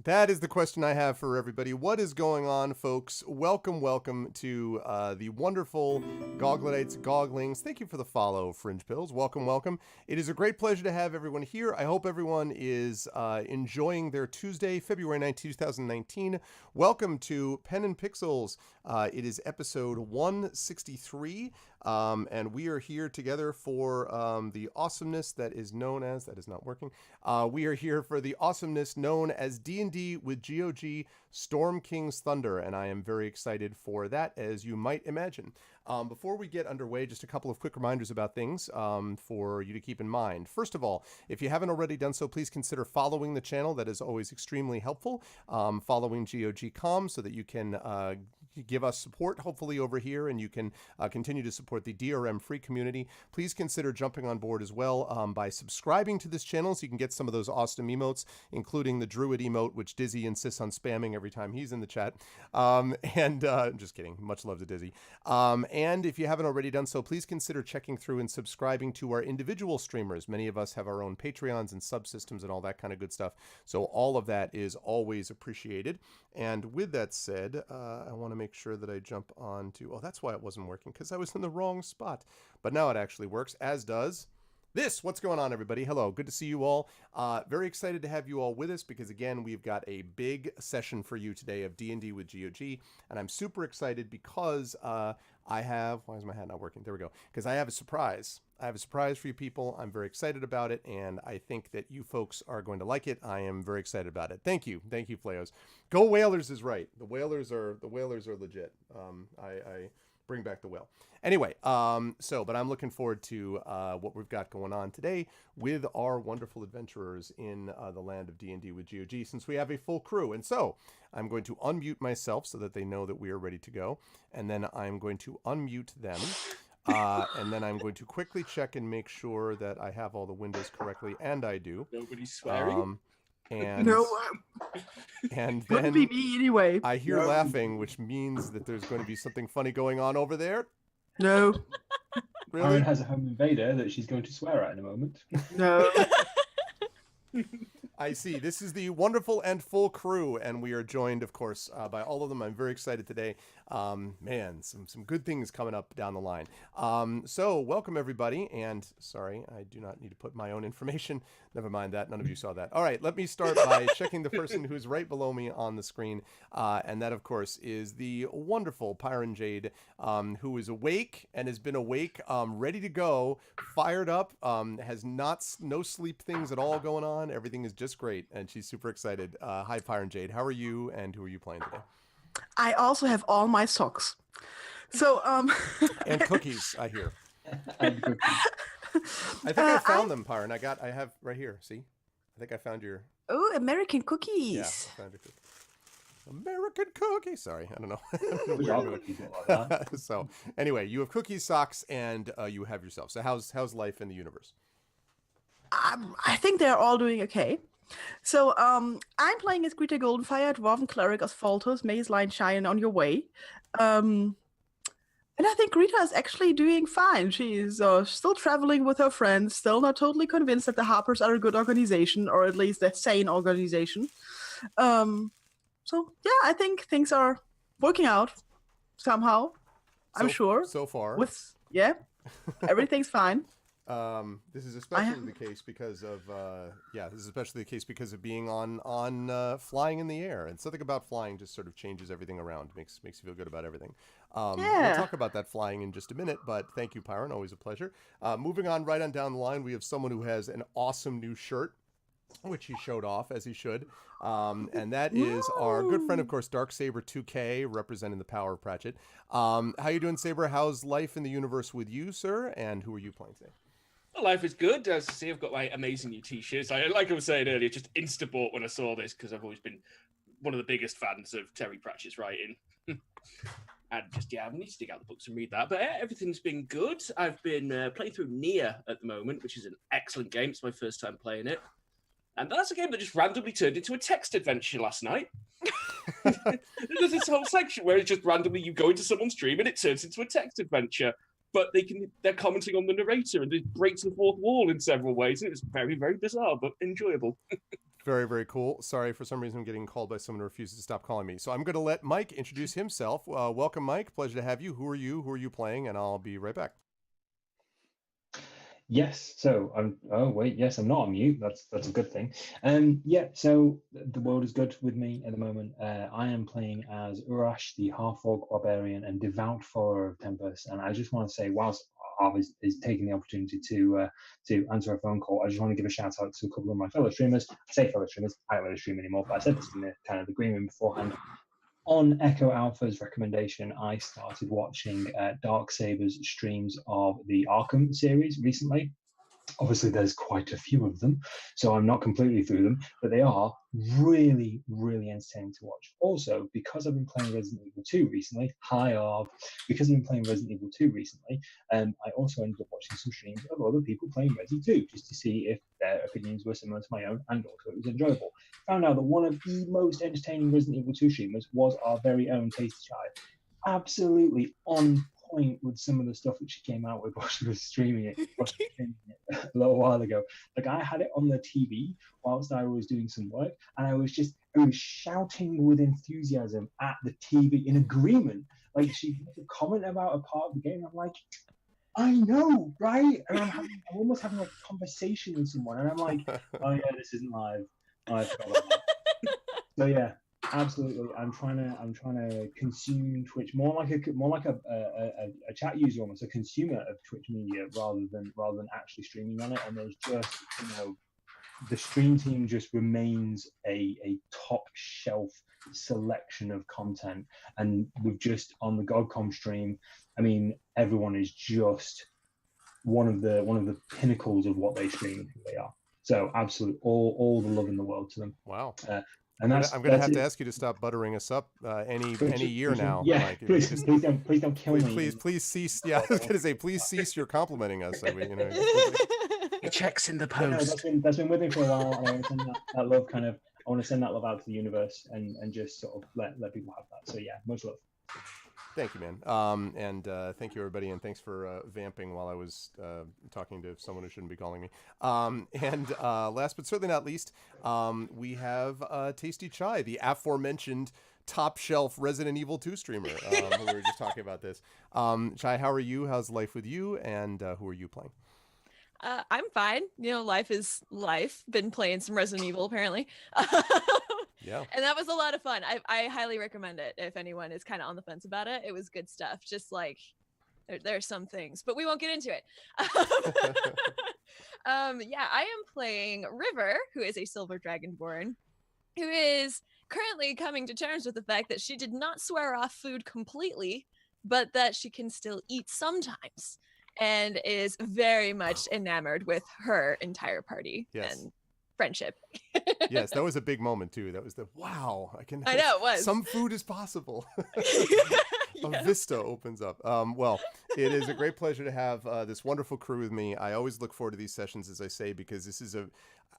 That is the question I have for everybody. What is going on, folks? Welcome to the wonderful Gogletites, Goglings. Thank you for the follow, Fringe Pills. Welcome. It is a great pleasure to have everyone here. I hope everyone is enjoying their Tuesday, February 9th, 2019. Welcome to Pen and Pixels. It is episode 163, and we are here together for the awesomeness that is known as, that is not working, we are here for the awesomeness known as D&D with GOG Storm King's Thunder, and I am very excited for that, as you might imagine. Before we get underway, just a couple of quick reminders about things for you to keep in mind. First of all, if you haven't already done so, please consider following the channel. That is always extremely helpful. Following GOG.com so that you can give us support, hopefully, over here, and you can continue to support the DRM free community. Please consider jumping on board as well by subscribing to this channel so you can get some of those awesome emotes, including the Druid emote, which Dizzy insists on spamming every time he's in the chat. Just kidding. Much love to Dizzy. And if you haven't already done so, please consider checking through and subscribing to our individual streamers. Many of us have our own Patreons and subsystems and all that kind of good stuff. So all of that is always appreciated. And with that said, I want to make sure that I jump on to... Oh, that's why it wasn't working, because I was in the wrong spot. But now it actually works, as does... this. What's going on, everybody? Hello. Good to see you all. Very excited to have you all with us because, again, we've got a big session for you today of D&D with GOG, and I'm super excited because I have... Why is my hat not working? There we go. Because I have a surprise. I have a surprise for you people. I'm very excited about it, and I think that you folks are going to like it. I am very excited about it. Thank you. Thank you, Flayos. Go Whalers is right. The Whalers are legit. I bring back the whale. Anyway, but I'm looking forward to what we've got going on today with our wonderful adventurers in the land of D&D with GOG, since we have a full crew. And so I'm going to unmute myself so that they know that we are ready to go. And then I'm going to unmute them. And then I'm going to quickly check and make sure that I have all the windows correctly, and I do. Nobody's swearing. And no, and wouldn't then be me anyway. I hear laughing, which means that there's going to be something funny going on over there. No, Really? Karen has a home invader that she's going to swear at in a moment. no. I see. This is the wonderful and full crew, and we are joined, of course, by all of them. I'm very excited today. Man, some good things coming up down the line. So welcome, everybody. And sorry, I do not need to put my own information. Never mind that. None of you saw that. All right, let me start by checking the person who's right below me on the screen. And that, of course, is the wonderful Pyron Jade, who is awake and has been awake, ready to go, fired up, has no sleep things at all going on. Everything is just great, and she's super excited. Hi, Pyron Jade. How are you, and who are you playing today? I also have all my socks. So, And cookies, I hear. And cookies. I think I found them, Pyron. I have right here. See? I think I found your... Oh, American cookies. Yeah, I found your cookie. American cookie. Sorry, I don't know. We all cookies like that. So, anyway, you have cookies, socks, and you have yourself. So how's life in the universe? I think they're all doing okay. So, I'm playing as Greta Goldenfire, Dwarven Cleric of Faltos, Maze Line Shine on your way. And I think Greta is actually doing fine. She's still traveling with her friends, still not totally convinced that the Harpers are a good organization, or at least a sane organization. So, yeah, I think things are working out somehow. I'm sure. So far. Yeah, everything's fine. This is especially the case because of being on flying in the air, and something about flying just sort of changes everything around, makes you feel good about everything. We'll talk about that flying in just a minute, but thank you, Pyron, always a pleasure. Moving on right on down the line, we have someone who has an awesome new shirt, which he showed off as he should, and that is our good friend, of course, Darksaber 2K, representing the power of Pratchett. How you doing, Saber? How's life in the universe with you, sir? And who are you playing today? Life is good. As I see, I've got my amazing new t-shirts. Like I was saying earlier, just insta-bought when I saw this because I've always been one of the biggest fans of Terry Pratchett's writing. And just, I need to dig out the books and read that. But everything's been good. I've been playing through Nier at the moment, which is an excellent game. It's my first time playing it. And that's a game that just randomly turned into a text adventure last night. There's this whole section where it's just randomly you go into someone's stream and it turns into a text adventure. But they're commenting on the narrator and it breaks the fourth wall in several ways. And it's very, very bizarre, but enjoyable. Very, very cool. Sorry, for some reason I'm getting called by someone who refuses to stop calling me. So I'm going to let Mike introduce himself. Welcome, Mike. Pleasure to have you. Who are you? Who are you playing? And I'll be right back. Yes, so I'm. Oh wait, yes, I'm not on mute. That's a good thing. Yeah. So the world is good with me at the moment. I am playing as Urash, the half-orc barbarian and devout follower of Tempest. And I just want to say, whilst Arv is taking the opportunity to answer a phone call, I just want to give a shout out to a couple of my fellow streamers. I say fellow streamers, I don't really stream anymore, but I said this in the kind of agreement beforehand. On Echo Alpha's recommendation, I started watching Dark Saber's streams of the Arkham series recently. Obviously, there's quite a few of them, so I'm not completely through them, but they are really, really entertaining to watch. Also, because I've been playing Resident Evil 2 recently, because I've been playing Resident Evil 2 recently, I also ended up watching some streams of other people playing Resi 2, just to see if their opinions were similar to my own, and also it was enjoyable. Found out that one of the most entertaining Resident Evil 2 streamers was our very own Tasty Child. Absolutely on point with some of the stuff that she came out with while she was streaming it a little while ago. Like, I had it on the TV whilst I was doing some work, and I was shouting with enthusiasm at the TV in agreement. Like, she made a comment about a part of the game. I'm like, I know, right? And I'm almost having like a conversation with someone, and I'm like, oh yeah, this isn't live. Oh, I forgot about that. So yeah. Absolutely, I'm trying to consume Twitch more like a chat user, almost a consumer of Twitch media, rather than actually streaming on it. And there's just, the stream team just remains a top shelf selection of content, and we've just on the GOG.com stream, I mean, everyone is just one of the pinnacles of what they stream and who they are. So absolutely, all the love in the world to them. Wow. And I'm gonna have to ask you to stop buttering us up any year now. Yeah, like, please don't kill me. Please cease. Yeah, I was gonna say, please cease your complimenting us. I mean, It checks in the No, post. that's been with me for a while. And I want to send that love I want to send that love out to the universe and just sort of let people have that. So yeah, much love. Thank you, man. And thank you, everybody, and thanks for vamping while I was talking to someone who shouldn't be calling me. And last but certainly not least, we have Tasty Chai, the aforementioned top shelf Resident Evil 2 streamer. We were just talking about this. Chai, how are you? How's life with you? And who are you playing? I'm fine. Life is life. Been playing some Resident Evil, apparently. Yeah. And that was a lot of fun. I highly recommend it if anyone is kind of on the fence about it. It was good stuff. Just like there are some things, but we won't get into it. Yeah, I am playing River, who is a Silver Dragonborn, who is currently coming to terms with the fact that she did not swear off food completely, but that she can still eat sometimes, and is very much enamored with her entire party. Yes. And friendship. Yes, that was a big moment too. That was wow, I know it was. Some food is possible. Yeah. A vista opens up. Well, it is a great pleasure to have this wonderful crew with me. I always look forward to these sessions, as I say, because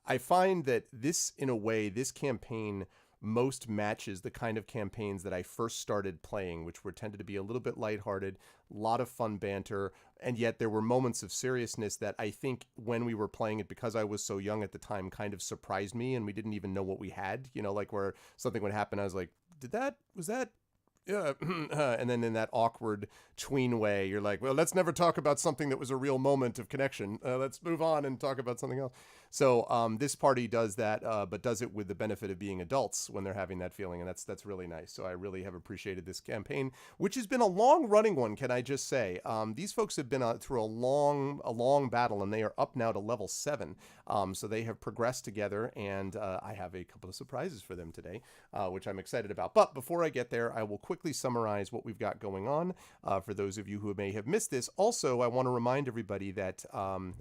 I find that this, in a way, this campaign most matches the kind of campaigns that I first started playing, which were tended to be a little bit lighthearted, a lot of fun banter, and yet there were moments of seriousness that I think when we were playing it, because I was so young at the time, kind of surprised me, and we didn't even know what we had, like where something would happen, I was like, was that yeah, and then in that awkward tween way, you're like, well, let's never talk about something that was a real moment of connection. Let's move on and talk about something else. So this party does that, but does it with the benefit of being adults when they're having that feeling, and that's really nice. So I really have appreciated this campaign, which has been a long-running one, can I just say. These folks have been through a long battle, and they are up now to level 7. So they have progressed together, and I have a couple of surprises for them today, which I'm excited about. But before I get there, I will quickly summarize what we've got going on for those of you who may have missed this. Also, I want to remind everybody that,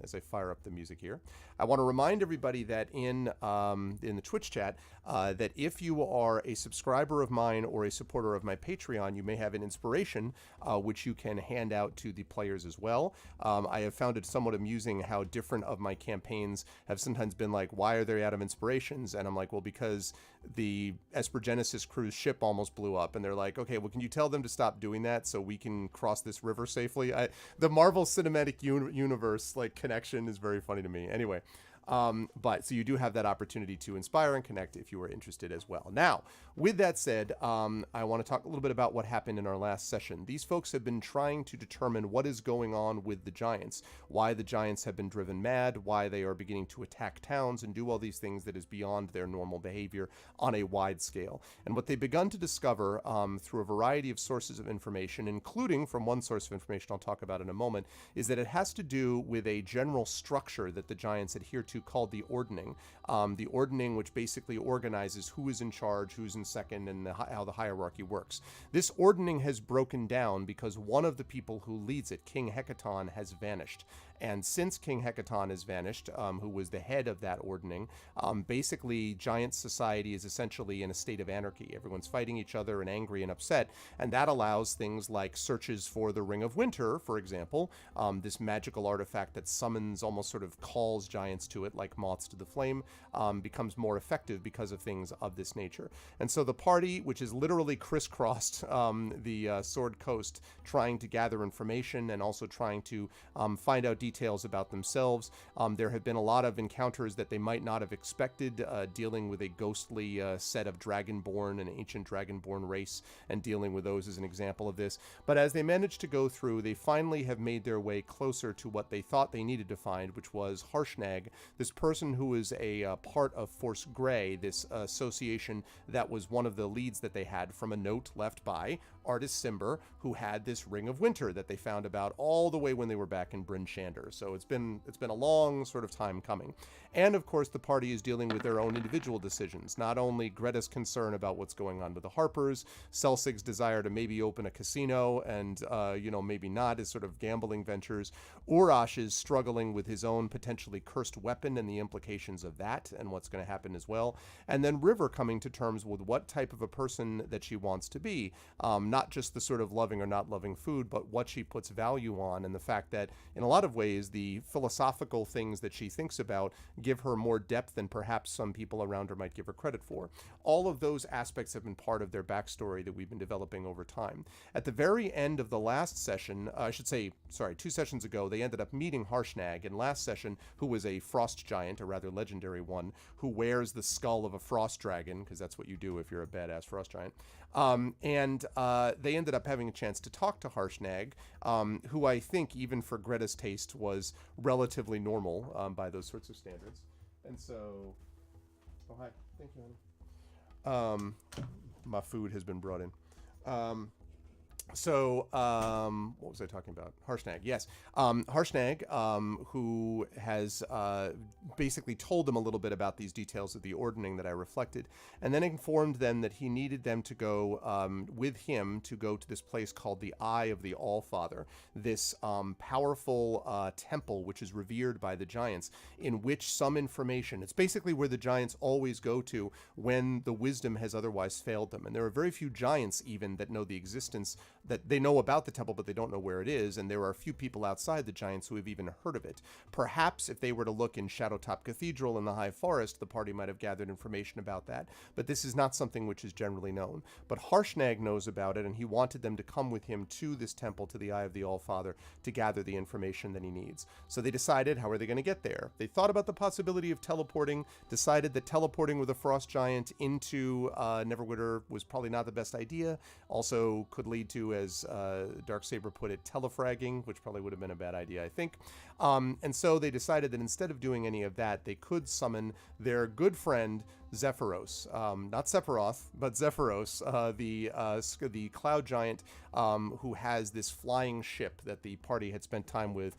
as I fire up the music here, I want to remind everybody that in the Twitch chat, that if you are a subscriber of mine or a supporter of my Patreon, you may have an inspiration, which you can hand out to the players as well. I have found it somewhat amusing how different of my campaigns have sometimes been like, why are they out of inspirations? And I'm like, well, because the Esper Genesis cruise ship almost blew up, and they're like, okay, well, can you tell them to stop doing that so we can cross this river safely? The Marvel Cinematic Universe connection is very funny to me. Anyway, But so you do have that opportunity to inspire and connect if you are interested as well. Now, with that said, I want to talk a little bit about what happened in our last session. These folks have been trying to determine what is going on with the giants, why the giants have been driven mad, why they are beginning to attack towns and do all these things that is beyond their normal behavior on a wide scale. And what they've begun to discover through a variety of sources of information, including from one source of information I'll talk about in a moment, is that it has to do with a general structure that the giants adhere to called the ordning. The ordning, which basically organizes who is in charge, who's in second, and how the hierarchy works. This ordning has broken down because one of the people who leads it, King Hecaton, has vanished. And since King Hecaton has vanished, who was the head of that ordning, basically giant society is essentially in a state of anarchy. Everyone's fighting each other and angry and upset, and that allows things like searches for the Ring of Winter, for example, this magical artifact that summons, almost sort of calls giants to it like moths to the flame, becomes more effective because of things of this nature. And so the party, which is literally crisscrossed the Sword Coast, trying to gather information and also trying to find out details about themselves. There have been a lot of encounters that they might not have expected, dealing with a ghostly set of Dragonborn, an ancient Dragonborn race, and dealing with those as an example of this. But as they managed to go through, they finally have made their way closer to what they thought they needed to find, which was Harshnag, this person who is a part of Force Grey, this association that was one of the leads that they had from a note left by Artist Cimber, who had this Ring of Winter that they found about all the way when they were back in Bryn Shander. So it's been a long sort of time coming. And of course, the party is dealing with their own individual decisions. Not only Greta's concern about what's going on with the Harpers, Selsig's desire to maybe open a casino and, maybe not, his sort of gambling ventures. Urash is struggling with his own potentially cursed weapon and the implications of that and what's going to happen as well. And then River coming to terms with what type of a person that she wants to be. Not just the sort of loving or not loving food, but what she puts value on, and the fact that in a lot of ways the philosophical things that she thinks about give her more depth than perhaps some people around her might give her credit for. All of those aspects have been part of their backstory that we've been developing over time. At the very end of the last session, 2 sessions ago, they ended up meeting Harshnag in last session, who was a frost giant, a rather legendary one, who wears the skull of a frost dragon, because that's what you do if you're a badass frost giant. They ended up having a chance to talk to Harshnag, who I think, even for Greta's taste, was relatively normal by those sorts of standards. And so, oh hi, thank you, honey. My food has been brought in. What was I talking about? Harshnag, yes. Harshnag, who has basically told them a little bit about these details of the ordning that I reflected, and then informed them that he needed them to go with him to go to this place called the Eye of the Allfather, this powerful temple which is revered by the giants, in which some information, it's basically where the giants always go to when the wisdom has otherwise failed them. And there are very few giants even that know the existence, that they know about the temple, but they don't know where it is, and there are a few people outside the giants who have even heard of it. Perhaps if they were to look in Shadowtop Cathedral in the High Forest, the party might have gathered information about that, but this is not something which is generally known. But Harshnag knows about it, and he wanted them to come with him to this temple, to the Eye of the Allfather, to gather the information that he needs. So they decided, how are they going to get there? They thought about the possibility of teleporting, decided that teleporting with a frost giant into Neverwinter was probably not the best idea, also could lead to, as Darksaber put it, telefragging, which probably would have been a bad idea, I think. And so they decided that instead of doing any of that, they could summon their good friend Zephyros, not Sephiroth, but Zephyros, the cloud giant who has this flying ship that the party had spent time with,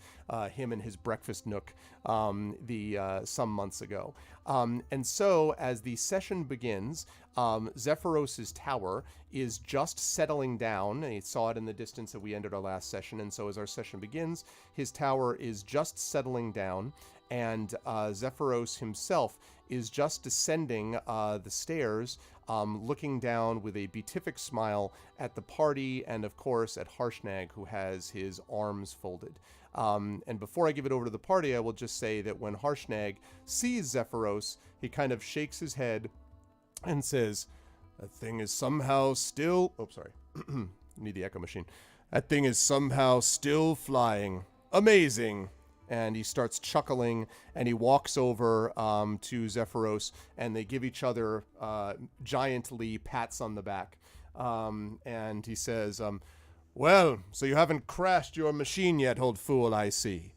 him and his breakfast nook some months ago. And so as the session begins, Zephyros's tower is just settling down, and you saw it in the distance that we ended our last session, and so as our session begins, his tower is just settling down, and Zephyros himself is just descending the stairs, looking down with a beatific smile at the party and, of course, at Harshnag, who has his arms folded. And before I give it over to the party, I will just say that when Harshnag sees Zephyros, he kind of shakes his head and says, "That thing is somehow still..." Oh, sorry. Need the echo machine. "That thing is somehow still flying. Amazing. and he starts chuckling, and he walks over to Zephyros, and they give each other giantly pats on the back. And he says, well, so you haven't crashed your machine yet, old fool, I see.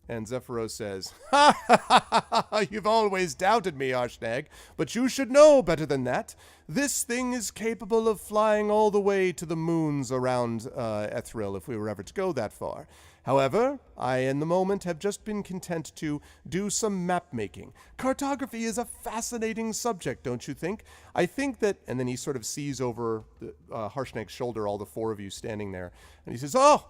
And Zephyros says, ha ha ha ha, you've always doubted me, Arshnag, but you should know better than that. This thing is capable of flying all the way to the moons around Ethril if we were ever to go that far. However, I, in the moment, have just been content to do some map making. Cartography is a fascinating subject, don't you think? I think that, and then he sort of sees over Harshnag's shoulder all the four of you standing there, and he says, oh,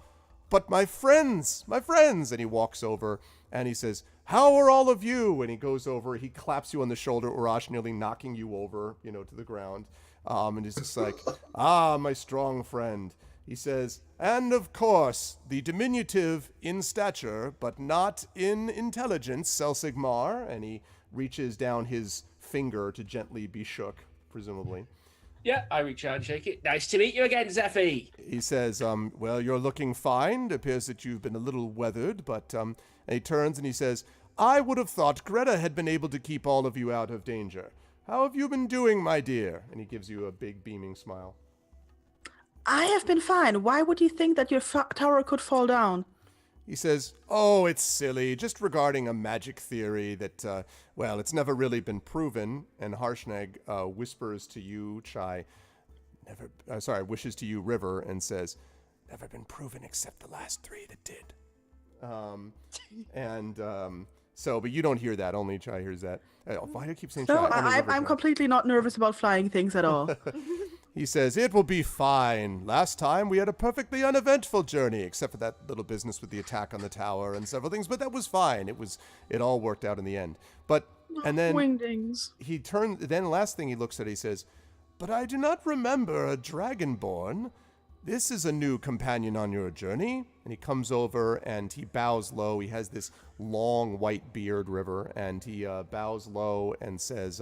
but my friends, and he walks over and he says, how are all of you? And he goes over, he claps you on the shoulder, Urash, nearly knocking you over, to the ground. And he's just like, my strong friend. He says, and of course, the diminutive in stature, but not in intelligence, Selsigmar. And he reaches down his finger to gently be shook, presumably. Yeah, I reach out and shake it. Nice to meet you again, Zephy. He says, well, you're looking fine. It appears that you've been a little weathered, but and he turns and he says, I would have thought Greta had been able to keep all of you out of danger. How have you been doing, my dear? And he gives you a big beaming smile. I have been fine. Why would you think that your tower could fall down? He says, oh, it's silly, just regarding a magic theory that, it's never really been proven. And Harshnag whispers to you, wishes to you, River, and says, never been proven except the last three that did. But you don't hear that, only Chai hears that. Why do I keep saying No, Chai? I'm completely not nervous about flying things at all. He says, it will be fine. Last time we had a perfectly uneventful journey, except for that little business with the attack on the tower and several things, but that was fine. It all worked out in the end. And then Wingdings. last thing he looks at, he says, but I do not remember a dragonborn. This is a new companion on your journey. And he comes over and he bows low. He has this long white beard, River, and he bows low and says,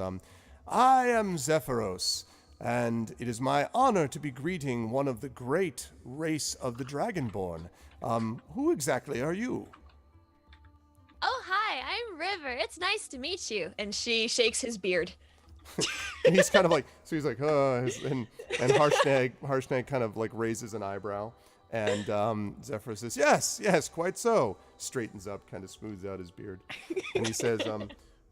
I am Zephyros. And it is my honor to be greeting one of the great race of the Dragonborn. Who exactly are you? Oh, hi, I'm River. It's nice to meet you. And she shakes his beard. And he's kind of like, so he's like, and Harshnag kind of like raises an eyebrow. And Zephyr says, yes, quite so. Straightens up, kind of smooths out his beard. And he says,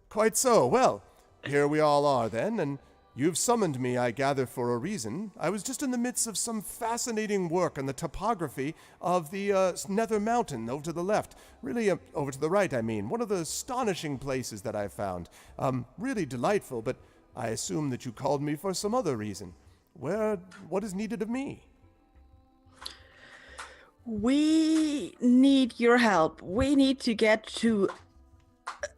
quite so. Well, here we all are then, and you've summoned me, I gather, for a reason. I was just in the midst of some fascinating work on the topography of the Nether Mountain over to the left. Really, over to the right, I mean. One of the astonishing places that I found. Really delightful, but I assume that you called me for some other reason. What is needed of me? We need your help. We need to get to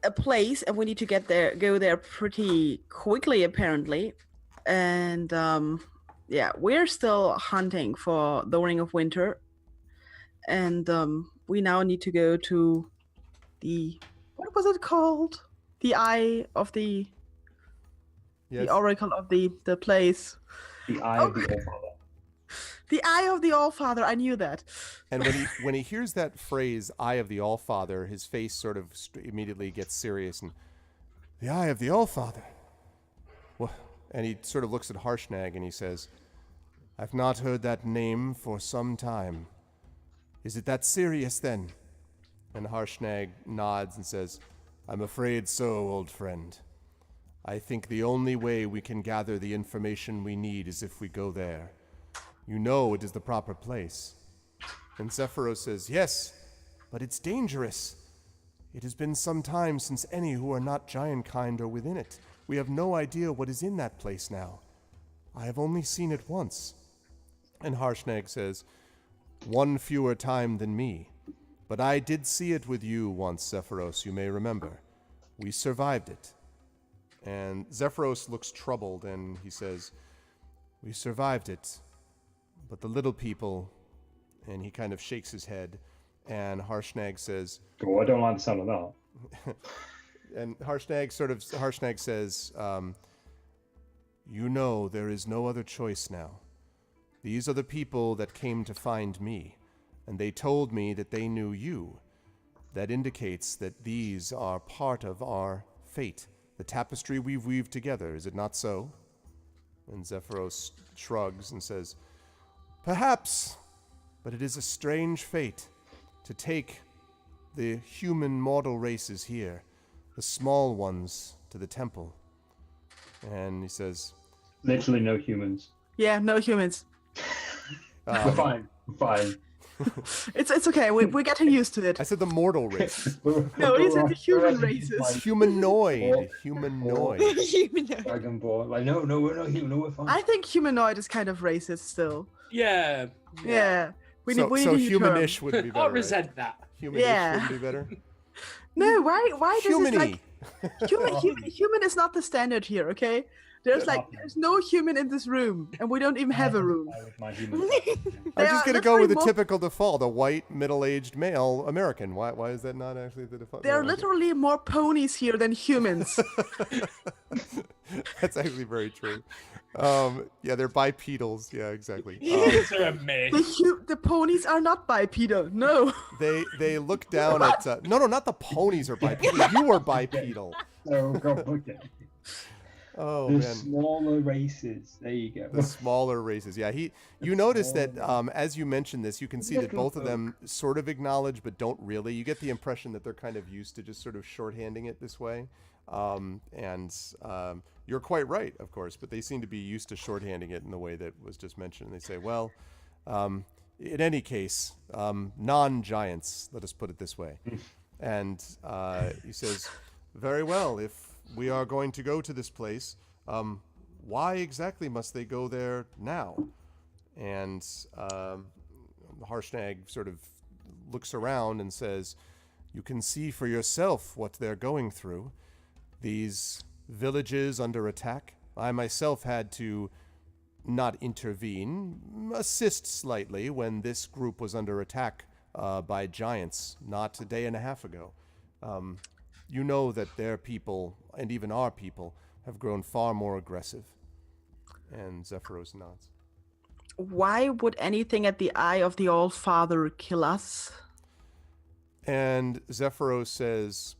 a place, and we need to go there pretty quickly, apparently. And we're still hunting for the Ring of Winter, and we now need to go to what was it called? The Eye of the Oracle of the place. The Eye of the Allfather. The Eye of the Allfather. I knew that. And when he hears that phrase, Eye of the Allfather, his face sort of immediately gets serious. And the Eye of the Allfather? Well, and he sort of looks at Harshnag and he says, I've not heard that name for some time. Is it that serious then? And Harshnag nods and says, I'm afraid so, old friend. I think the only way we can gather the information we need is if we go there. You know it is the proper place. And Zephyros says, yes, but it's dangerous. It has been some time since any who are not giant kind are within it. We have no idea what is in that place now. I have only seen it once. And Harshnag says, one fewer time than me. But I did see it with you once, Zephyros, you may remember. We survived it. And Zephyros looks troubled and he says, we survived it. But the little people, and he kind of shakes his head, and Harshnag says, oh, I don't like the sound of that. And Harshnag says, you know there is no other choice now. These are the people that came to find me, and they told me that they knew you. that indicates that these are part of our fate. The tapestry we've weaved together, is it not so? And Zephyros shrugs and says, perhaps, but it is a strange fate to take the human mortal races here, the small ones, to the temple. And he says, Literally no humans. Yeah, no humans. We're fine. We're fine. It's okay. We're getting used to it. I said the mortal races. No, he said the human races. Humanoid. Dragonborn. Like, no, we're not human. No, we're fine. I think humanoid is kind of racist still. Yeah. Yeah. We So need a new term. humanish would be better. I resent that. Humanish Yeah. would be better. No, why does it Humany. like human is not the standard here, okay? There's no human in this room, and we don't even have a room. With my human I'm They just are going to go with the literally typical default, a white, middle-aged male American. Why is that not actually the default? There are No, okay. literally more ponies here than humans. That's actually very true. Yeah, they're bipedals. Yeah, exactly. Humans are a myth. The ponies are not bipedal. No. They look down at... no, not the ponies are bipedal. You are bipedal. So complicated. Oh, The man. smaller races. There you go. The smaller races. Yeah, you notice that as you mentioned this, you can see that both of them sort of acknowledge but don't really. You get the impression that they're kind of used to just sort of shorthanding it this way. You're quite right, of course, but they seem to be used to shorthanding it in the way that was just mentioned. And they say, well, in any case, non-giants, let us put it this way. And he says, very well, if we are going to go to this place, why exactly must they go there now? And Harshnag sort of looks around and says, you can see for yourself what they're going through. These villages under attack. I myself had to not intervene, assist slightly when this group was under attack by giants not a day and a half ago. You know that their people, and even our people, have grown far more aggressive. And Zephyros nods. Why would anything at the eye of the All-Father kill us? And Zephyros says,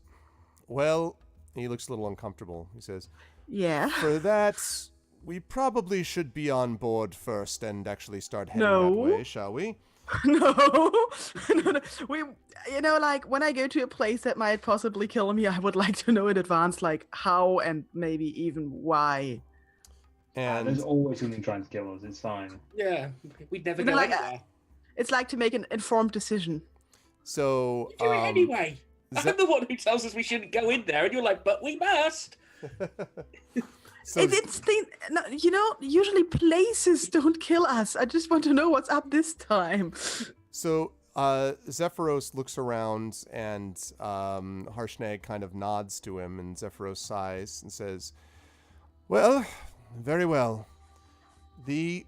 well, he looks a little uncomfortable. He says, Yeah. for that, we probably should be on board first and actually start heading No. that way, shall we? No. No. We, like when I go to a place that might possibly kill me, I would like to know in advance, like how and maybe even why. And There's always something trying to kill us. It's fine. Yeah, we'd never You go know, like, anywhere. It's like to make an informed decision. so, Do it anyway. Ze- I'm the one who tells us we shouldn't go in there, and you're like, but we must. so Usually places don't kill us. I just want to know what's up this time. So Zephyros looks around and Harshnag kind of nods to him, and Zephyros sighs and says, well, very well. The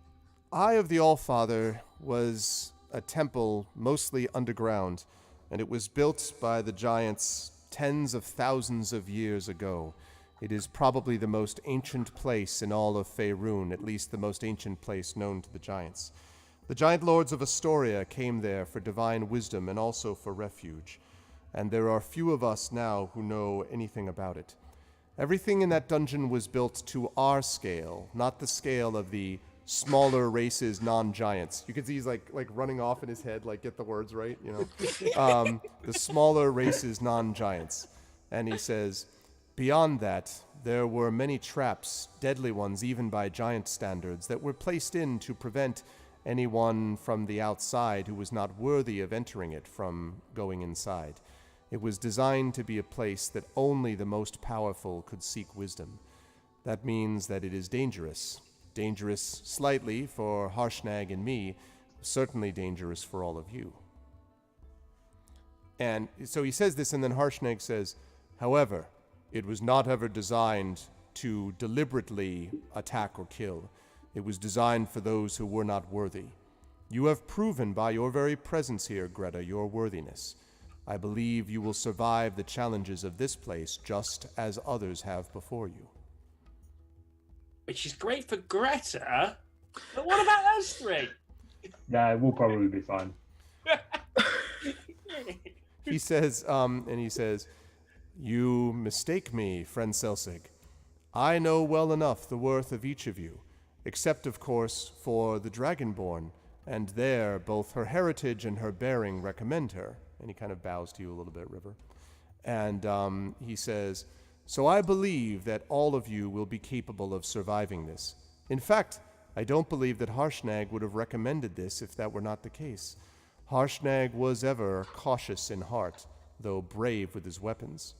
Eye of the All-Father was a temple mostly underground, and it was built by the giants tens of thousands of years ago. It is probably the most ancient place in all of Faerun, at least the most ancient place known to the giants. The giant lords of Astoria came there for divine wisdom and also for refuge, and there are few of us now who know anything about it. Everything in that dungeon was built to our scale, not the scale of the smaller races, non-giants. You can see he's like running off in his head, like get the words right, you know. The smaller races, non-giants. And he says, beyond that, there were many traps, deadly ones even by giant standards, that were placed in to prevent anyone from the outside who was not worthy of entering it from going inside. It was designed to be a place that only the most powerful could seek wisdom. That means that it is dangerous. Dangerous slightly for Harshnag and me, certainly dangerous for all of you. And so he says this, and then Harshnag says, however, it was not ever designed to deliberately attack or kill. It was designed for those who were not worthy. You have proven by your very presence here, Greta, your worthiness. I believe you will survive the challenges of this place just as others have before you. Which is great for Greta, but what about us three? Yeah, we'll probably be fine. he says, "You mistake me, friend Selsig. I know well enough the worth of each of you, except, of course, for the Dragonborn, and there both her heritage and her bearing recommend her." And he kind of bows to you a little bit, River. And he says, "So I believe that all of you will be capable of surviving this. In fact, I don't believe that Harshnag would have recommended this if that were not the case. Harshnag was ever cautious in heart, though brave with his weapons."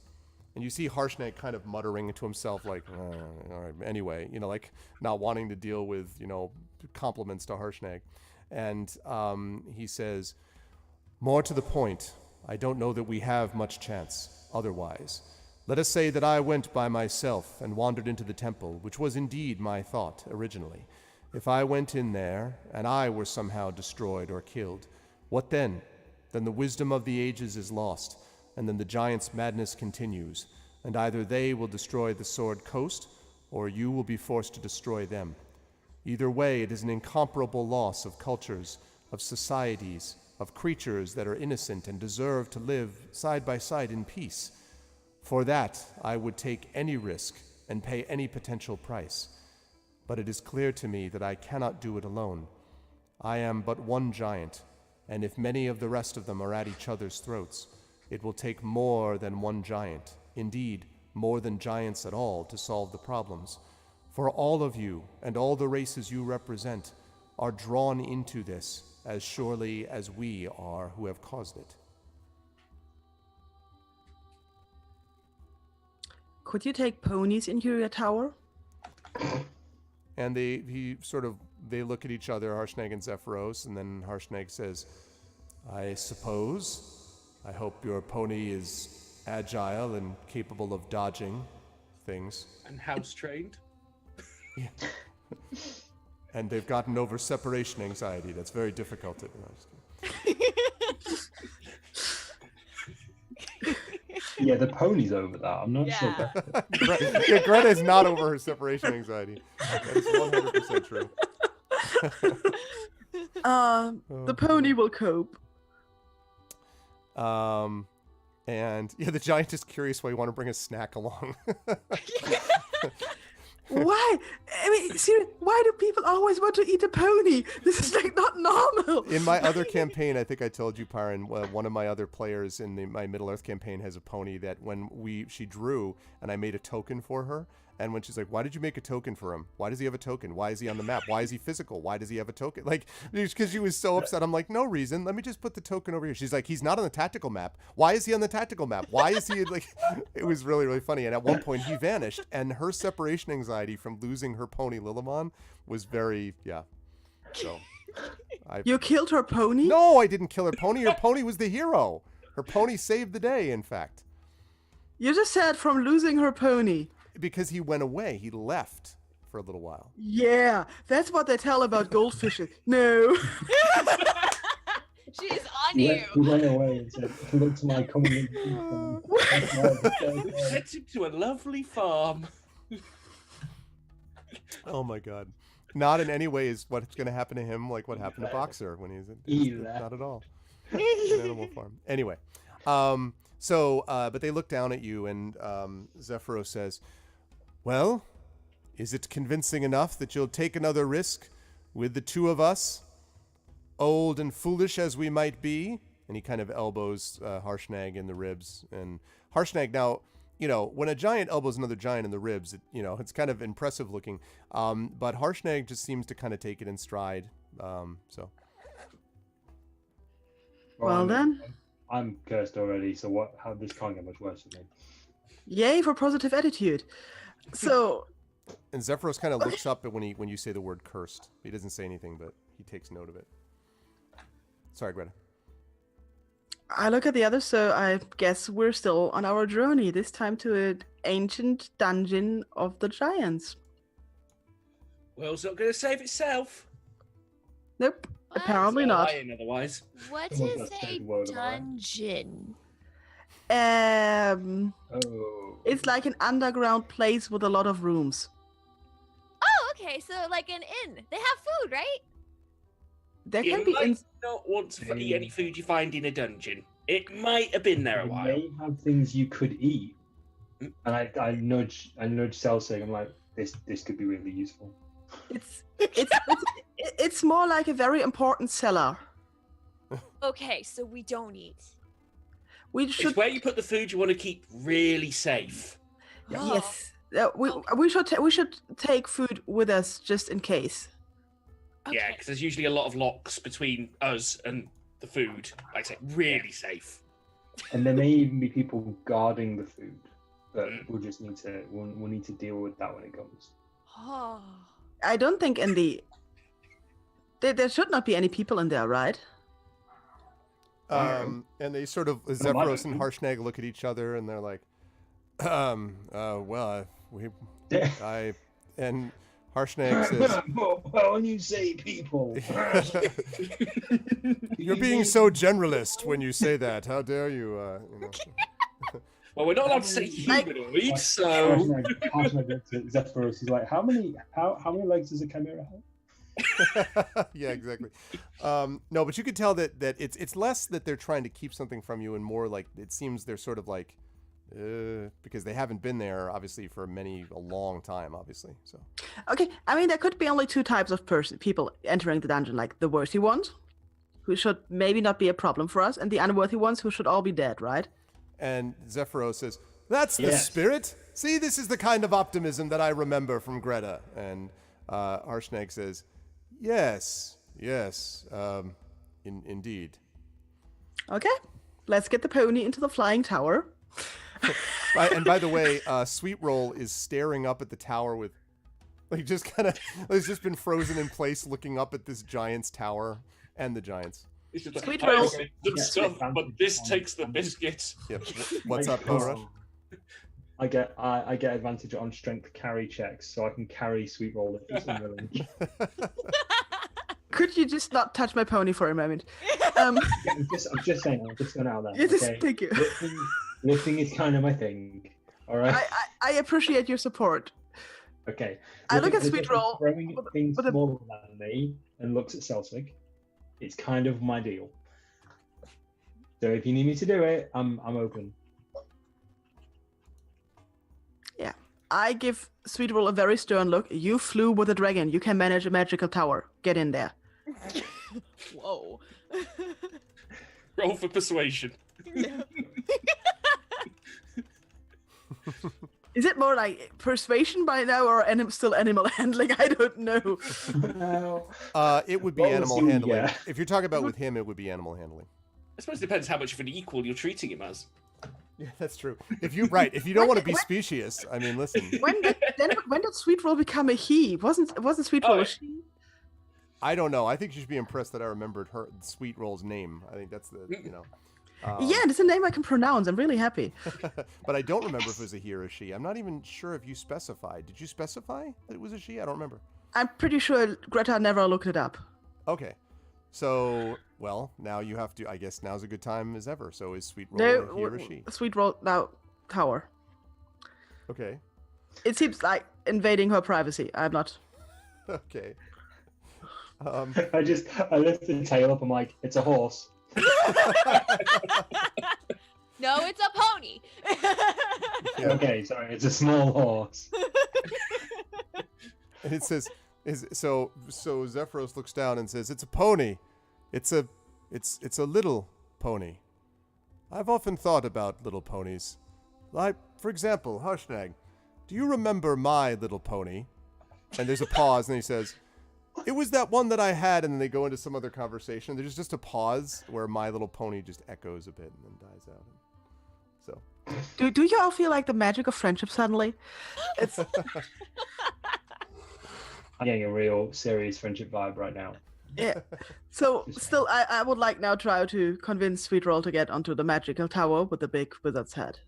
And you see Harshnag kind of muttering to himself, like, all right, anyway, like not wanting to deal with, compliments to Harshnag. And he says, "More to the point, I don't know that we have much chance otherwise. Let us say that I went by myself and wandered into the temple, which was indeed my thought originally. If I went in there and I were somehow destroyed or killed, what then? Then the wisdom of the ages is lost, and then the giants' madness continues, and either they will destroy the Sword Coast, or you will be forced to destroy them. Either way, it is an incomparable loss of cultures, of societies, of creatures that are innocent and deserve to live side by side in peace. For that, I would take any risk and pay any potential price. But it is clear to me that I cannot do it alone. I am but one giant, and if many of the rest of them are at each other's throats, it will take more than one giant, indeed, more than giants at all, to solve the problems. For all of you and all the races you represent are drawn into this as surely as we are who have caused it." Could you take ponies into your tower? And they look at each other, Harshnag and Zephyros, and then Harshnag says, "I suppose. I hope your pony is agile and capable of dodging things." And house trained. Yeah. And they've gotten over separation anxiety. That's very difficult. No, I'm just kidding. Yeah, the pony's over that. I'm not sure. Greta is not over her separation anxiety. That is 100% true. The pony will cope. And the giant is curious why you want to bring a snack along. Why? I mean, seriously, why do people always want to eat a pony? This is like not normal. In my other campaign, I think I told you, Pyron, one of my other players in my Middle Earth campaign has a pony that when she drew and I made a token for her, and when she's like, "Why did you make a token for him? Why does he have a token? Why is he on the map? Why is he physical? Why does he have a token?" Like, because she was so upset. I'm like, "No reason. Let me just put the token over here." She's like, "He's not on the tactical map. Why is he on the tactical map? Why is he like?" It was really, really funny. And at one point, he vanished, and her separation anxiety from losing her pony Lillimon was very, So, You killed her pony? No, I didn't kill her pony. Her pony was the hero. Her pony saved the day. In fact, You just said from losing her pony. Because he went away. He left for a little while. Yeah, that's what they tell about goldfishes. No. She's on He you. went away and said, "Look to my coming." We sent him to a lovely farm. Oh my God. Not in any way is what's going to happen to him like what happened to Boxer when he's not at all. An animal farm. Anyway, but they look down at you, and Zephyros says, "Well, is it convincing enough that you'll take another risk with the two of us, old and foolish as we might be?" And he kind of elbows Harshnag in the ribs. And Harshnag now, when a giant elbows another giant in the ribs, it's kind of impressive looking. But Harshnag just seems to kind of take it in stride. Well then. I'm cursed already, so how this can't get much worse for me. Yay for positive attitude. So. And Zephyros kind of looks up at when you say the word cursed. He doesn't say anything, but he takes note of it. Sorry, Greta. I look at the others, so I guess we're still on our journey, this time to an ancient dungeon of the giants. World's not going to save itself. Nope, What? apparently not. Otherwise. What Someone's is gonna save a the world, am I right? dungeon? Oh. It's like an underground place with a lot of rooms. Oh, okay. So like an inn. They have food, right? There can It be might not want to eat any food you find in a dungeon. It might have been there a You while. may have things you could eat, and I nudge Celsig. I'm like, this could be really useful. It's more like a very important cellar. Okay, so we don't eat. We should It's where you put the food you want to keep really safe. Oh, yes. We should take food with us just in case. okay. Yeah, because there's usually a lot of locks between us and the food. Like I say, really safe. And there may even be people guarding the food, but we'll just need to we'll need to deal with that when it comes. Oh. I don't think there should not be any people in there, right? And they sort of, Zephyros and Harshnag look at each other and they're like, and Harshnag says, when you say people, you're being so generalist when you say that. How dare you, Well, we're not allowed to say humanoid, so... Harshnag looks at Zephyros. He's like, how many legs does a chimera have? Yeah, exactly. No, but you could tell that it's less that they're trying to keep something from you and more like it seems they're sort of like because they haven't been there obviously for a long time, obviously. So Okay, I mean there could be only two types of people entering the dungeon, like the worthy ones, who should maybe not be a problem for us, and the unworthy ones who should all be dead, right? And Zephyros says, "That's the Yes. spirit. See, this is the kind of optimism that I remember from Greta." And Harshnag says, "Yes, indeed." Okay, let's get the pony into the flying tower. And by the way, Sweet Roll is staring up at the tower with, like, just kind of, he's just been frozen in place, looking up at this giant's tower and the giants. It's just like, Sweet I roll. see good stuff, but this takes the biscuits. Yep. What's up, Rush? I get advantage on strength carry checks, so I can carry Sweet Roll if it's unwilling. Could you just not touch my pony for a moment? I'm just saying, I'm just going out there. Yes, Okay? thank you. Lifting is kind of my thing. All right. I appreciate your support. Okay. I look at Looking Sweet Roll throwing at things with a- smaller than me and looks at Celsig. It's kind of my deal. So if you need me to do it, I'm open. Yeah. I give Sweet Roll a very stern look. You flew with a dragon. You can manage a magical tower. Get in there. Whoa. Roll for persuasion. Is it more like persuasion by now or still animal handling? I don't know. It would be Well, animal assume, handling. yeah. If you're talking about with him, it would be animal handling. I suppose it depends how much of an equal you're treating him as. Yeah, that's true. If you don't want to be specious, I mean, listen. When did Sweet Roll become a he? Wasn't Sweet Roll Oh, a she? I don't know. I think you should be impressed that I remembered her Sweet Roll's name. I think that's the Yeah, it's a name I can pronounce. I'm really happy. But I don't remember if it was a he or a she. I'm not even sure if you specified. Did you specify that it was a she? I don't remember. I'm pretty sure Greta never looked it up. Okay. So, well, now you have to, I guess now's a good time as ever. So is Sweet Roll No, a he or a she? Sweet Roll now tower. Okay. It seems like invading her privacy. I'm not. Okay. I lift the tail up. I'm like, it's a horse. No, it's a pony. Yeah. Okay, sorry, it's a small horse. And it says, so Zephyros looks down and says, "It's a pony. It's a little pony. I've often thought about little ponies. Like, for example, Harshnag, do you remember My Little Pony?" And there's a pause, and he says, "It was that one that I had," and then they go into some other conversation. There's just a pause where My Little Pony just echoes a bit and then dies out. So, Do you all feel like the magic of friendship suddenly? It's I'm getting a real serious friendship vibe right now. yeah. So still, I would like now try to convince Sweet Roll to get onto the magical tower with the big wizard's head.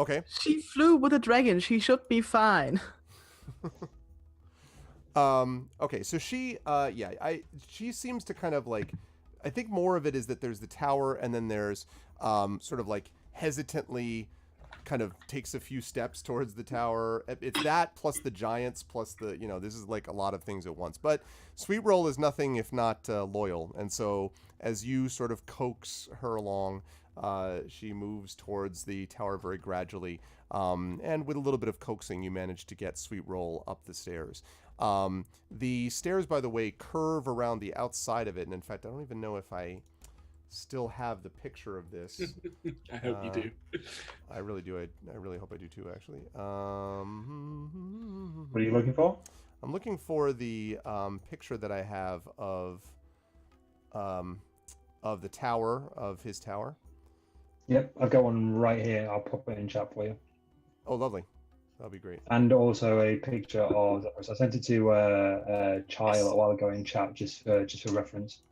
okay. She flew with a dragon. She should be fine. Okay, so she she seems to kind of like, I think more of it is that there's the tower and then there's sort of like hesitantly kind of takes a few steps towards the tower. It's that plus the giants plus the, this is like a lot of things at once. But Sweet Roll is nothing if not loyal. And so as you sort of coax her along, she moves towards the tower very gradually. And with a little bit of coaxing, you manage to get Sweet Roll up the stairs. The stairs, by the way, curve around the outside of it. And in fact, I don't even know if I still have the picture of this. I hope you do. I really do. I really hope I do too, actually. What are you looking for? I'm looking for the picture that I have of the tower, of his tower. Yep, I've got one right here. I'll pop it in chat for you. Oh, lovely. That'll be great. And also a picture of. I sent it to Chile a while ago in chat, just for reference.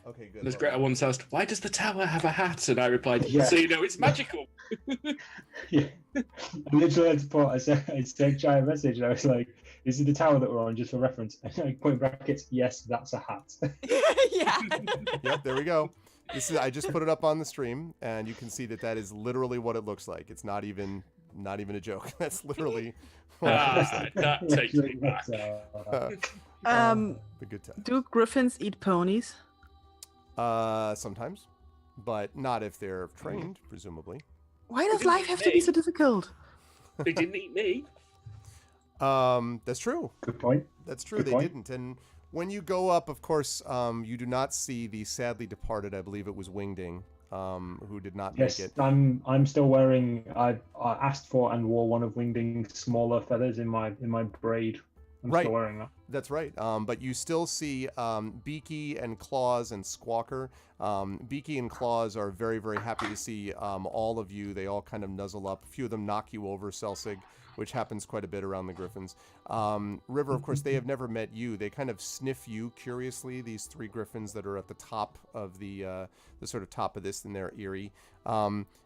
Okay, good. There's Greta once asked, "Why does the tower have a hat?" And I replied, Yeah. "So you know it's magical." Yeah, I literally had to put. I sent Chai a message, and I was like, "This is the tower that we're on, just for reference." And I put in brackets, "Yes, that's a hat." Yeah. Yep, there we go. I just put it up on the stream, and you can see that is literally what it looks like. It's not even a joke. That's literally what it looks like. That takes me back. The good time. Do griffins eat ponies? Sometimes, but not if they're trained, presumably. Why does life have to be so difficult? They didn't eat me. That's true. Good point. That's true. Good They point. didn't. And when you go up, of course, you do not see the sadly departed. I believe it was Wingding, who did not Yes, make it. I'm still wearing. I asked for and wore one of Wingding's smaller feathers in my braid. I'm Right. still wearing that. That's right. But you still see Beaky and Claus and Squawker. Beaky and Claus are very, very happy to see all of you. They all kind of nuzzle up. A few of them knock you over, Selsig, which happens quite a bit around the Griffins. River, of course, they have never met you. They kind of sniff you curiously, these three Griffins that are at the top of the sort of top of this in their eyrie.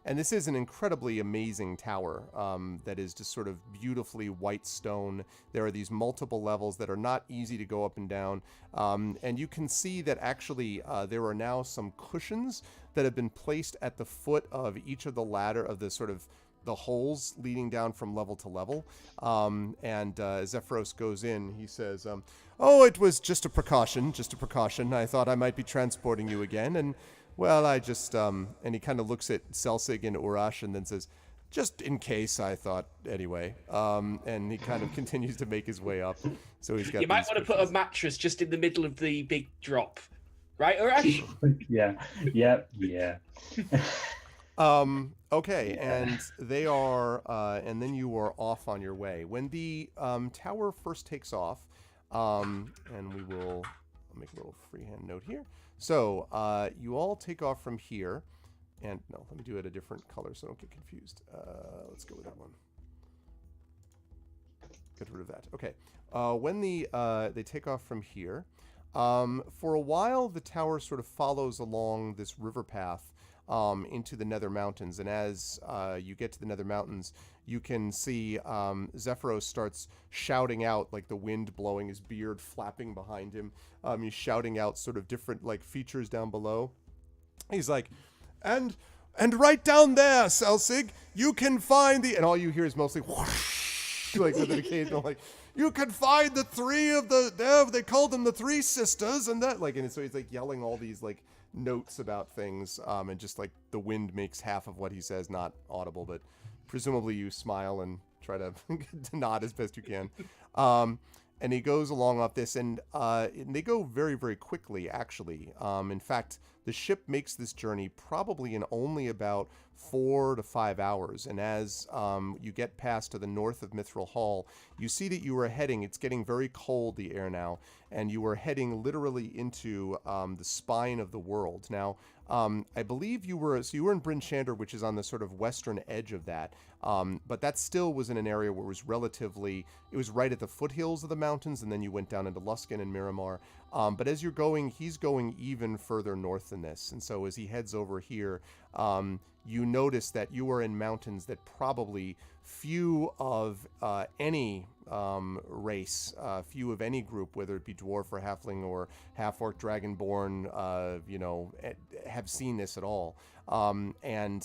And this is an incredibly amazing tower that is just sort of beautifully white stone. There are these multiple levels that are not easy to go up and down. And you can see that actually there are now some cushions that have been placed at the foot of each of the ladder of the sort of the holes leading down from level to level. And Zephyros goes in. He says, "Oh, it was just a precaution, I thought I might be transporting you again. And, well, I just," and he kind of looks at Selsig and Urash and then says, "Just in case, I thought, anyway." And he kind of continues to make his way up. So he's got. You might want to put a mattress just in the middle of the big drop. Right, Urash? Yeah. Okay, and they are, and then you are off on your way. When the tower first takes off, and I'll make a little freehand note here. So you all take off from here, and no, let me do it a different color so I don't get confused. Let's go with that one. Get rid of that. Okay. When they take off from here, for a while the tower sort of follows along this river path into the Nether Mountains, and as you get to the Nether Mountains, you can see Zephyros starts shouting out, like the wind blowing, his beard flapping behind him. He's shouting out sort of different like features down below. He's like, and right down there, Selsig, you can find the, and all you hear is mostly whoosh, like with an occasional like, you can find the three of the, they called them the three sisters, and that, like, and so he's like yelling all these like notes about things, and just like the wind makes half of what he says not audible, but presumably you smile and try to nod as best you can. And he goes along off this, and they go very, very quickly, actually. In fact, the ship makes this journey probably in only about 4 to 5 hours. And as you get past to the north of Mithril Hall, you see that you are heading, it's getting very cold, the air now, and you are heading literally into the spine of the world. Now, I believe you were in Bryn Shander, which is on the sort of western edge of that. But that still was in an area where it was right at the foothills of the mountains, and then you went down into Luskan and Miramar. But as you're going, he's going even further north than this. And so as he heads over here, you notice that you are in mountains that probably few of any race, few of any group, whether it be dwarf or halfling or half-orc dragonborn, have seen this at all. And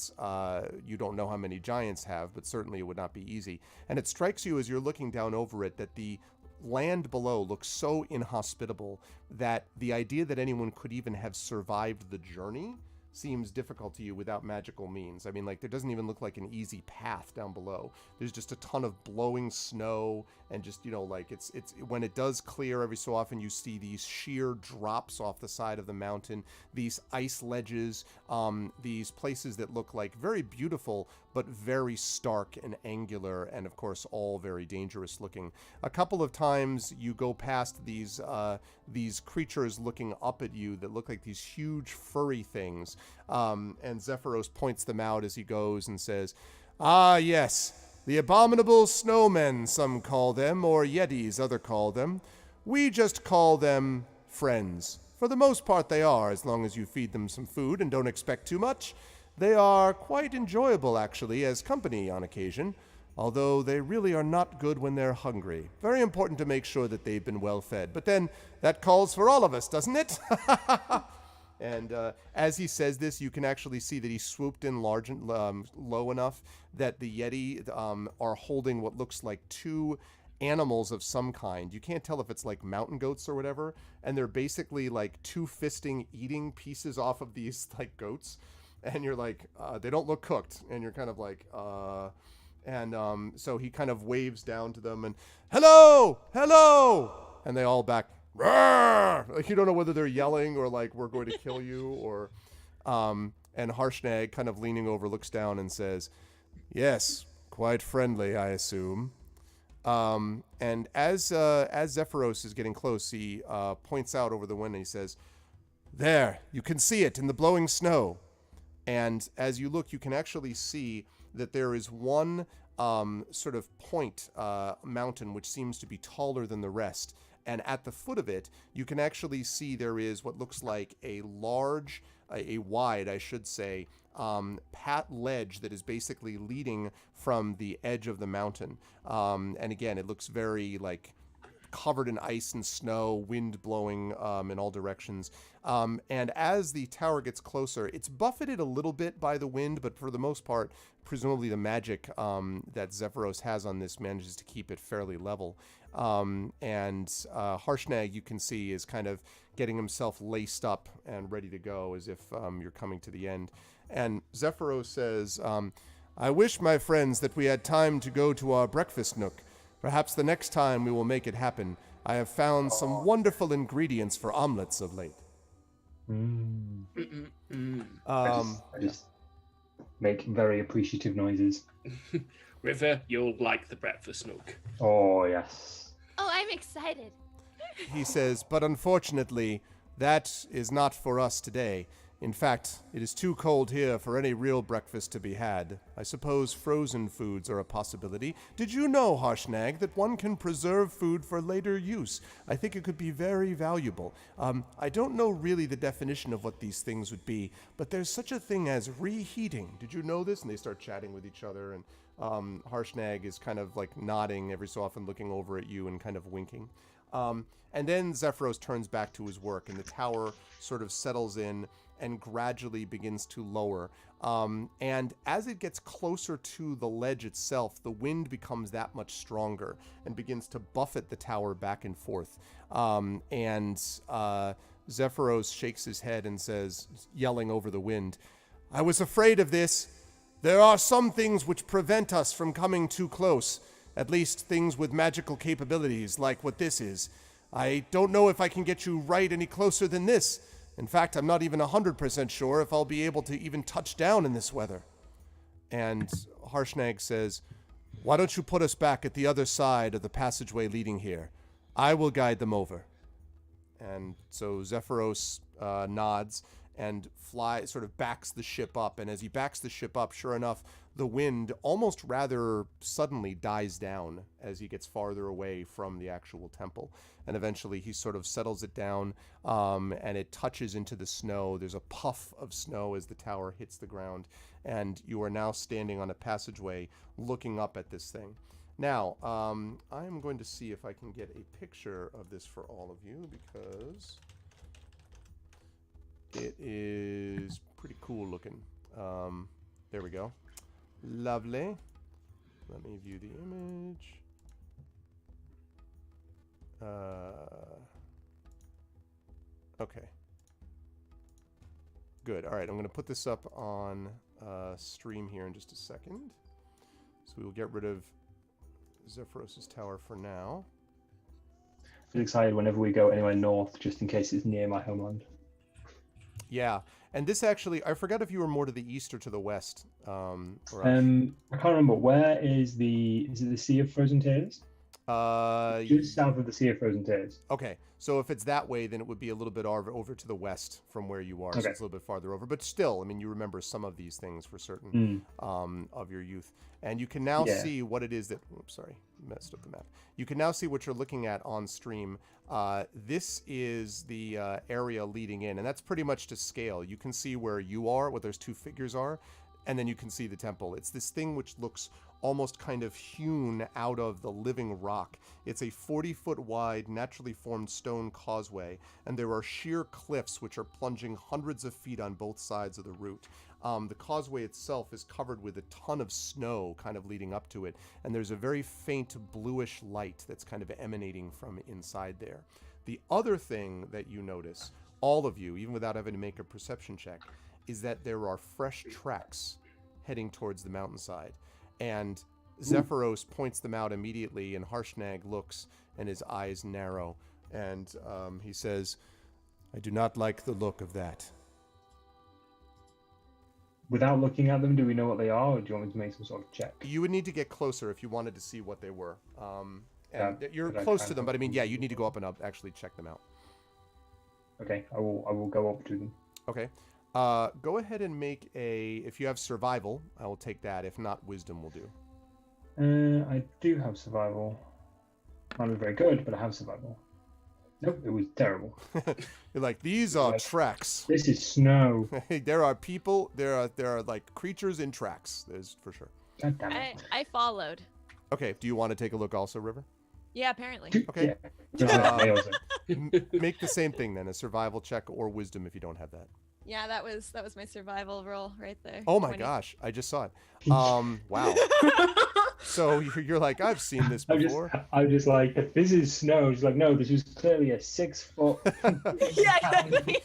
you don't know how many giants have, but certainly it would not be easy. And it strikes you as you're looking down over it that the land below looks so inhospitable that the idea that anyone could even have survived the journey seems difficult to you without magical means. I mean, like, there doesn't even look like an easy path down below. There's just a ton of blowing snow, and just, like, it's when it does clear every so often, you see these sheer drops off the side of the mountain, these ice ledges, these places that look like very beautiful, but very stark and angular, and of course, all very dangerous looking. A couple of times you go past these creatures looking up at you that look like these huge furry things. And Zephyros points them out as he goes and says, "Ah, yes, the abominable snowmen, some call them, or yetis, other call them. We just call them friends. For the most part they are, as long as you feed them some food and don't expect too much. They are quite enjoyable, actually, as company on occasion, although they really are not good when they're hungry. Very important to make sure that they've been well fed. But then, that calls for all of us, doesn't it?" And as he says this, you can actually see that he swooped in large and low enough that the Yeti are holding what looks like two animals of some kind. You can't tell if it's like mountain goats or whatever, and they're basically like two-fisting eating pieces off of these like goats. And you're like, they don't look cooked, and you're kind of like, And so he kind of waves down to them and, "Hello! Hello!" And they all back, "Roar!" Like, you don't know whether they're yelling or like, "We're going to kill you," or, and Harshnag, kind of leaning over, looks down and says, "Yes, quite friendly, I assume." And as Zephyros is getting close, he points out over the window and he says, "There, you can see it in the blowing snow." And as you look, you can actually see that there is one sort of point mountain which seems to be taller than the rest. And at the foot of it, you can actually see there is what looks like a wide, I should say, ledge that is basically leading from the edge of the mountain. And again, it looks very like covered in ice and snow, wind blowing in all directions. And as the tower gets closer, it's buffeted a little bit by the wind, but for the most part, presumably the magic that Zephyros has on this manages to keep it fairly level. And Harshnag, you can see, is kind of getting himself laced up and ready to go as if you're coming to the end. And Zephyros says, "I wish, my friends, that we had time to go to our breakfast nook. Perhaps the next time we will make it happen. I have found some wonderful ingredients for omelets of late." I just make very appreciative noises. River, you'll like the breakfast nook. Oh, yes. Oh, I'm excited. He says, "But unfortunately, that is not for us today. In fact, it is too cold here for any real breakfast to be had. I suppose frozen foods are a possibility. Did you know, Harshnag, that one can preserve food for later use? I think it could be very valuable. I don't know really the definition of what these things would be, but there's such a thing as reheating. Did you know this?" And they start chatting with each other, and Harshnag is kind of like nodding every so often, looking over at you and kind of winking. And then Zephyros turns back to his work, and the tower sort of settles in and gradually begins to lower. And as it gets closer to the ledge itself, the wind becomes that much stronger and begins to buffet the tower back and forth. And Zephyros shakes his head and says, yelling over the wind, "I was afraid of this. There are some things which prevent us from coming too close, at least things with magical capabilities like what this is. I don't know if I can get you right any closer than this. In fact, I'm not even 100% sure if I'll be able to even touch down in this weather." And Harshnag says, "Why don't you put us back at the other side of the passageway leading here? I will guide them over." And so Zephyros nods, and sort of backs the ship up. And as he backs the ship up, sure enough, the wind almost rather suddenly dies down as he gets farther away from the actual temple. And eventually he sort of settles it down, and it touches into the snow. There's a puff of snow as the tower hits the ground, and you are now standing on a passageway looking up at this thing. Now, I'm going to see if I can get a picture of this for all of you, because it is pretty cool looking. There we go. Lovely. Let me view the image. Okay. Good. All right, I'm going to put this up on stream here in just a second. So we will get rid of Zephyros' tower for now. I'm excited whenever we go anywhere north, just in case it's near my homeland. Yeah, and this actually, I forgot if you were more to the east or to the west. I can't remember. Where is it the Sea of Frozen Tears? Just south of the Sea of Frozen Tears. Okay, so if it's that way, then it would be a little bit over to the west from where you are. Okay. So it's a little bit farther over. But still, I mean, you remember some of these things for certain of your youth. And you can now see what it is that... Oops, sorry, messed up the map. You can now see what you're looking at on stream. This is the area leading in, and that's pretty much to scale. You can see where you are, what those two figures are, and then you can see the temple. It's this thing which looks almost kind of hewn out of the living rock. It's a 40-foot wide, naturally formed stone causeway, and there are sheer cliffs which are plunging hundreds of feet on both sides of the route. The causeway itself is covered with a ton of snow kind of leading up to it, and there's a very faint bluish light that's kind of emanating from inside there. The other thing that you notice, all of you, even without having to make a perception check, is that there are fresh tracks heading towards the mountainside. And Zephyros points them out immediately, and Harshnag looks, and his eyes narrow, and he says, "I do not like the look of that." Without looking at them, do we know what they are, or do you want me to make some sort of check? You would need to get closer if you wanted to see what they were. You're close to them, but I mean, yeah, you need to go up and actually check them out. Okay, I will go up to them. Okay. Go ahead and make if you have survival, I will take that. If not, wisdom will do. I do have survival. Not very good, but I have survival. Nope, it was terrible. You're like, these are tracks. This is snow. There are people, there are like creatures in tracks. There's for sure. God damn it. I followed. Okay, do you want to take a look also, River? Yeah, apparently. Okay. Yeah. Make the same thing then, a survival check or wisdom if you don't have that. Yeah, that was my survival roll right there. Oh my gosh, I just saw it. Wow. So you're like, I've seen this before. I'm just like, if this is snow, she's like, no, this is clearly a 6 foot. Yeah, exactly.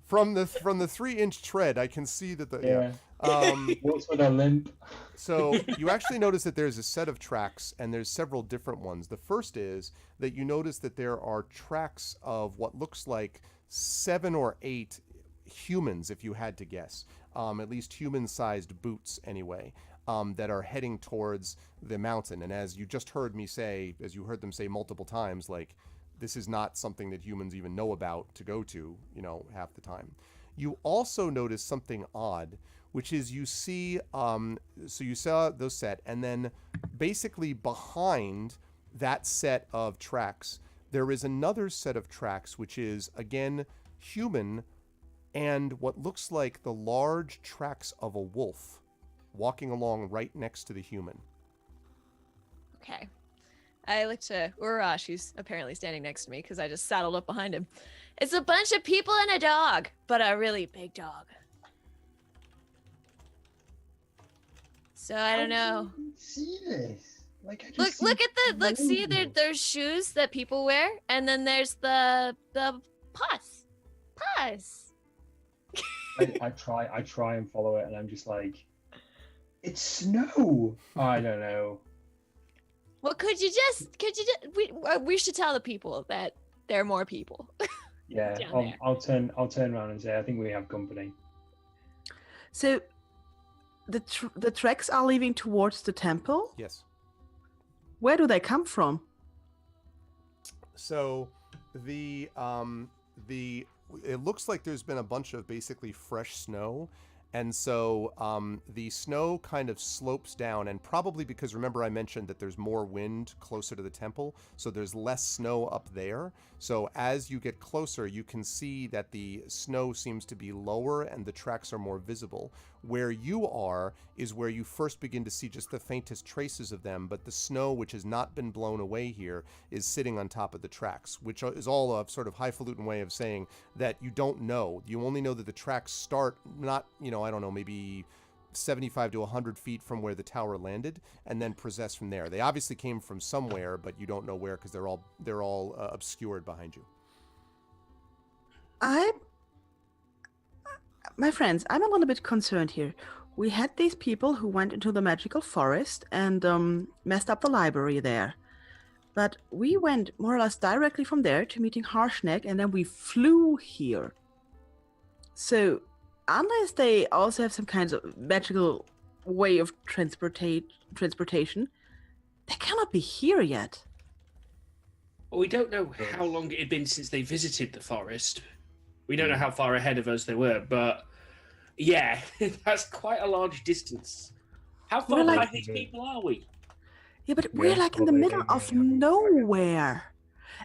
From the 3-inch tread, I can see that What's with a limp? So you actually notice that there's a set of tracks, and there's several different ones. The first is that you notice that there are tracks of what looks like 7 or 8 humans, if you had to guess, at least human-sized boots anyway, that are heading towards the mountain. And as you just heard me say, as you heard them say multiple times, like, this is not something that humans even know about to go to, half the time. You also notice something odd, which is you see, so you saw those set, and then basically behind that set of tracks, there is another set of tracks, which is, again, human, and what looks like the large tracks of a wolf walking along right next to the human. Okay. I look to Urash, who's apparently standing next to me because I just saddled up behind him. It's a bunch of people and a dog, but a really big dog. So I don't know. See this? See there's shoes that people wear, and then there's the pus. I try and follow it, and I'm just like, it's snow. I don't know. Well, we should tell the people that there are more people. Yeah, I'll turn around and say, I think we have company. So the tracks are leaving towards the temple? Yes. Where do they come from? So it looks like there's been a bunch of basically fresh snow. And so the snow kind of slopes down, and probably because, remember, I mentioned that there's more wind closer to the temple, so there's less snow up there. So as you get closer, you can see that the snow seems to be lower and the tracks are more visible. Where you are is where you first begin to see just the faintest traces of them, but the snow, which has not been blown away here, is sitting on top of the tracks, which is all a sort of highfalutin way of saying that you don't know. You only know that the tracks start not, I don't know, maybe 75 to 100 feet from where the tower landed, and then process from there. They obviously came from somewhere, but you don't know where because they're all obscured behind you. My friends, I'm a little bit concerned here. We had these people who went into the magical forest and messed up the library there. But we went more or less directly from there to meeting Harshnag, and then we flew here. So, unless they also have some kind of magical way of transportation, they cannot be here yet. Well, we don't know how long it had been since they visited the forest. We don't know how far ahead of us they were, but yeah, that's quite a large distance. How far behind these people are we? Yeah, but we're like in the middle of nowhere.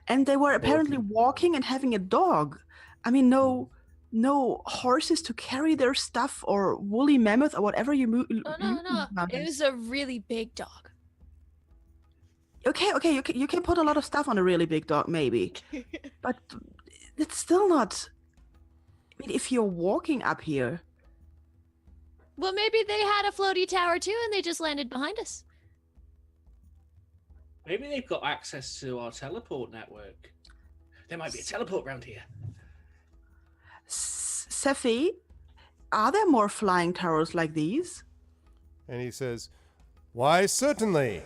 And they were apparently walking and having a dog. I mean, no horses to carry their stuff or woolly mammoth or whatever you move. No. It was a really big dog. Okay, you can put a lot of stuff on a really big dog, maybe. But it's still not... I mean, if you're walking up here... Well, maybe they had a floaty tower too and they just landed behind us. Maybe they've got access to our teleport network. There might be a teleport around here. Sephi, are there more flying towers like these? And he says, "Why, certainly.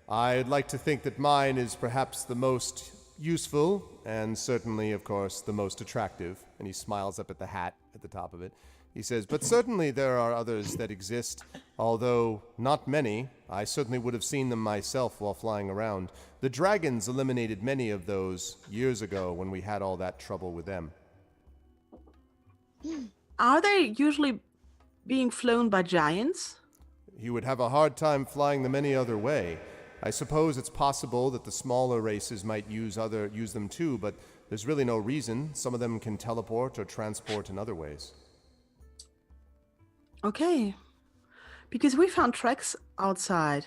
I'd like to think that mine is perhaps the most useful and certainly, of course, the most attractive." And he smiles up at the hat at the top of it. He says, "But certainly there are others that exist, although not many. I certainly would have seen them myself while flying around. The dragons eliminated many of those years ago when we had all that trouble with them." Are they usually being flown by giants? "He would have a hard time flying them any other way. I suppose it's possible that the smaller races might use them too, but there's really no reason. Some of them can teleport or transport in other ways." Okay. Because we found tracks outside.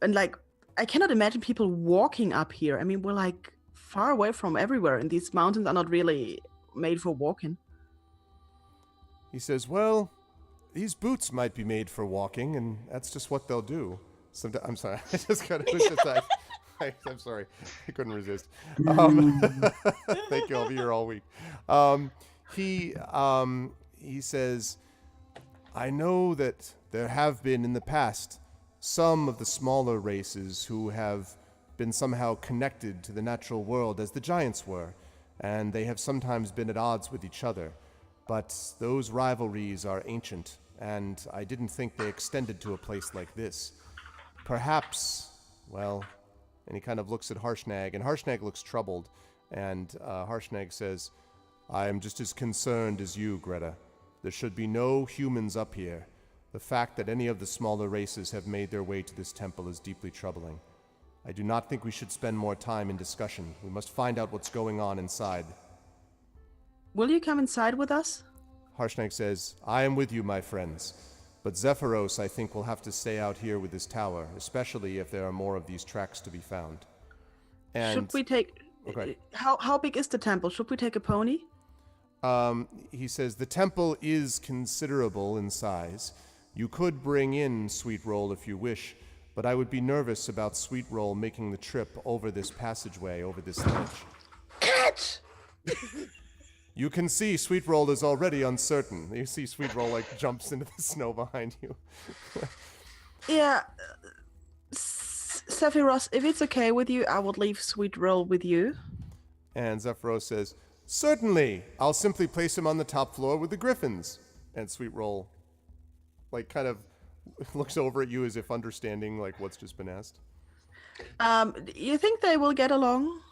And I cannot imagine people walking up here. I mean, we're far away from everywhere, and these mountains are not really made for walking. He says, "Well, these boots might be made for walking, and that's just what they'll do." I'm sorry. I just got to. I'm sorry. I couldn't resist. Thank you. I'll be here all week. He says, "I know that there have been in the past some of the smaller races who have been somehow connected to the natural world as the giants were, and they have sometimes been at odds with each other. But those rivalries are ancient, and I didn't think they extended to a place like this. Perhaps, well," and he kind of looks at Harshnag, and Harshnag looks troubled, and Harshnag says, "I am just as concerned as you, Greta. There should be no humans up here. The fact that any of the smaller races have made their way to this temple is deeply troubling. I do not think we should spend more time in discussion. We must find out what's going on inside." Will you come inside with us? Harshnag says, "I am with you, my friends. But Zephyros, I think, will have to stay out here with his tower, especially if there are more of these tracks to be found." And should we take... Okay. How big is the temple? Should we take a pony? He says, "The temple is considerable in size. You could bring in Sweet Roll if you wish, but I would be nervous about Sweet Roll making the trip over this passageway, over this ledge." Catch! You can see Sweet Roll is already uncertain. You see Sweet Roll jumps into the snow behind you. Yeah. Sephiros, if it's okay with you, I would leave Sweet Roll with you. And Zephyros says, "Certainly. I'll simply place him on the top floor with the griffins." And Sweet Roll, kind of looks over at you as if understanding, what's just been asked. You think they will get along?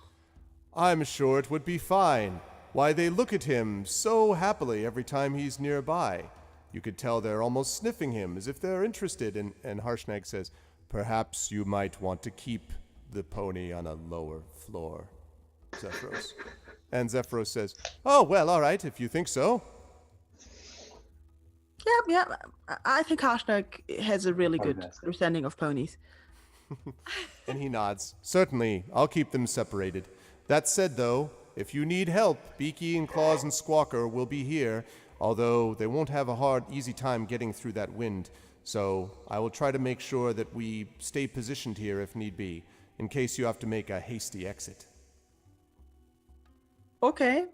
"I'm sure it would be fine. Why, they look at him so happily every time he's nearby. You could tell they're almost sniffing him as if they're interested. And Harshnag says, perhaps you might want to keep the pony on a lower floor, Zephyros. And Zephyros says, oh, well, all right, if you think so. Yeah. I think Harshnag has a really good understanding of ponies. And he nods. Certainly, I'll keep them separated. That said, though, if you need help, Beaky and Claws and Squawker will be here, although they won't have a easy time getting through that wind. So I will try to make sure that we stay positioned here if need be, in case you have to make a hasty exit. Okay.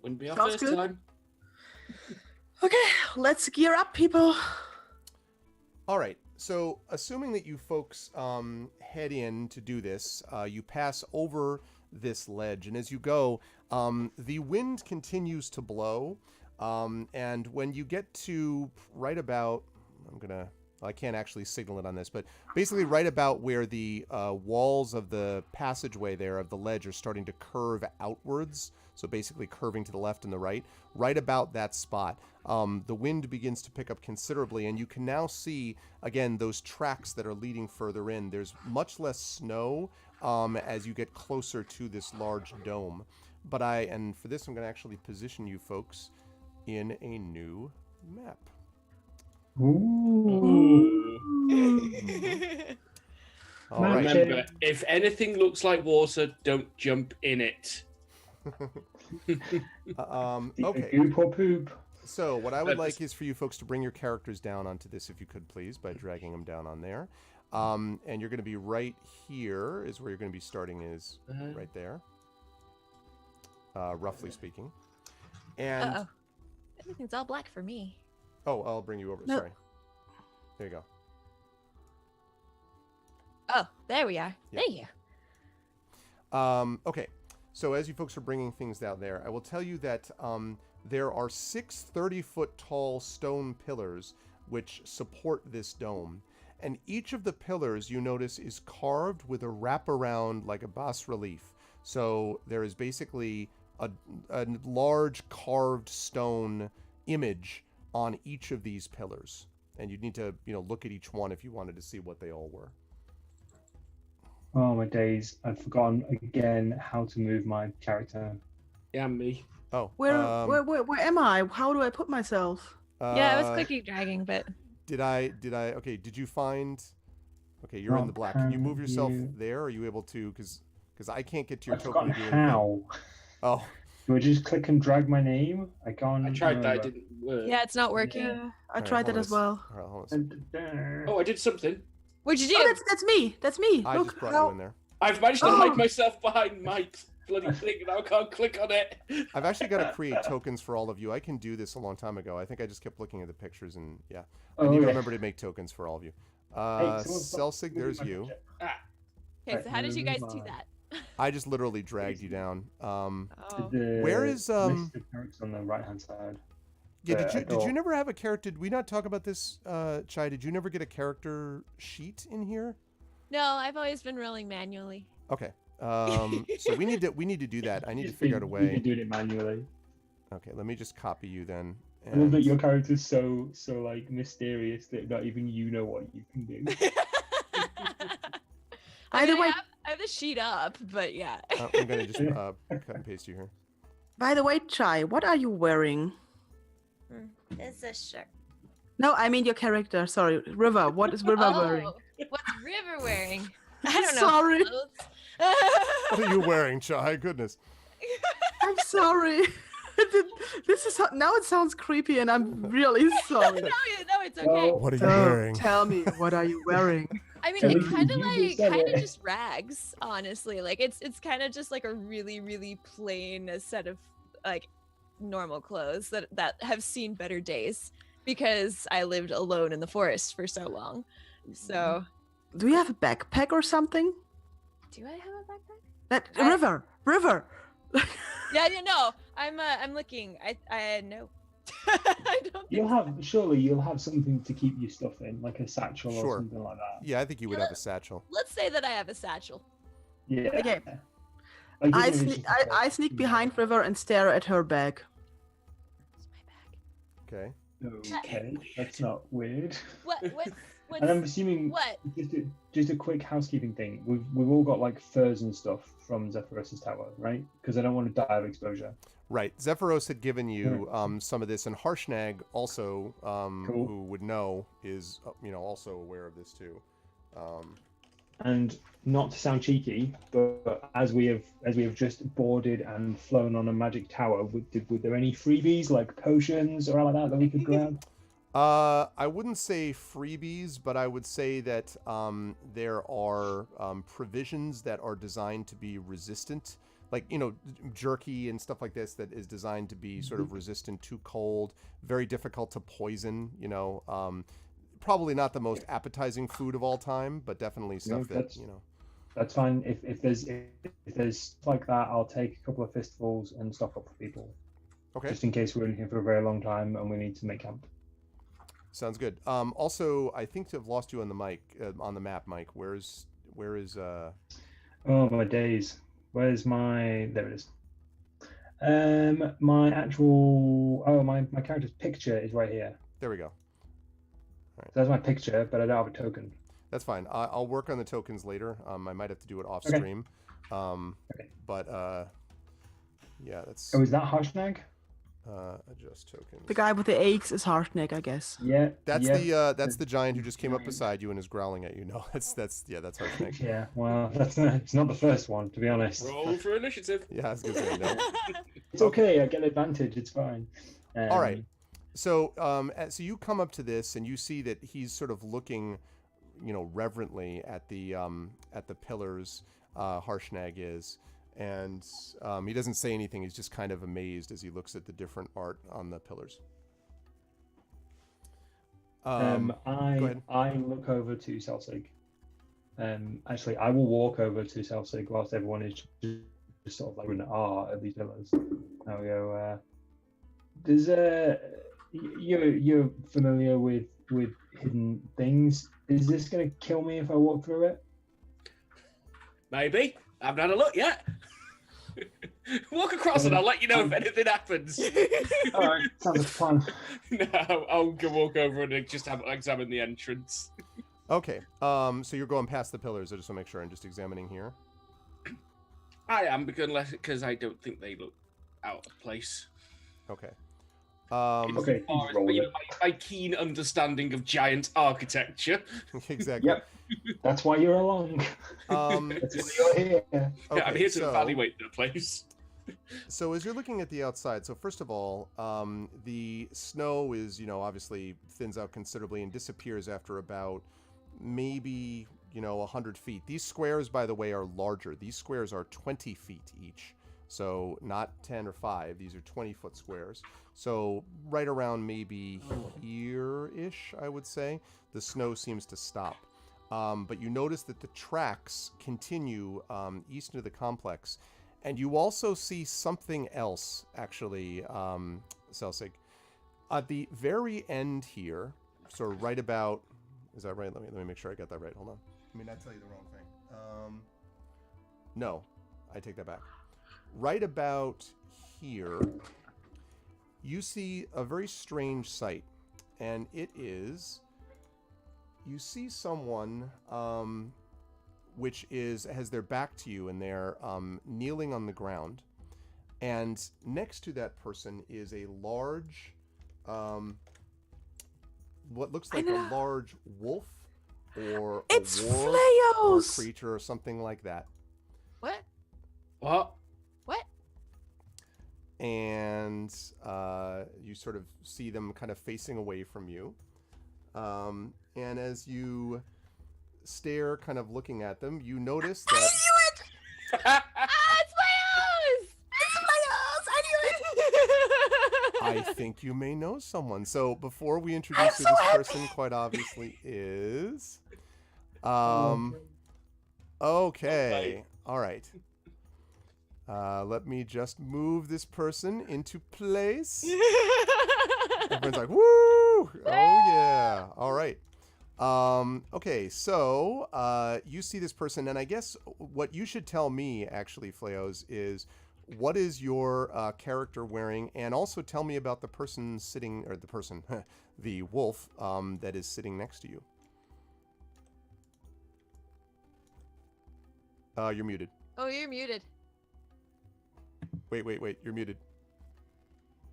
Wouldn't be our Sounds first good. time. Okay, let's gear up, people. All right. So, assuming that you folks head in to do this, you pass over this ledge, and as you go, the wind continues to blow, and when you get to right about, I can't actually signal it on this, but basically right about where the walls of the passageway there of the ledge are starting to curve outwards, so basically curving to the left and the right about that spot, the wind begins to pick up considerably, and you can now see, again, those tracks that are leading further in. There's much less snow as you get closer to this large dome. And for this, I'm going to actually position you folks in a new map. Ooh. All right. Remember, if anything looks like water, don't jump in it. Okay. Goop or poop. So what I would like is for you folks to bring your characters down onto this, if you could, please, by dragging them down on there. And you're going to be right here is where you're going to be starting is right there, roughly speaking. And Uh-oh. Everything's all black for me. oh, I'll bring you over. No. Sorry. There you go. Oh, there we are. Yeah. There you. Okay. So as you folks are bringing things down there, I will tell you that there are 6 30-foot tall stone pillars which support this dome. And each of the pillars, you notice, is carved with a wraparound like a bas-relief. So there is basically a large carved stone image on each of these pillars. And you'd need to, look at each one if you wanted to see what they all were. Oh my days! I've forgotten again how to move my character. Yeah, me. Oh. Where am I? How do I put myself? Yeah, I was clicking dragging, but Did I? Okay. Did you find? Okay, you're in the black. Can you move yourself there? Are you able to? Because I can't get to your I've token. forgotten to do anything. how. Oh. Do I just click and drag my name? I can't. I tried that, it remember. didn't work. yeah, it's not working. Yeah, I Alright, tried that hold as on. well. All right, hold on. Oh, I did something. What'd you do? Oh, that's me. That's me. I Look, just brought how- you in there. I've managed to Oh. hide myself behind Mike's bloody thing, and I can't click on it. I've actually got to create tokens for all of you. I can do this a long time ago. I think I just kept looking at the pictures and yeah. I Oh, need to yeah. remember to make tokens for all of you. Celsig, there's you. Okay, so how did you guys do Right, that? I just literally dragged you down. Oh. Where is, list of characters on the right hand side? Yeah, did you door. never have a character? Did we not talk about this, Chai? Did you never get a character sheet in here? No, I've always been rolling manually. Okay. So we need to do that. I need to Just figure out a You've way. been doing it manually. Okay, let me just copy you then. I love that And your character's so like mysterious that not even you know what you can do. I Either mean, way, I have the sheet up, but yeah. I'm gonna just cut and paste you here. by the way, Chai, what are you wearing? It's a shirt. No, I mean your character. Sorry, River. What is River wearing? What's River wearing? I don't know. Sorry. What are you wearing, Chai? Goodness. I'm sorry. This is now it sounds creepy, and I'm really sorry. no, it's okay. Well, What are you Oh, wearing? tell me, what are you wearing? I mean, Tell it's me, kind of you just said it. just rags, honestly. Like it's kind of just like a really, really plain set of like normal clothes that have seen better days because I lived alone in the forest for so long. So, Do you have a backpack or something? do I have a backpack? That I- River. Yeah, no. I'm looking. I know. I don't. You'll have something to keep your stuff in, like a satchel Sure. or something like that. Yeah, I think you would have a satchel. Let's say that I have a satchel. Yeah. Okay. Like, I even if it's sneak, just I sneak behind River and stare at her bag. It's my bag. Okay. Okay, that's not weird. What's And I'm assuming what? just a quick housekeeping thing. We've all got like furs and stuff from Zephyros's tower, right? Because I don't want to die of exposure. Right. Zephyros had given you some of this, and Harshnag also, Cool. who would know, is also aware of this too. And not to sound cheeky, but as we have just boarded and flown on a magic tower, were there any freebies like potions or anything like that we could grab? I wouldn't say freebies, but I would say that there are provisions that are designed to be resistant, like jerky and stuff like this that is designed to be sort of resistant to cold, very difficult to poison. Probably not the most appetizing food of all time, but definitely stuff That's fine. If there's stuff like that, I'll take a couple of fistfuls and stock up for people. Okay. Just in case we're in here for a very long time and we need to make camp. Sounds good. Also, I think to have lost you on the map, Mike. Where is? Oh my days. Where's my? There it is. My character's picture is right here. There we go. So that's my picture, but I don't have a token. That's fine. I'll work on the tokens later. I might have to do it off Okay. stream. Okay. But yeah, that's. Oh, is that Harshnag? Adjust tokens. The guy with the eggs is Harshnag, I guess. Yeah. That's yeah. that's the giant who just came up beside you and is growling at you. No, that's Harshnag. Yeah. Well, it's not the first one, to be honest. Roll for initiative. Yeah, I was gonna say no. It's okay. I get advantage. It's fine. All right. So so you come up to this and you see that he's sort of looking, reverently at the pillars. Harshnag is, and he doesn't say anything. He's just kind of amazed as he looks at the different art on the pillars. Go ahead. I look over to Selsig. Actually, I will walk over to Selsig whilst everyone is just sort of like in awe at these pillars. I'll go. You're familiar with hidden things. Is this going to kill me if I walk through it? Maybe. I haven't had a look yet. Walk across and I'll let you know if anything happens. All right, sounds like a plan. No, I'll go walk over and just examine the entrance. Okay. So you're going past the pillars. I just want to make sure I'm just examining here. I am because I don't think they look out of place. Okay. Okay, As far as roll it. my keen understanding of giant architecture. Exactly. Yep. That's why you're along. That's why you're here. Yeah, I'm Okay, here to evaluate the place. So as you're looking at the outside, so first of all, the snow is, obviously thins out considerably and disappears after about maybe, 100 feet. These squares, by the way, are larger. These squares are 20 feet each. So not 10 or 5. These are 20-foot squares. So right around maybe here-ish, I would say, the snow seems to stop. But you notice that the tracks continue east into the complex. And you also see something else, actually, Selsig. At the very end here, sort of right about... Is that right? Let me make sure I got that right. Hold on. I mean, I tell you the wrong thing. No, I take that back. Right about here, you see a very strange sight. And it is... You see someone... which has their back to you, and they're kneeling on the ground. And next to that person is a large, what looks like a large wolf or It's a warg or a Fleos! creature or something like that. What? What? What? And you sort of see them kind of facing away from you. And as you stare, kind of looking at them, you notice that... It's my house! I think you may know someone. So before we introduce who this person quite obviously is... Okay. All right. Let me just move this person into place. Everyone's like, woo! Oh, yeah. All right. Okay, so you see this person, and I guess what you should tell me, actually, Fleos, is what is your character wearing, and also tell me about the person sitting, or the person, the wolf, that is sitting next to you. You're muted. Oh, you're muted. Wait, you're muted.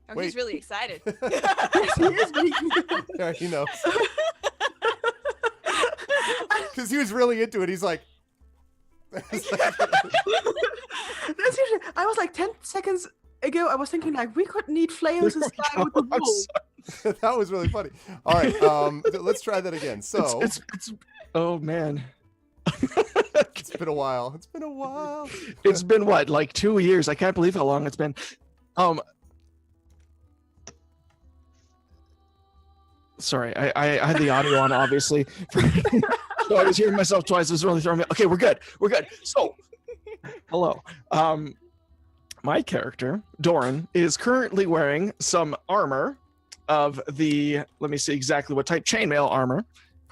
Oh, Wait. he's really excited. Yes, he is being. Yeah, he knows. Because he was really into it. He's like... That's usually, I was like 10 seconds ago, I was thinking like we could need Fleos' guy with the wolf. That was really funny. All right, let's try that again. So it's oh man. it's been a while. It's been a while. It's been what, like 2 years? I can't believe how long it's been. Sorry, I had the audio on, obviously. So I was hearing myself twice. It was really throwing me. Okay, we're good. So, hello. My character, Doran, is currently wearing some armor of the, let me see exactly what type, chainmail armor.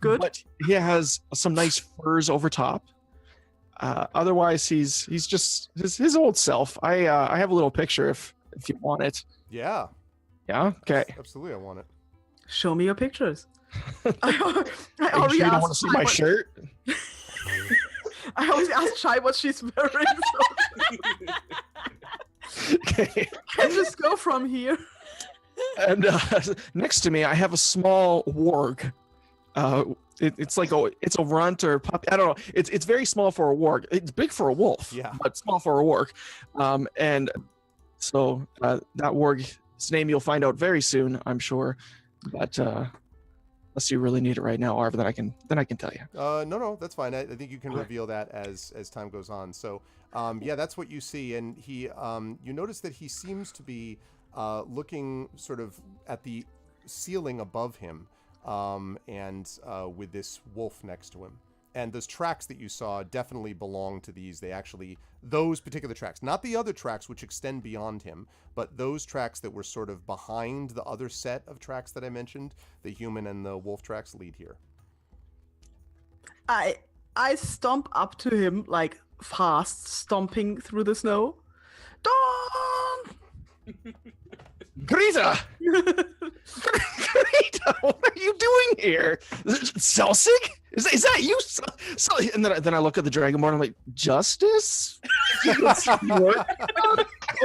Good. But he has some nice furs over top. Otherwise, he's just his old self. I have a little picture if you want it. Yeah. Yeah. Okay. Absolutely, I want it. Show me your pictures. I Hey, already sure you don't want to asked see Shai my what- shirt? I always ask Shai what she's wearing, so Okay. I just go from here. And next to me, I have a small warg. It's like it's a runt or puppy. I don't know. It's very small for a warg. It's big for a wolf, Yeah. but small for a warg. And so that warg's name you'll find out very soon, I'm sure. But unless you really need it right now, Arv, then I can tell you. No, that's fine. I think you can reveal that as time goes on. So, yeah, that's what you see, and he, you notice that he seems to be looking sort of at the ceiling above him, and with this wolf next to him. And those tracks that you saw definitely belong to these. They actually, those particular tracks, not the other tracks which extend beyond him, but those tracks that were sort of behind the other set of tracks that I mentioned, the human and the wolf tracks, lead here. I stomp up to him like fast, stomping through the snow. Dawn! Greta! Greta, what are you doing here? Selsig? Is that you? So, and then I look at the Dragonborn. I'm like, Justice?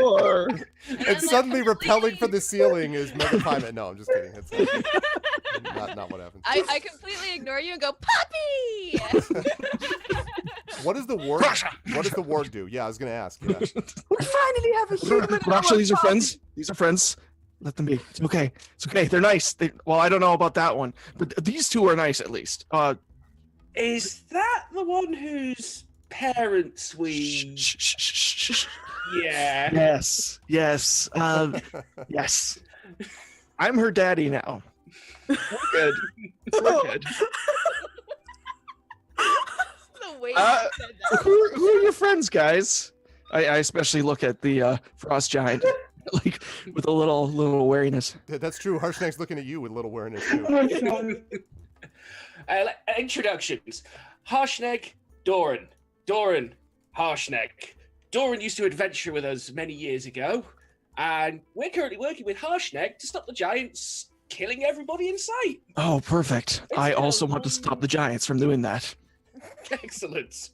Or And suddenly repelling from the ceiling is Megapyma. No, I'm just kidding. It's not what happened. I completely ignore you and go, puppy! What does the warg do? Yeah, I was gonna ask. Yeah. We finally have a human. in Actually, our these are party. friends. These are friends. Let them be. It's okay. It's okay. They're nice. Well, I don't know about that one, but these two are nice at least. Is that the one whose parents we? Shh, shh, shh, shh, shh. Yeah. Yes. Yes. Yes. I'm her daddy now. We're good. We're good. The way you Uh, said that. Who are your friends, guys? I especially look at the frost giant, like with a little wariness. That's true. Harshnag's looking at you with little awareness too. Introductions: Harshnag, Doran, Harshnag. Doran used to adventure with us many years ago, and we're currently working with Harshnag to stop the giants killing everybody in sight. Oh, perfect. I also want to stop the giants from doing that. Excellent.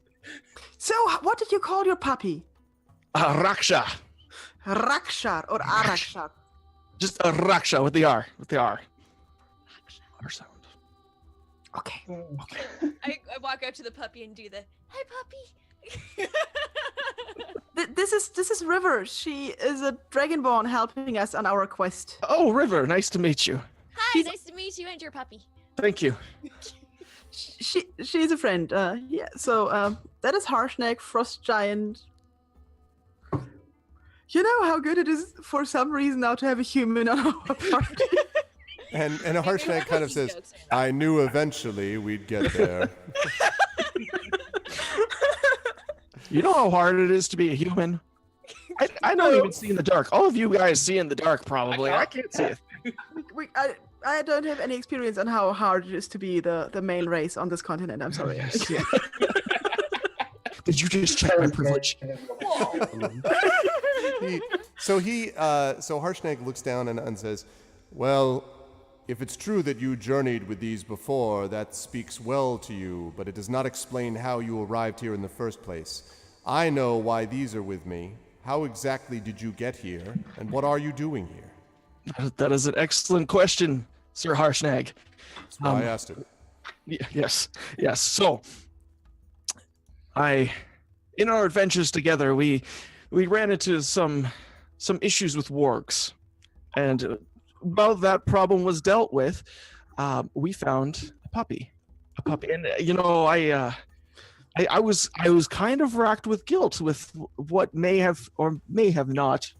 So, what did you call your puppy? Raksha. Rakshar or Arakshar? Just a Raksha with the R. With the R. R sound. Okay. I walk up to the puppy and do the, hi, puppy. This is River. She is a dragonborn helping us on our quest. Oh, River. Nice to meet you. Hi, nice to meet you and your puppy. Thank you. She's a friend. Yeah. So that is Harshnag, Frost Giant. You know how good it is for some reason now to have a human on our party. And a Harshnag kind of says, "I knew eventually we'd get there." You know how hard it is to be a human? I don't even see in the dark. All of you guys see in the dark, probably. I can't see it. I don't have any experience on how hard it is to be the main race on this continent. I'm sorry. Yes, yeah. Did you just check my privilege? So Harshnag looks down and says, "Well, if it's true that you journeyed with these before, that speaks well to you, but it does not explain how you arrived here in the first place. I know why these are with me. How exactly did you get here, and what are you doing here?" That is an excellent question, Sir Harshnag. That's why I asked it. Yes. So, in our adventures together, we ran into some issues with wargs, and while that problem was dealt with, we found a puppy, and I was kind of racked with guilt with what may have or may have not,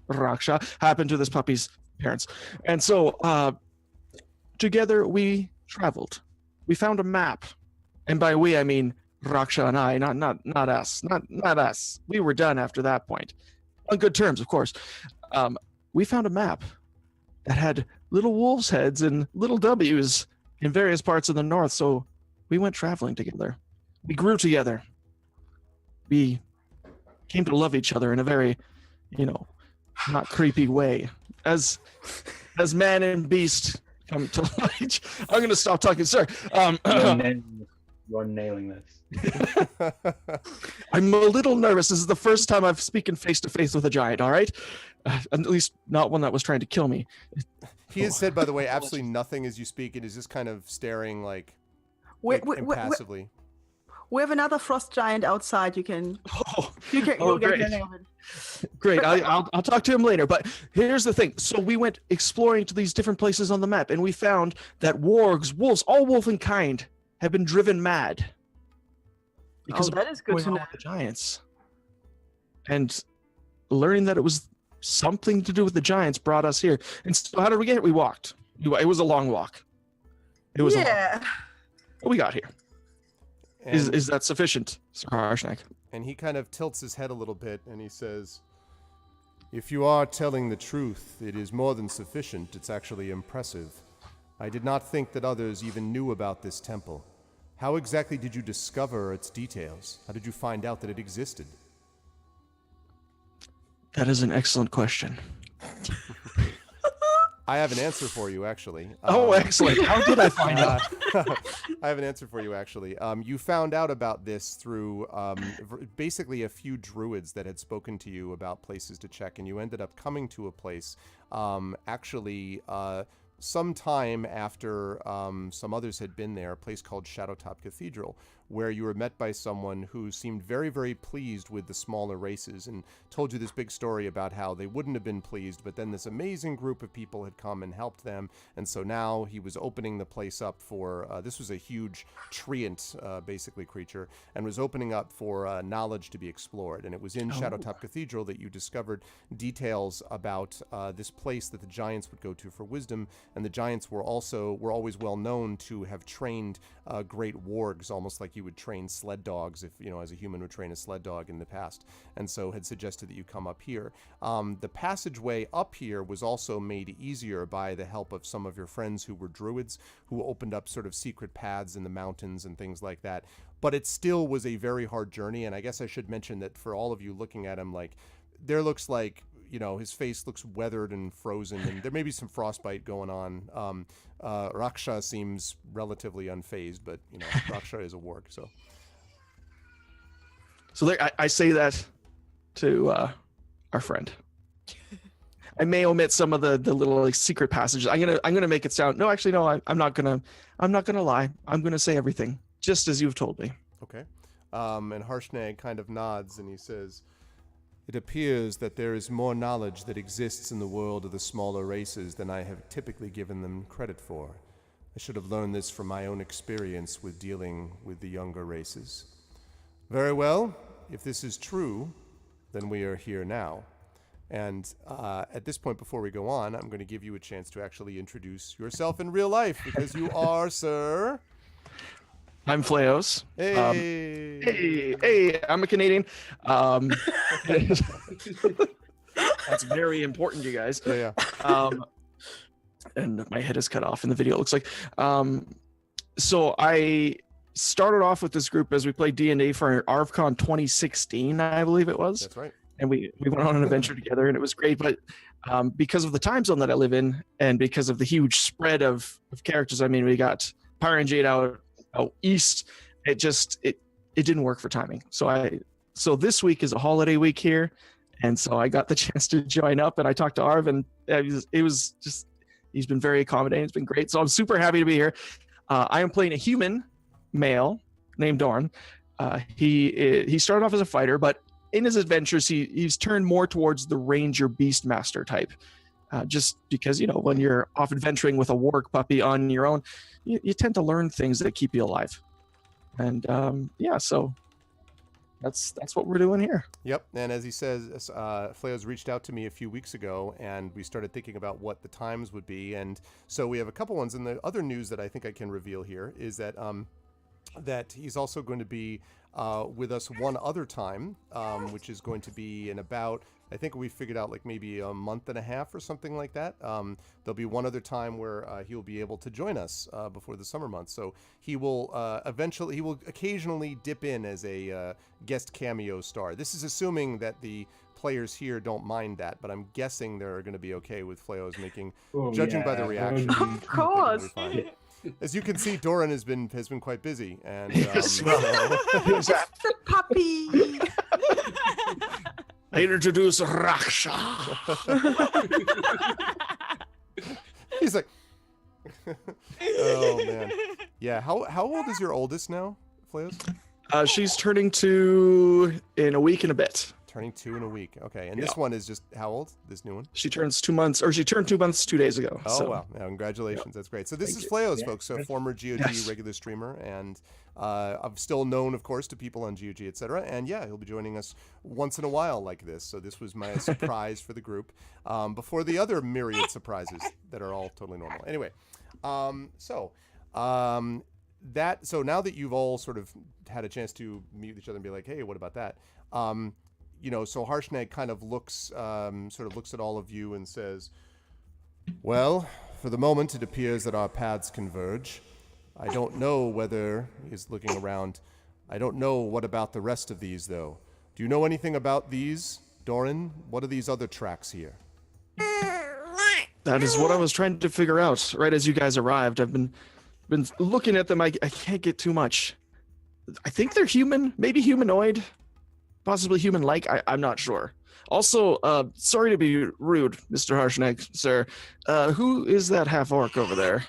Raksha, happened to this puppy's parents, and so together we traveled. We found a map, and by we I mean Raksha and I, not us, not us. We were done after that point, on good terms, of course. We found a map that had little wolves' heads and little W's in various parts of the north. So we went traveling together. We grew together. We came to love each other in a very, not creepy way. As man and beast come to light. I'm going to stop talking, sir. You're nailing this. I'm a little nervous. This is the first time I've spoken face to face with a giant, all right? At least not one that was trying to kill me. He has said, by the way, absolutely nothing as you speak. It is just kind of staring impassively. We have another frost giant outside. You can great. get rid of it. Great. I'll talk to him later. But here's the thing. So we went exploring to these different places on the map, and we found that wargs, wolves, all wolfenkind, have been driven mad. Because that is good to know. The giants. And learning that it was something to do with the giants brought us here. And so how did we get here? We walked. It was a long walk. It was we got here. Is that sufficient, Sir Harshnag? And he kind of tilts his head a little bit and he says, "If you are telling the truth, it is more than sufficient. It's actually impressive. I did not think that others even knew about this temple. How exactly did you discover its details? How did you find out that it existed?" That is an excellent question. I have an answer for you, actually. Excellent. How did I find out? I have an answer for you, actually. You found out about this through basically a few druids that had spoken to you about places to check, and you ended up coming to a place sometime after some others had been there, a place called Shadowtop Cathedral, where you were met by someone who seemed very, very pleased with the smaller races and told you this big story about how they wouldn't have been pleased, but then this amazing group of people had come and helped them, and so now he was opening the place up for, this was a huge treant, basically, creature, and was opening up for knowledge to be explored, and it was in Shadowtop Cathedral that you discovered details about this place that the giants would go to for wisdom, and the giants were always well known to have trained great wargs, almost like you would train sled dogs if, as a human would train a sled dog in the past, and so had suggested that you come up here. The passageway up here was also made easier by the help of some of your friends who were druids, who opened up sort of secret paths in the mountains and things like that, but it still was a very hard journey, and I guess I should mention that for all of you looking at him, there looks like, his face looks weathered and frozen, and there may be some frostbite going on. Raksha seems relatively unfazed, but, Raksha is a warg, so. So there, I say that to our friend. I may omit some of the little secret passages. I'm gonna make it sound. No, actually, no. I'm not gonna lie. I'm gonna say everything just as you've told me. Okay. And Harshnag kind of nods and he says, "It appears that there is more knowledge that exists in the world of the smaller races than I have typically given them credit for. I should have learned this from my own experience with dealing with the younger races. Very well, if this is true, then we are here now. And at this point, before we go on, I'm going to give you a chance to actually introduce yourself in real life, because you are, sir..." I'm Fleos. Hey, I'm a Canadian. That's very important, you guys. Yeah. and my head is cut off in the video, it looks like. So I started off with this group as we played D&D for ArvCon 2016, I believe it was. That's right. And we went on an adventure together, and it was great. But because of the time zone that I live in, and because of the huge spread of characters, I mean, we got Pyre and Jade out east. It didn't work for timing. So this week is a holiday week here, and so I got the chance to join up, and I talked to Arv, and he's been very accommodating. It's been great. So I'm super happy to be here. I am playing a human male named Dorn. He started off as a fighter, but in his adventures, he's turned more towards the ranger beastmaster type. Just because, when you're off adventuring with a warg puppy on your own, you tend to learn things that keep you alive. And so that's what we're doing here. Yep. And as he says, Fleo's reached out to me a few weeks ago, and we started thinking about what the times would be. And so we have a couple ones. And the other news that I think I can reveal here is that that he's also going to be with us one other time, which is going to be in about, I think we figured out like maybe a month and a half or something like that. There'll be one other time where he'll be able to join us before the summer months. So he will occasionally dip in as a guest cameo star. This is assuming that the players here don't mind that, but I'm guessing they're going to be okay with Fleo's making, judging by the reaction. Of course. As you can see, Doran has been quite busy, and Yes, The puppy. I introduce Raksha. he's like, oh man, yeah. How old is your oldest now, Fleos? She's turning 2 in a week and a bit. Turning 2 in a week. Okay, and this one is just how old? This new one? She turns 2 months, or she turned 2 months 2 days ago. Oh so. wow! Yeah, congratulations, that's great. So this Thank is you. Fleos, folks. So former GOG Yes. regular streamer, and I'm still known, of course, to people on GOG, etc. And yeah, he'll be joining us once in a while like this. So this was my surprise for the group, before the other myriad surprises that are all totally normal. Anyway, so now that you've all sort of had a chance to meet each other and be like, hey, what about that? So Harshnag kind of looks at all of you and says, well, for the moment, it appears that our paths converge. I don't know whether, he's looking around, I don't know what about the rest of these, though. Do you know anything about these, Doran? What are these other tracks here? That is what I was trying to figure out right as you guys arrived. I've been looking at them. I can't get too much. I think they're human, maybe humanoid, possibly human-like. I'm not sure. Also, sorry to be rude, Mr. Harshnag, sir. Who is that half-orc over there?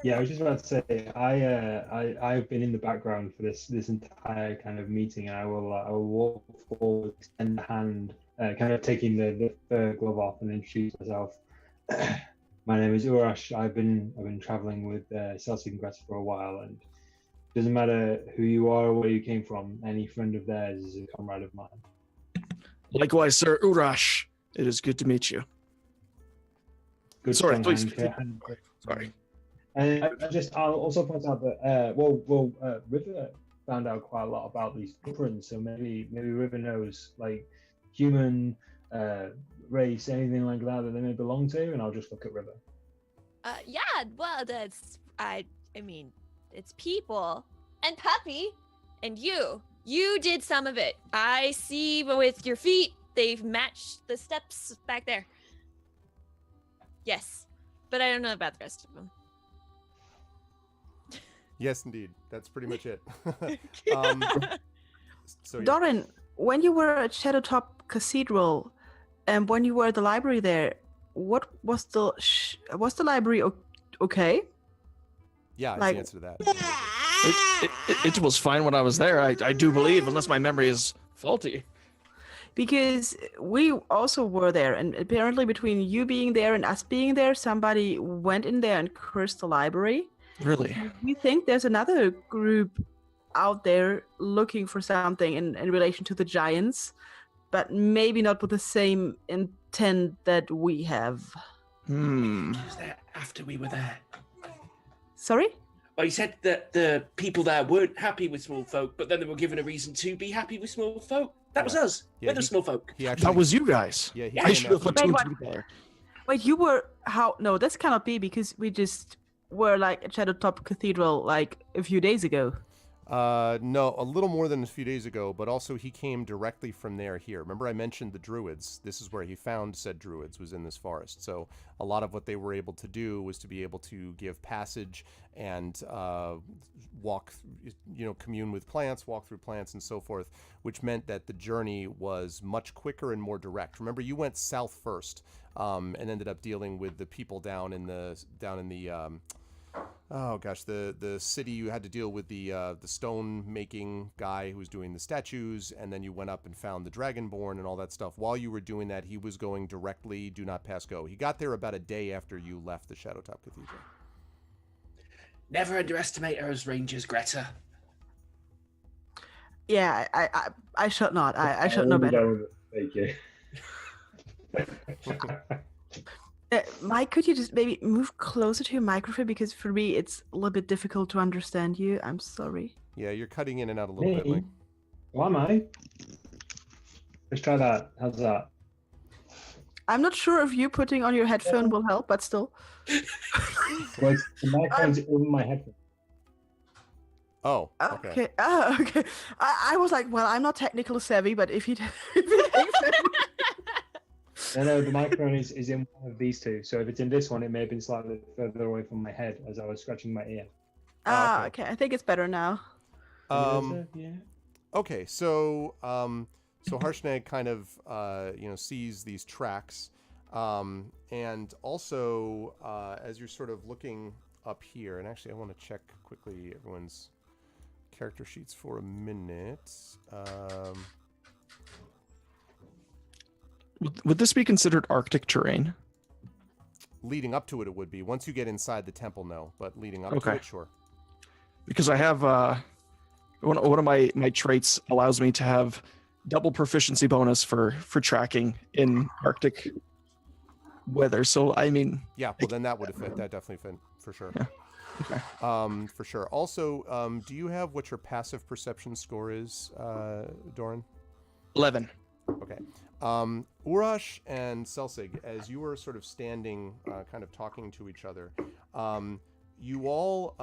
Yeah, I was just about to say, I've been in the background for this entire kind of meeting, and I will walk forward, extend the hand, kind of taking the fur glove off, and introduce myself. My name is Urash. I've been traveling with Celtic and Greta for a while, and it doesn't matter who you are or where you came from. Any friend of theirs is a comrade of mine. Likewise, sir Urash. It is good to meet you. Good Sorry, strong please. hand. Sorry. And I'll also point out that River found out quite a lot about these footprints, so maybe River knows like human race, anything like that they may belong to, and I'll just look at River. Yeah, well, I mean, it's people and puppy and you. You did some of it. I see with your feet, they've matched the steps back there. Yes, but I don't know about the rest of them. Yes, indeed. That's pretty much it. So yeah. Doran, when you were at Shadowtop Cathedral, and when you were at the library there, what was the library okay? Yeah, is like- the answer to that. It was fine when I was there. I do believe, unless my memory is faulty. Because we also were there, and apparently between you being there and us being there, somebody went in there and cursed the library. Really? We think there's another group out there looking for something in relation to the giants, but maybe not with the same intent that we have. Hmm. Was that after we were there? Sorry? Well, he said that the people there weren't happy with small folk, but then they were given a reason to be happy with small folk. That was us. Yeah, We're the small folk. He actually, That was you guys. yeah, he I came should have after put you. two Wait, and two together. Wait, you were how? No, this cannot be because we just were like at Shadowtop Cathedral like a few days ago. No, a little more than a few days ago, but also he came directly from there here. Remember I mentioned the druids? This is where he found said druids, was in this forest. So a lot of what they were able to do was to be able to give passage and walk, commune with plants, walk through plants and so forth, which meant that the journey was much quicker and more direct. Remember, you went south first and ended up dealing with the people down in the oh gosh, the city. You had to deal with the stone making guy who was doing the statues, and then you went up and found the Dragonborn and all that stuff. While you were doing that, he was going directly do not pass go. He got there about a day after you left the Shadowtop Cathedral. Never underestimate her as rangers, Greta. Yeah, I should not. I should know better. Thank you. Mike, could you just maybe move closer to your microphone, because for me it's a little bit difficult to understand you. I'm sorry. Yeah, you're cutting in and out a little bit, Mike. Why am I? Let's try that. How's that? I'm not sure if you putting on your headphone will help, but still. Well, the microphone's in my headphone. Oh, okay. Okay. Okay. I was like, well, I'm not technically savvy, but if you No, the microphone is in one of these two. So if it's in this one, it may have been slightly further away from my head as I was scratching my ear. Okay. I think it's better now. Yeah. Okay, so Harshnag kind of sees these tracks, and also as you're sort of looking up here, and actually I want to check quickly everyone's character sheets for a minute. Would this be considered Arctic terrain? Leading up to it, it would be. Once you get inside the temple, no, but leading up to it, sure. Because I have one of my traits allows me to have double proficiency bonus for tracking in Arctic weather. So I mean, yeah, well then that would have fit. That definitely fit for sure. Yeah. Okay. For sure. Also, do you have what your passive perception score is, Doran? 11. Okay. Urash and Selsig, as you were sort of standing, kind of talking to each other, you all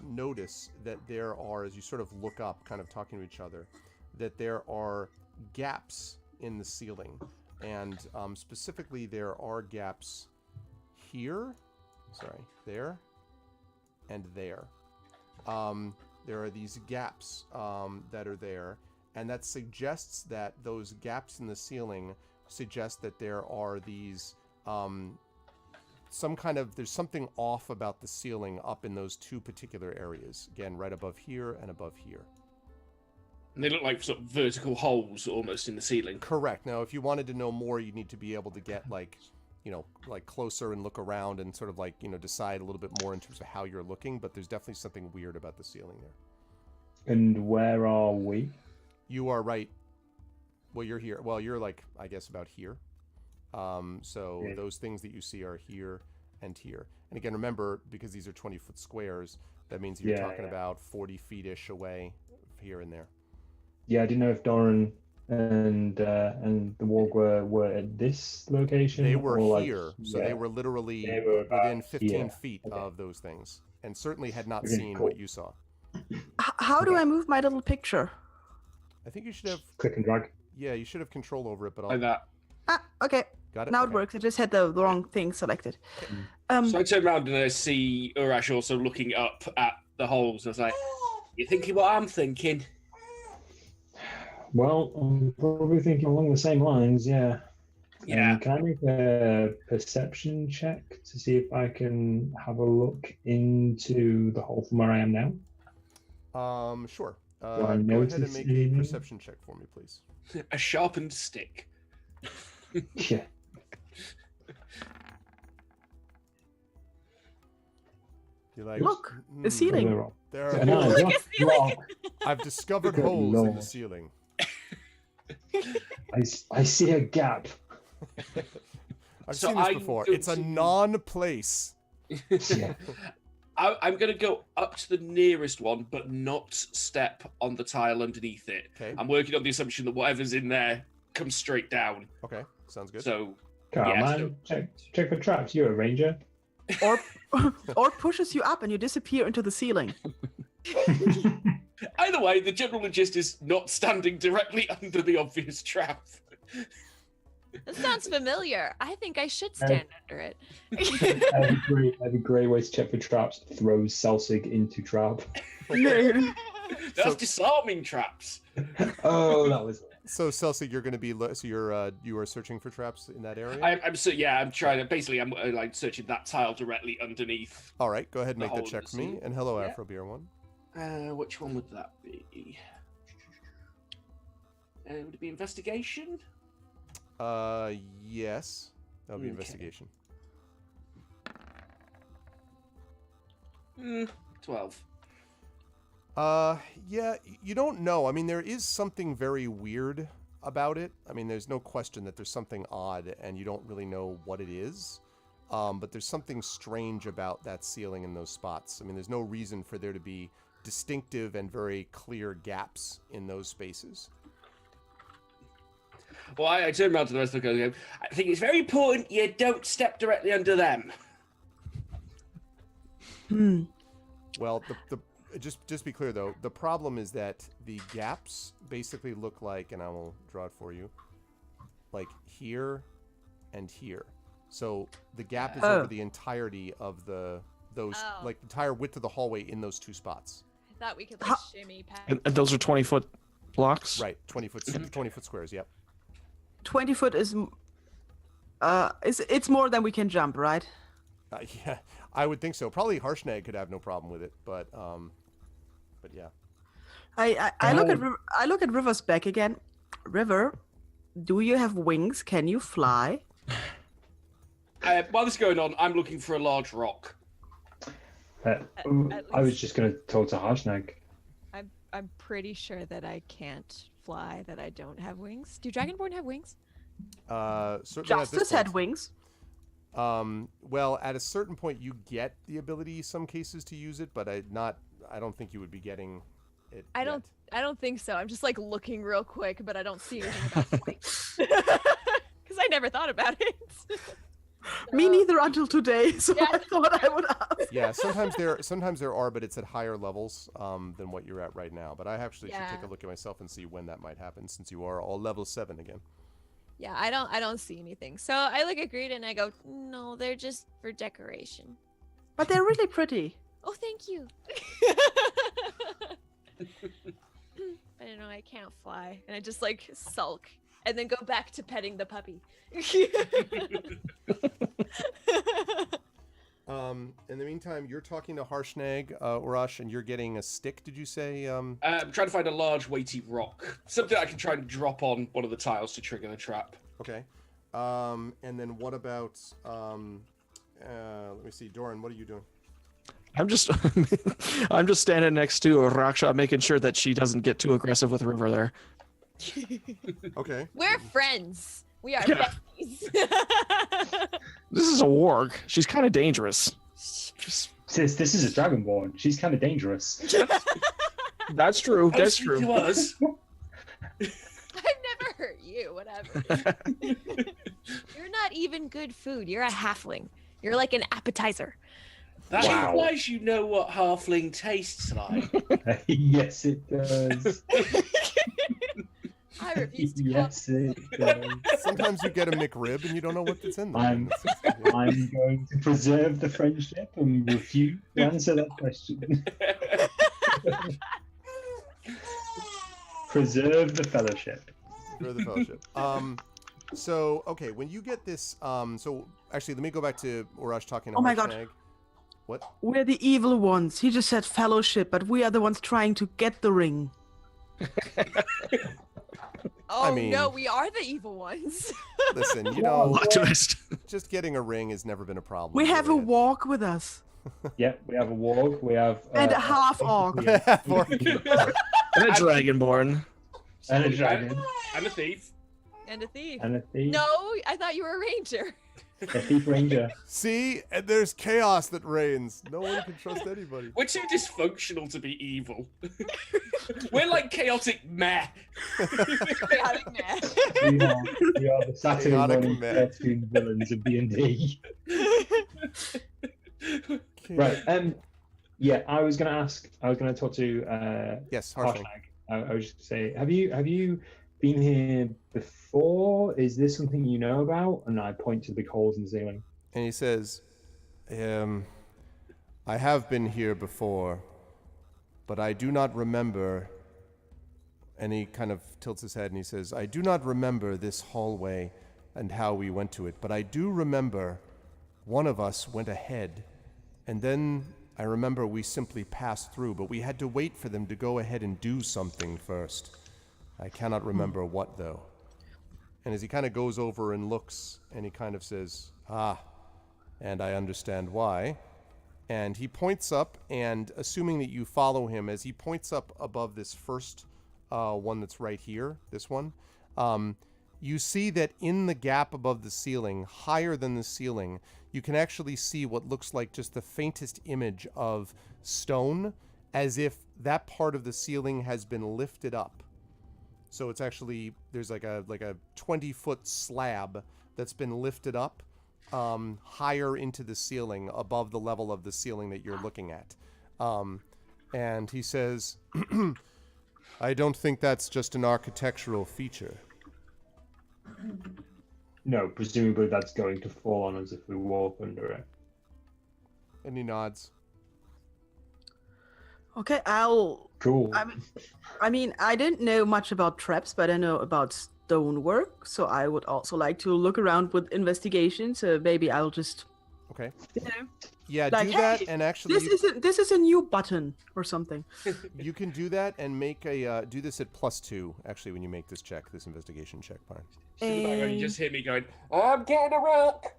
notice that there are, as you sort of look up, kind of talking to each other, that there are gaps in the ceiling. And specifically, there are gaps here, there, and there. There are these gaps that are there. And that suggests that those gaps in the ceiling suggest that there are these, there's something off about the ceiling up in those two particular areas. Again, right above here and above here. And they look like sort of vertical holes almost in the ceiling. Correct. Now, if you wanted to know more, you'd need to be able to get closer and look around and sort of decide a little bit more in terms of how you're looking. But there's definitely something weird about the ceiling there. And where are we? You are right. Well, you're here. Well, you're I guess about here. Those things that you see are here and here. And again, remember, because these are 20-foot squares, that means you're talking about 40 feet-ish away here and there. Yeah, I didn't know if Doran and the Warg were at this location. They were here, so they were literally within 15 feet of those things, and certainly had not seen what you saw. How do I move my little picture? I think you should have click and drag. Yeah, you should have control over it, but like that. Okay. Got it. Now it works. I just had the wrong thing selected. So I turn around and I see Urash also looking up at the holes. And I was like, "You thinking what I'm thinking?" Well, I'm probably thinking along the same lines. Yeah. Yeah. Can I make a perception check to see if I can have a look into the hole from where I am now? Sure. Go ahead and make a perception check for me, please. A sharpened stick. Yeah. You're like, look, the ceiling. There are Look at ceiling. I've discovered holes in the ceiling. I see a gap. I've seen this before. It's a non-place. Yeah. I'm going to go up to the nearest one, but not step on the tile underneath it. Okay. I'm working on the assumption that whatever's in there comes straight down. Okay, sounds good. So Come on, Yeah, man. Check for traps. You're a ranger. Or or pushes you up and you disappear into the ceiling. Either way, the general gist is not standing directly under the obvious trap. That sounds familiar. I think I should stand under it. Every great way to check for traps throws Selsig into trap. That's disarming traps. Oh, that was. So Celsi, you're going to be you are searching for traps in that area. I'm trying to basically I'm like searching that tile directly underneath. All right, go ahead and the make that hole check in for the me. ceiling. And hello, Yeah. Afro Beer One. Which one would that be? Would it be investigation? Yes, that would be Okay. investigation. 12. Yeah, you don't know. I mean, there is something very weird about it. I mean, there's no question that there's something odd, and you don't really know what it is. But there's something strange about that ceiling in those spots. I mean, there's no reason for there to be distinctive and very clear gaps in those spaces. Well, I turn around to the rest of the guys. I think it's very important you don't step directly under them. Well, the just be clear though. The problem is that the gaps basically look like, and I will draw it for you, like here and here. So the gap is over the entirety of those like the entire width of the hallway in those two spots. I thought we could like shimmy past. And those are 20-foot blocks? Right, 20 foot squares. Yep. 20 foot is it's more than we can jump, right? Yeah, I would think so. Probably Harshnag could have no problem with it, but yeah. I look at River's back again. River, do you have wings? Can you fly? While this is going on, I'm looking for a large rock. I was just going to talk to Harshnag. I'm pretty sure that I can't fly, that I don't have wings. Do Dragonborn have wings? Certainly at this Justice had point. wings. Well, at a certain point, you get the ability, some cases, to use it, but I don't think you would be getting it. I don't think so. I'm just like looking real quick, but I don't see anything about flight. Because I never thought about it. Me neither until today, so Yeah. I thought I would ask. Yeah, sometimes there are, but it's at higher levels than what you're at right now. But I actually should take a look at myself and see when that might happen, since you are all level 7 again. Yeah, I don't see anything. So I look at Greed and I go, no, they're just for decoration. But they're really pretty. Oh, thank you. I don't know, I can't fly. And I just like sulk and then go back to petting the puppy. In the meantime, you're talking to Harshnag, Urash, and you're getting a stick, did you say? I'm trying to find a large, weighty rock. Something I can try and drop on one of the tiles to trigger the trap. Okay. And then what about, let me see, Doran, what are you doing? I'm just standing next to Raksha, making sure that she doesn't get too aggressive with River there. Okay. We're friends. We are besties. This is a warg. She's kind of dangerous. Sis, this is a Dragonborn. She's kind of dangerous. That's true. That's Speak true. to us. I've never hurt you, whatever. You're not even good food. You're a halfling. You're like an appetizer. That Wow. implies you know what halfling tastes like. Yes, it does. I refuse to Yes, it does. Sometimes you get a McRib and you don't know what's in them. I'm going to preserve the friendship and refuse to answer that question. Preserve the fellowship. For the fellowship. So okay, when you get this, so actually, let me go back to Urash talking to Oh my God. Harshnag. What? We're the evil ones. He just said fellowship, but we are the ones trying to get the ring. Oh mean- no, we are the evil ones. Listen, you know, Plot twist. just getting a ring has never been a problem. We have a really. walk with us. Yeah, we have a warg. We have And a half orc. yeah, And a Dragonborn. and a dragon And a thief. And a thief. and a thief. No, I thought you were a ranger. The Thief Ranger. See, and there's chaos that reigns. No one can trust anybody. We're too dysfunctional to be evil. We're like chaotic meh. Chaotic meh. We are the Saturday Chaotic morning meh. cartoon villains of D&D. Right. Yeah, I was going to talk to Yes, Harshnag. Harshnag. I was just going to say, have you been here before? Is this something you know about? And I point to the big holes in the ceiling. And he says, I have been here before, but I do not remember. And he kind of tilts his head and he says, I do not remember this hallway and how we went to it, but I do remember one of us went ahead, and then I remember we simply passed through, but we had to wait for them to go ahead and do something first. I cannot remember what, though. And as he kind of goes over and looks, and he kind of says, and I understand why. And he points up, and assuming that you follow him, as he points up above this first one that's right here, this one, you see that in the gap above the ceiling, higher than the ceiling, you can actually see what looks like just the faintest image of stone, as if that part of the ceiling has been lifted up. So it's actually, there's like a 20-foot slab that's been lifted up higher into the ceiling, above the level of the ceiling that you're looking at. And he says, I don't think that's just an architectural feature. No, presumably that's going to fall on us if we walk under it. And he nods. Okay, I'll. Cool. I mean, I didn't know much about traps, but I know about stonework. So I would also like to look around with investigation. So maybe I'll just. Okay. You know, Yeah, like, do that, hey, and actually this is a new button or something. you can do that and make a do this at +2. Actually, when you make this check, this investigation check, Byron. In the background, you just hear me going, I'm getting a rock.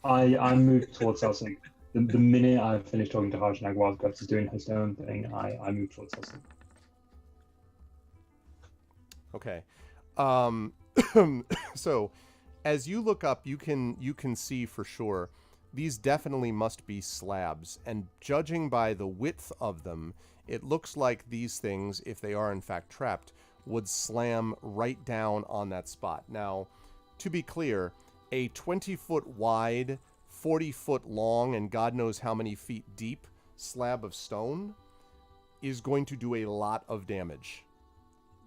I moved towards Elsing. The minute I finished talking to Harshnag while Guts is doing her stone thing, I moved towards Elsing. Okay. So, as you look up, you can see for sure these definitely must be slabs, and judging by the width of them, it looks like these things, if they are in fact trapped, would slam right down on that spot. Now, to be clear, a 20-foot wide, 40-foot long, and God knows how many feet deep slab of stone is going to do a lot of damage.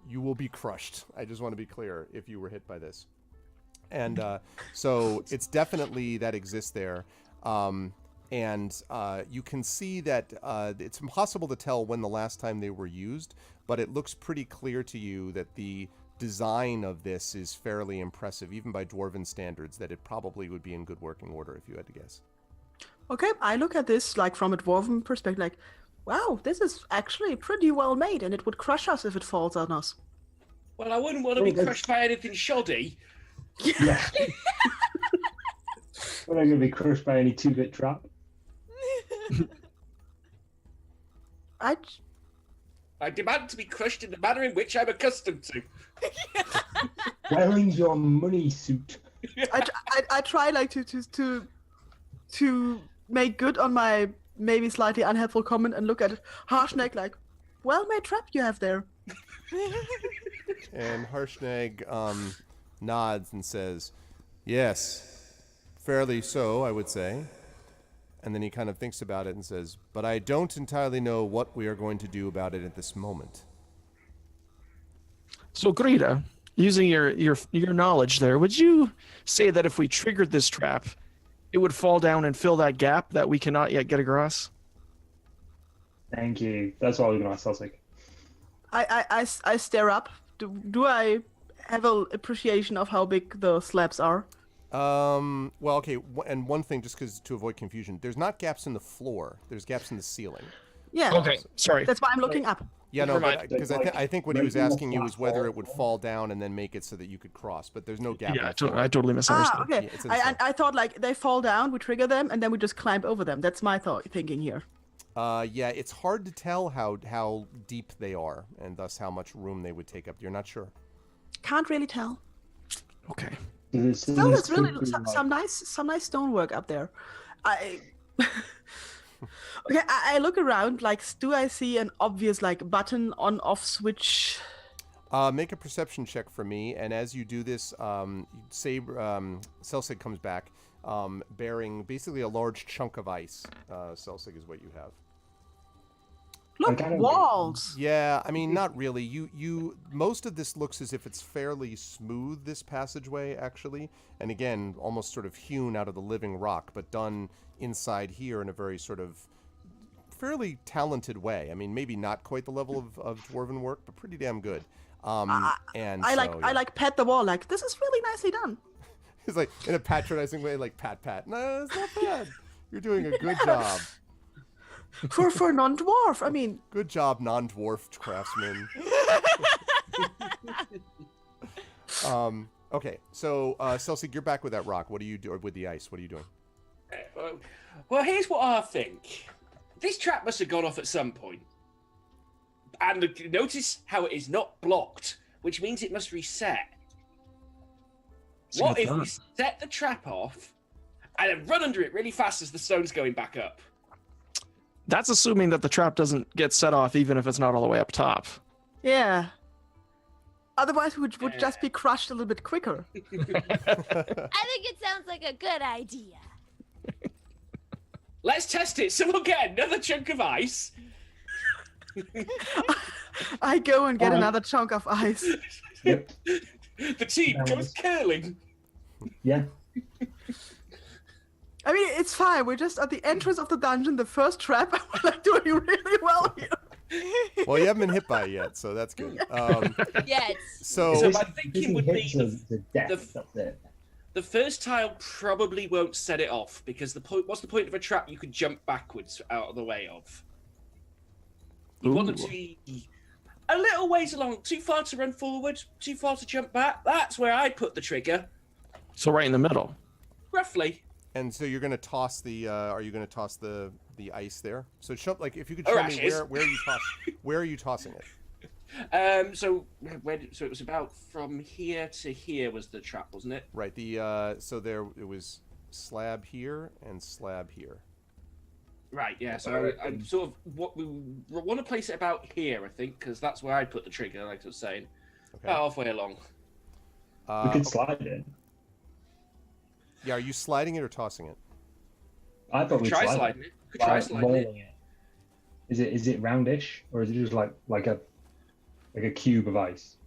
You will be crushed. I just want to be clear if you were hit by this. And so it's definitely that exists there. And you can see that it's impossible to tell when the last time they were used, but it looks pretty clear to you that the design of this is fairly impressive, even by Dwarven standards, that it probably would be in good working order if you had to guess. Okay, I look at this like from a dwarven perspective, like, wow, this is actually pretty well made, and it would crush us if it falls on us. Well, I wouldn't want to be crushed by anything shoddy. Yeah. We're not going to be crushed by any 2-bit trap. I demand to be crushed in the manner in which I'm accustomed to. Wearing your money suit. I try like to make good on my maybe slightly unhelpful comment and look at Harshnag like, well made trap you have there. And Harshnag nods and says, yes, fairly so, I would say. And then he kind of thinks about it and says, but I don't entirely know what we are going to do about it at this moment. So, Greta, using your knowledge there, would you say that if we triggered this trap, it would fall down and fill that gap that we cannot yet get across? Thank you. That's what I was going to ask Celtic. I stare up. Do I have an appreciation of how big the slabs are? Well, okay, and one thing, just because to avoid confusion, there's not gaps in the floor. There's gaps in the ceiling. Yeah. Okay, sorry. That's why I'm looking up. Yeah, no, Never mind. because I think what he was asking you was whether it would fall down and then make it so that you could cross, but there's no gap in Yeah, the floor. I totally misunderstood. Okay. Yeah, it's in the center. I thought like they fall down, we trigger them, and then we just climb over them. That's my thinking here. Yeah, it's hard to tell how deep they are, and thus how much room they would take up. You're not sure. Can't really tell. Okay. Still, it's really some nice stonework up there. I okay. I look around. Like, do I see an obvious like button on/off switch? Make a perception check for me, and as you do this, Celsig comes back, bearing basically a large chunk of ice. Celsig is what you have. Look, walls. Yeah, I mean, not really. You most of this looks as if it's fairly smooth, this passageway, actually. And again, almost sort of hewn out of the living rock, but done inside here in a very sort of fairly talented way. I mean, maybe not quite the level of dwarven work, but pretty damn good. And I like pat the wall. Like, this is really nicely done. It's like in a patronizing way, like pat. No, it's not bad. You're doing a good job. For non-dwarf, I mean. Good job, non-dwarf craftsman. Okay, so Celsig, you're back with that rock. What are you doing with the ice? What are you doing? Well, here's what I think. This trap must have gone off at some point. And notice how it is not blocked, which means it must reset. What if we set the trap off and then run under it really fast as the stone's going back up? That's assuming that the trap doesn't get set off even if it's not all the way up top. Yeah. Otherwise, we would just be crushed a little bit quicker. I think it sounds like a good idea. Let's test it. Someone get another chunk of ice. I go and get another chunk of ice. Yep. The team goes curling. Yeah. I mean, it's fine. We're just at the entrance of the dungeon, the first trap, and we're like doing really well here. Well, you haven't been hit by it yet, so that's good. Yes. So my thinking would be the death up there. the first tile probably won't set it off because what's the point of a trap you could jump backwards out of the way of? You want them to be a little ways along, too far to run forward, too far to jump back. That's where I'd put the trigger. So right in the middle. Roughly. And so you're going to toss the. Are you going to toss the ice there? So show, like, if you could show me where are you tossing it? So it was about from here to here was the trap, wasn't it? Right. So there it was slab here and slab here. Right. Yeah. So I'm sort of we want to place it about here, I think, because that's where I'd put the trigger, like I was saying. Okay. About halfway along. We could slide it. Yeah. Are you sliding it or tossing it? I thought we'd Try sliding it. Could try sliding it. Is it roundish or is it just like a cube of ice?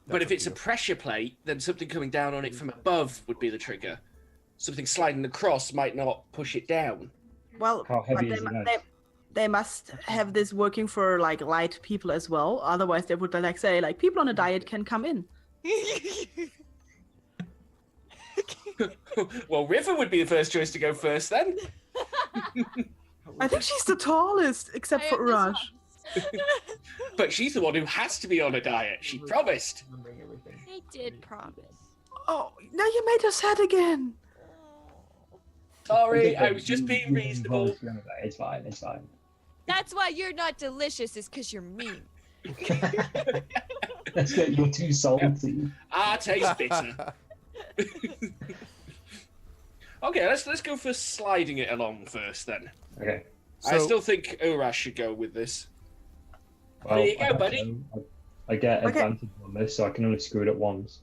But if it's a pressure plate, then something coming down on it from above would be the trigger. Something sliding across might not push it down. Well, How heavy but is it? they must have this working for like light people as well. Otherwise, they would like say like people on a diet can come in. Well, River would be the first choice to go first then. I think she's the tallest, except for Rush. But she's the one who has to be on a diet. She promised. I did promise. Oh, now you made us sad again. Sorry, I was just being reasonable. It's fine. It's fine. That's why you're not delicious, is because you're mean. That's good. You're too salty. I taste bitter. Okay, let's go for sliding it along first then. Okay. I So- still think Urash should go with this. Well, There you go, I don't buddy. know. I get advantage on this, so I can only screw it at once.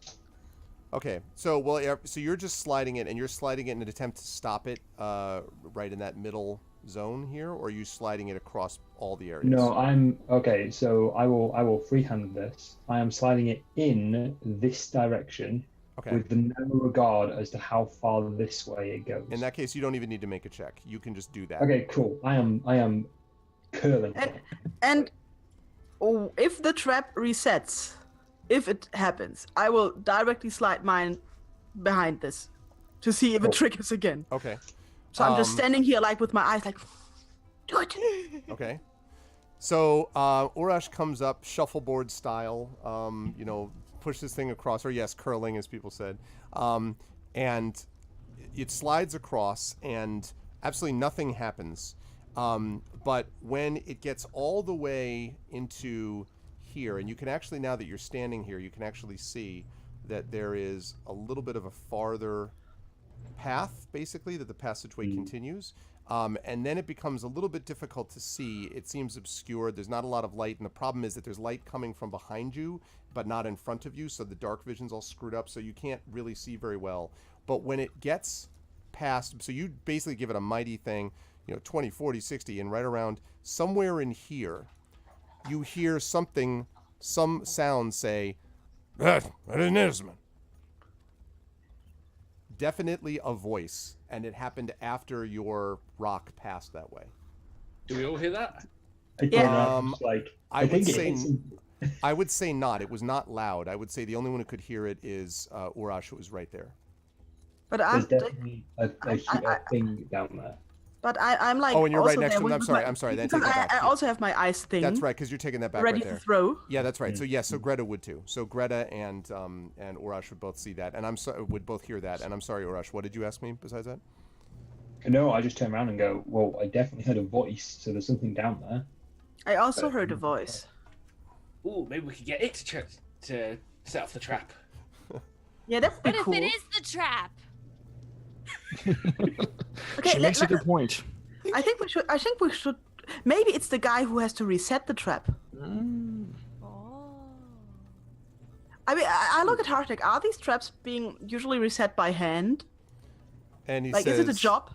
Okay, so so you're just sliding it, and you're sliding it in an attempt to stop it, right in that middle zone here, or are you sliding it across all the areas? No, I'm okay. So I will freehand this. I am sliding it in this direction Okay. with no regard as to how far this way it goes. In that case, you don't even need to make a check. You can just do that. Okay, cool. I am curling. And if the trap resets, if it happens, I will directly slide mine behind this to see if it triggers again. Okay. So I'm just standing here like with my eyes like, do it. Okay. So Urash comes up shuffleboard style, push this thing across, or yes, curling as people said, and it slides across and absolutely nothing happens. But when it gets all the way into here, and you can actually, now that you're standing here, you can actually see that there is a little bit of a farther path, basically, that the passageway continues. And then it becomes a little bit difficult to see. It seems obscured. There's not a lot of light. And the problem is that there's light coming from behind you, but not in front of you. So the dark vision's all screwed up. So you can't really see very well. But when it gets past, so you basically give it a mighty thing, 20, 40, 60, and right around somewhere in here, you hear some sound say, "That is Nesman." Definitely a voice, and it happened after your rock passed that way. Do we all hear that? I would say not. It was not loud. I would say the only one who could hear it is Urash, who was right there. But There's definitely a thing down there. But I'm like. Oh, and you're right also next there to him. with I'm sorry. Then because take that back. I also have my ice thing. That's right, because you're taking that back ready right there. to throw. Yeah, that's right. So yes, so Greta would too. So Greta and Urash would both see that, and would both hear that. And I'm sorry, Urash. What did you ask me besides that? No, I just turn around and go, well, I definitely heard a voice, so there's something down there. I also heard a voice. Ooh, maybe we could get it to set off the trap. Yeah, that would be What cool. if it is the trap? Okay, She makes a good point. I think we should. Maybe it's the guy who has to reset the trap. Oh. I mean, I look at Harshnag. Are these traps being usually reset by hand? And he Like, says, is it a job?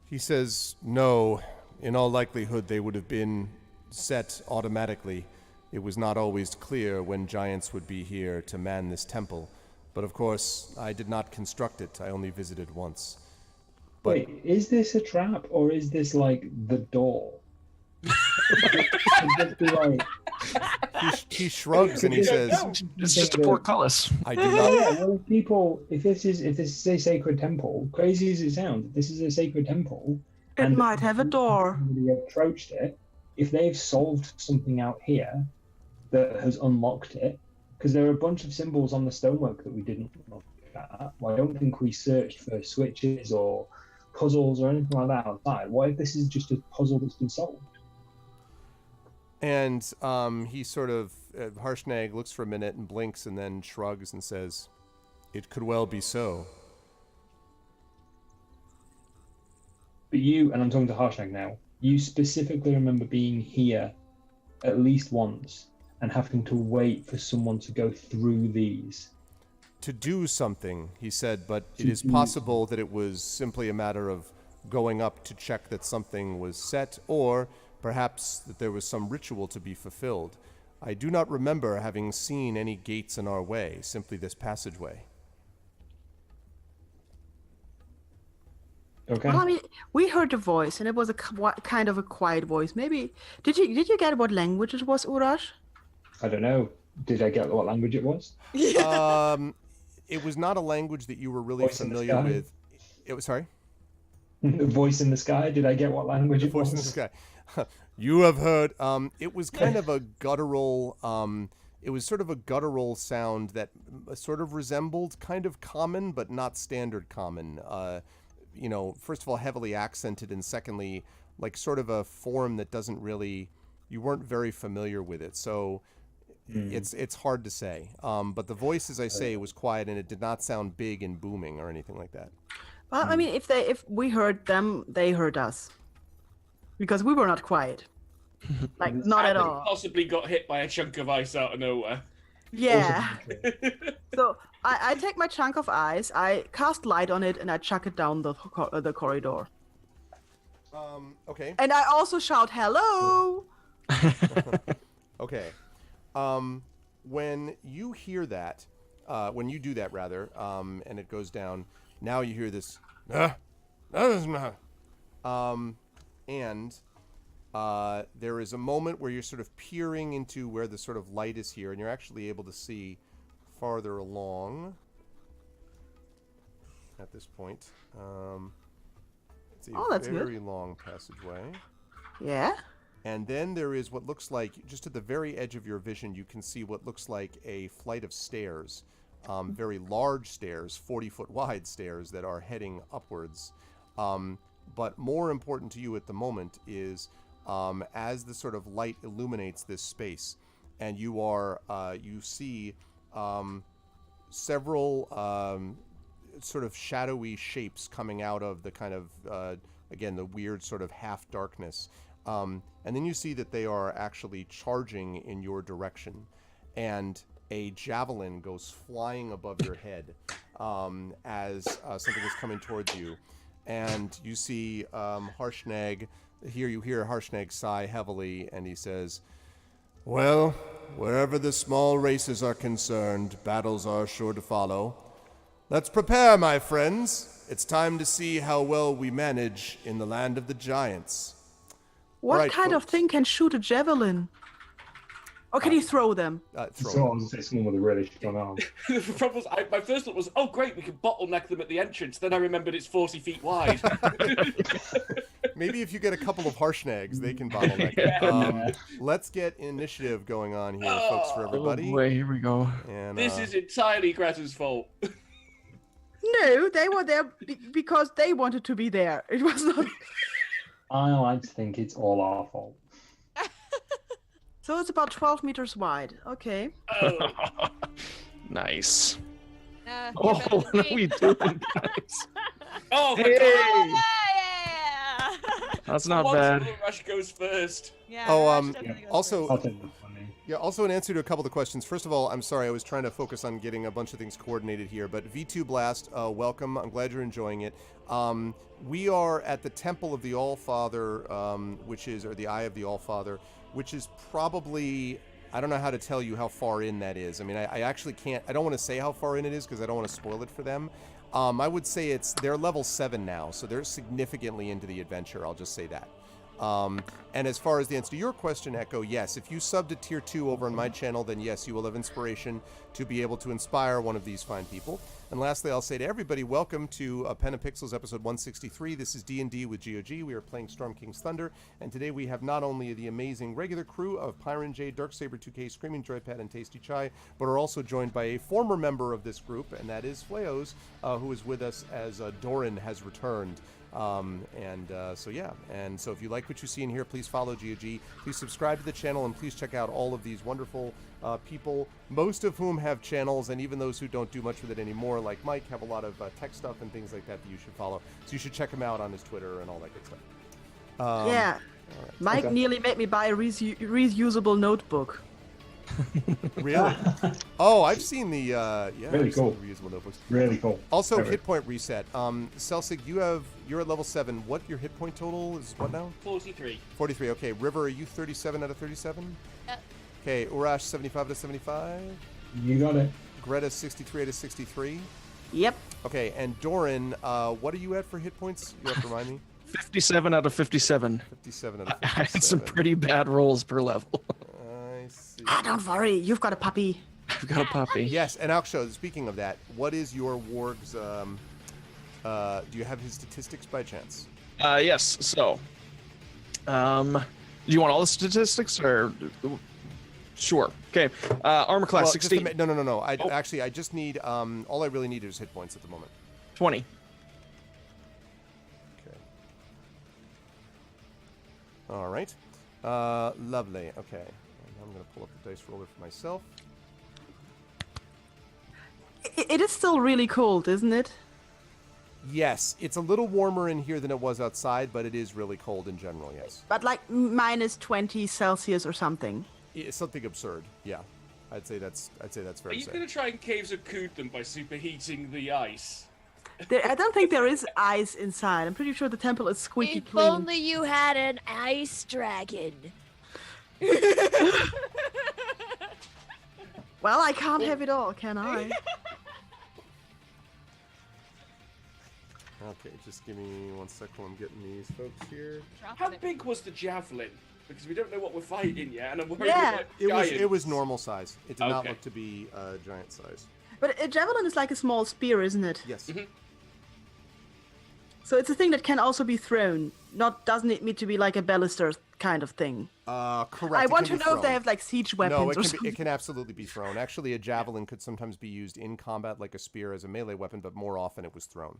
He says, no. In all likelihood, they would have been set automatically. It was not always clear when giants would be here to man this temple. But of course, I did not construct it. I only visited once. But Wait, is this a trap or is this like the door? he shrugs and he says, It's just a portcullis. I do Oh, not. yeah, well, if this is a sacred temple, crazy as it sounds, if this is a sacred temple, It might have a door. somebody approached it, if they've solved something out here that has unlocked it, because there are a bunch of symbols on the stonework that we didn't look at. Well, I don't think we searched for switches or puzzles or anything like that outside. What if this is just a puzzle that's been solved? And he sort of, Harshnag looks for a minute and blinks and then shrugs and says, it could well be so. But you, and I'm talking to Harshnag now, you specifically remember being here at least once and having to wait for someone to go through these. To do something, he said, but it is possible that it was simply a matter of going up to check that something was set, or perhaps that there was some ritual to be fulfilled. I do not remember having seen any gates in our way, simply this passageway. Okay. Well, I mean, we heard a voice, and it was a kind of a quiet voice. Maybe did you get what language it was, Urash? I don't know. Did I get what language it was? It was not a language that you were really Voice in the familiar sky? with. It was, sorry? The voice in the sky? Did I get what language it Voice in the was? sky. You have heard. It was kind of a guttural. It was sort of a guttural sound that sort of resembled kind of common, but not standard common. First of all, heavily accented, and secondly, like sort of a form that doesn't really. You weren't very familiar with it, so it's hard to say. But the voice, as I say, was quiet, and it did not sound big and booming or anything like that. Well, I mean, if we heard them, they heard us, because we were not quiet, like not at all. Possibly got hit by a chunk of ice out of nowhere. Yeah. So I take my chunk of ice, I cast light on it, and I chuck it down the corridor. Okay. And I also shout hello. Okay. When you hear that, when you do that rather, and it goes down, now you hear this, and there is a moment where you're sort of peering into where the sort of light is here, and you're actually able to see farther along at this point. It's a that's good. very long passageway. Yeah. And then there is what looks like, just at the very edge of your vision, you can see what looks like a flight of stairs, very large stairs, 40-foot wide stairs that are heading upwards. But more important to you at the moment is as the sort of light illuminates this space, and you see several sort of shadowy shapes coming out of the kind of again the weird sort of half darkness, and then you see that they are actually charging in your direction, and a javelin goes flying above your head as something is coming towards you, and you see Harshnag. Here you hear Harshnag sigh heavily, and he says, "Well, wherever the small races are concerned, battles are sure to follow. Let's prepare, my friends. It's time to see how well we manage in the land of the giants." What Right, kind of folks. thing can shoot a javelin? Or can you throw them? Throw So I them. was say someone with a really strong arm. The problem was, my first thought was, oh great, we can bottleneck them at the entrance. Then I remembered it's 40 feet wide. Maybe if you get a couple of Harshnags, they can bottleneck it. Yeah. Let's get initiative going on here, folks, for Oh, everybody. Oh boy, here we go. And This is entirely Greta's fault. No, they were there because they wanted to be there. It was not. I like to think it's all our fault. So it's about 12 meters wide. Okay. Oh. Nice. You're Oh, better than what are me. we doing, guys? Oh my Hey! god! Yeah. That's not Once bad. Rush goes first. Yeah. Oh, Rush um, definitely goes also- first. I'll take that from me. yeah, also in answer to a couple of the questions. First of all, I'm sorry, I was trying to focus on getting a bunch of things coordinated here, but V2 Blast, welcome. I'm glad you're enjoying it. We are at the Temple of the All-Father, or the Eye of the All-Father, which is probably, I don't know how to tell you how far in that is. I mean, I actually can't, I don't want to say how far in it is because I don't want to spoil it for them. I would say they're level 7 now, so they're significantly into the adventure, I'll just say that. And as far as the answer to your question, Echo, yes, if you sub to tier 2 over on my channel, then yes, you will have inspiration to be able to inspire one of these fine people. And lastly, I'll say to everybody, welcome to Pen and Pixels episode 163. This is D&D with GOG. We are playing Storm King's Thunder, and today we have not only the amazing regular crew of Pyron J, Darksaber 2K, Screaming Joypad, and Tasty Chai, but are also joined by a former member of this group, and that is Fleos, who is with us as Doran has returned. So if you like what you see in here, please follow GOG, please subscribe to the channel, and please check out all of these wonderful people, most of whom have channels, and even those who don't do much with it anymore, like Mike, have a lot of tech stuff and things like that you should follow. So you should check him out on his Twitter and all that good stuff. Yeah. Mike Okay. nearly made me buy a reusable notebook. Really? Oh, I've seen the Really I've seen cool. the reusable notebooks. Really cool. Also, Very. hit point reset. Celsig, you're at level 7. What your hit point total is? What now? 43. 43. Okay. River, are you 37 out of 37? Yep. Okay. Urash, 75 out of 75. You got it. Greta, 63 out of 63. Yep. Okay. And Doran, what are you at for hit points? You have to remind me. 57 out of 57. 57 out of I had some 57. pretty bad rolls per level. I see. Ah, don't worry. You've got a puppy. I've got a puppy. Yes, and Aksho, speaking of that, what is your warg's, do you have his statistics by chance? Yes. So, do you want all the statistics or? Sure. Okay. Armor class Well, just 16. no. I Oh. actually, I just need, all I really need is hit points at the moment. 20. Okay. All right. Lovely. Okay. And I'm going to pull up the dice roller for myself. It is still really cold, isn't it? Yes, it's a little warmer in here than it was outside, but it is really cold in general, yes. But like minus 20 Celsius or something. It's something absurd, yeah. I'd say that's fair Are to you say. going to try and caves of coot them by superheating the ice? I don't think there is ice inside. I'm pretty sure the temple is squeaky If clean. only you had an ice dragon. Well, I can't have it all, can I? Okay, just give me 1 second while I'm getting these folks here. Dropping How it. big was the javelin? Because we don't know what we're fighting yet, and I'm worried Yeah. about It was giants. normal size. It did not Okay. look to be giant size. But a javelin is like a small spear, isn't it? Yes. Mhm. So it's a thing that can also be thrown. Doesn't it need to be like a ballista kind of thing? Correct. I it want can to be know if they thrown. have like siege weapons No, or it can, something. it can absolutely be thrown. Actually, a javelin could sometimes be used in combat like a spear as a melee weapon, but more often it was thrown.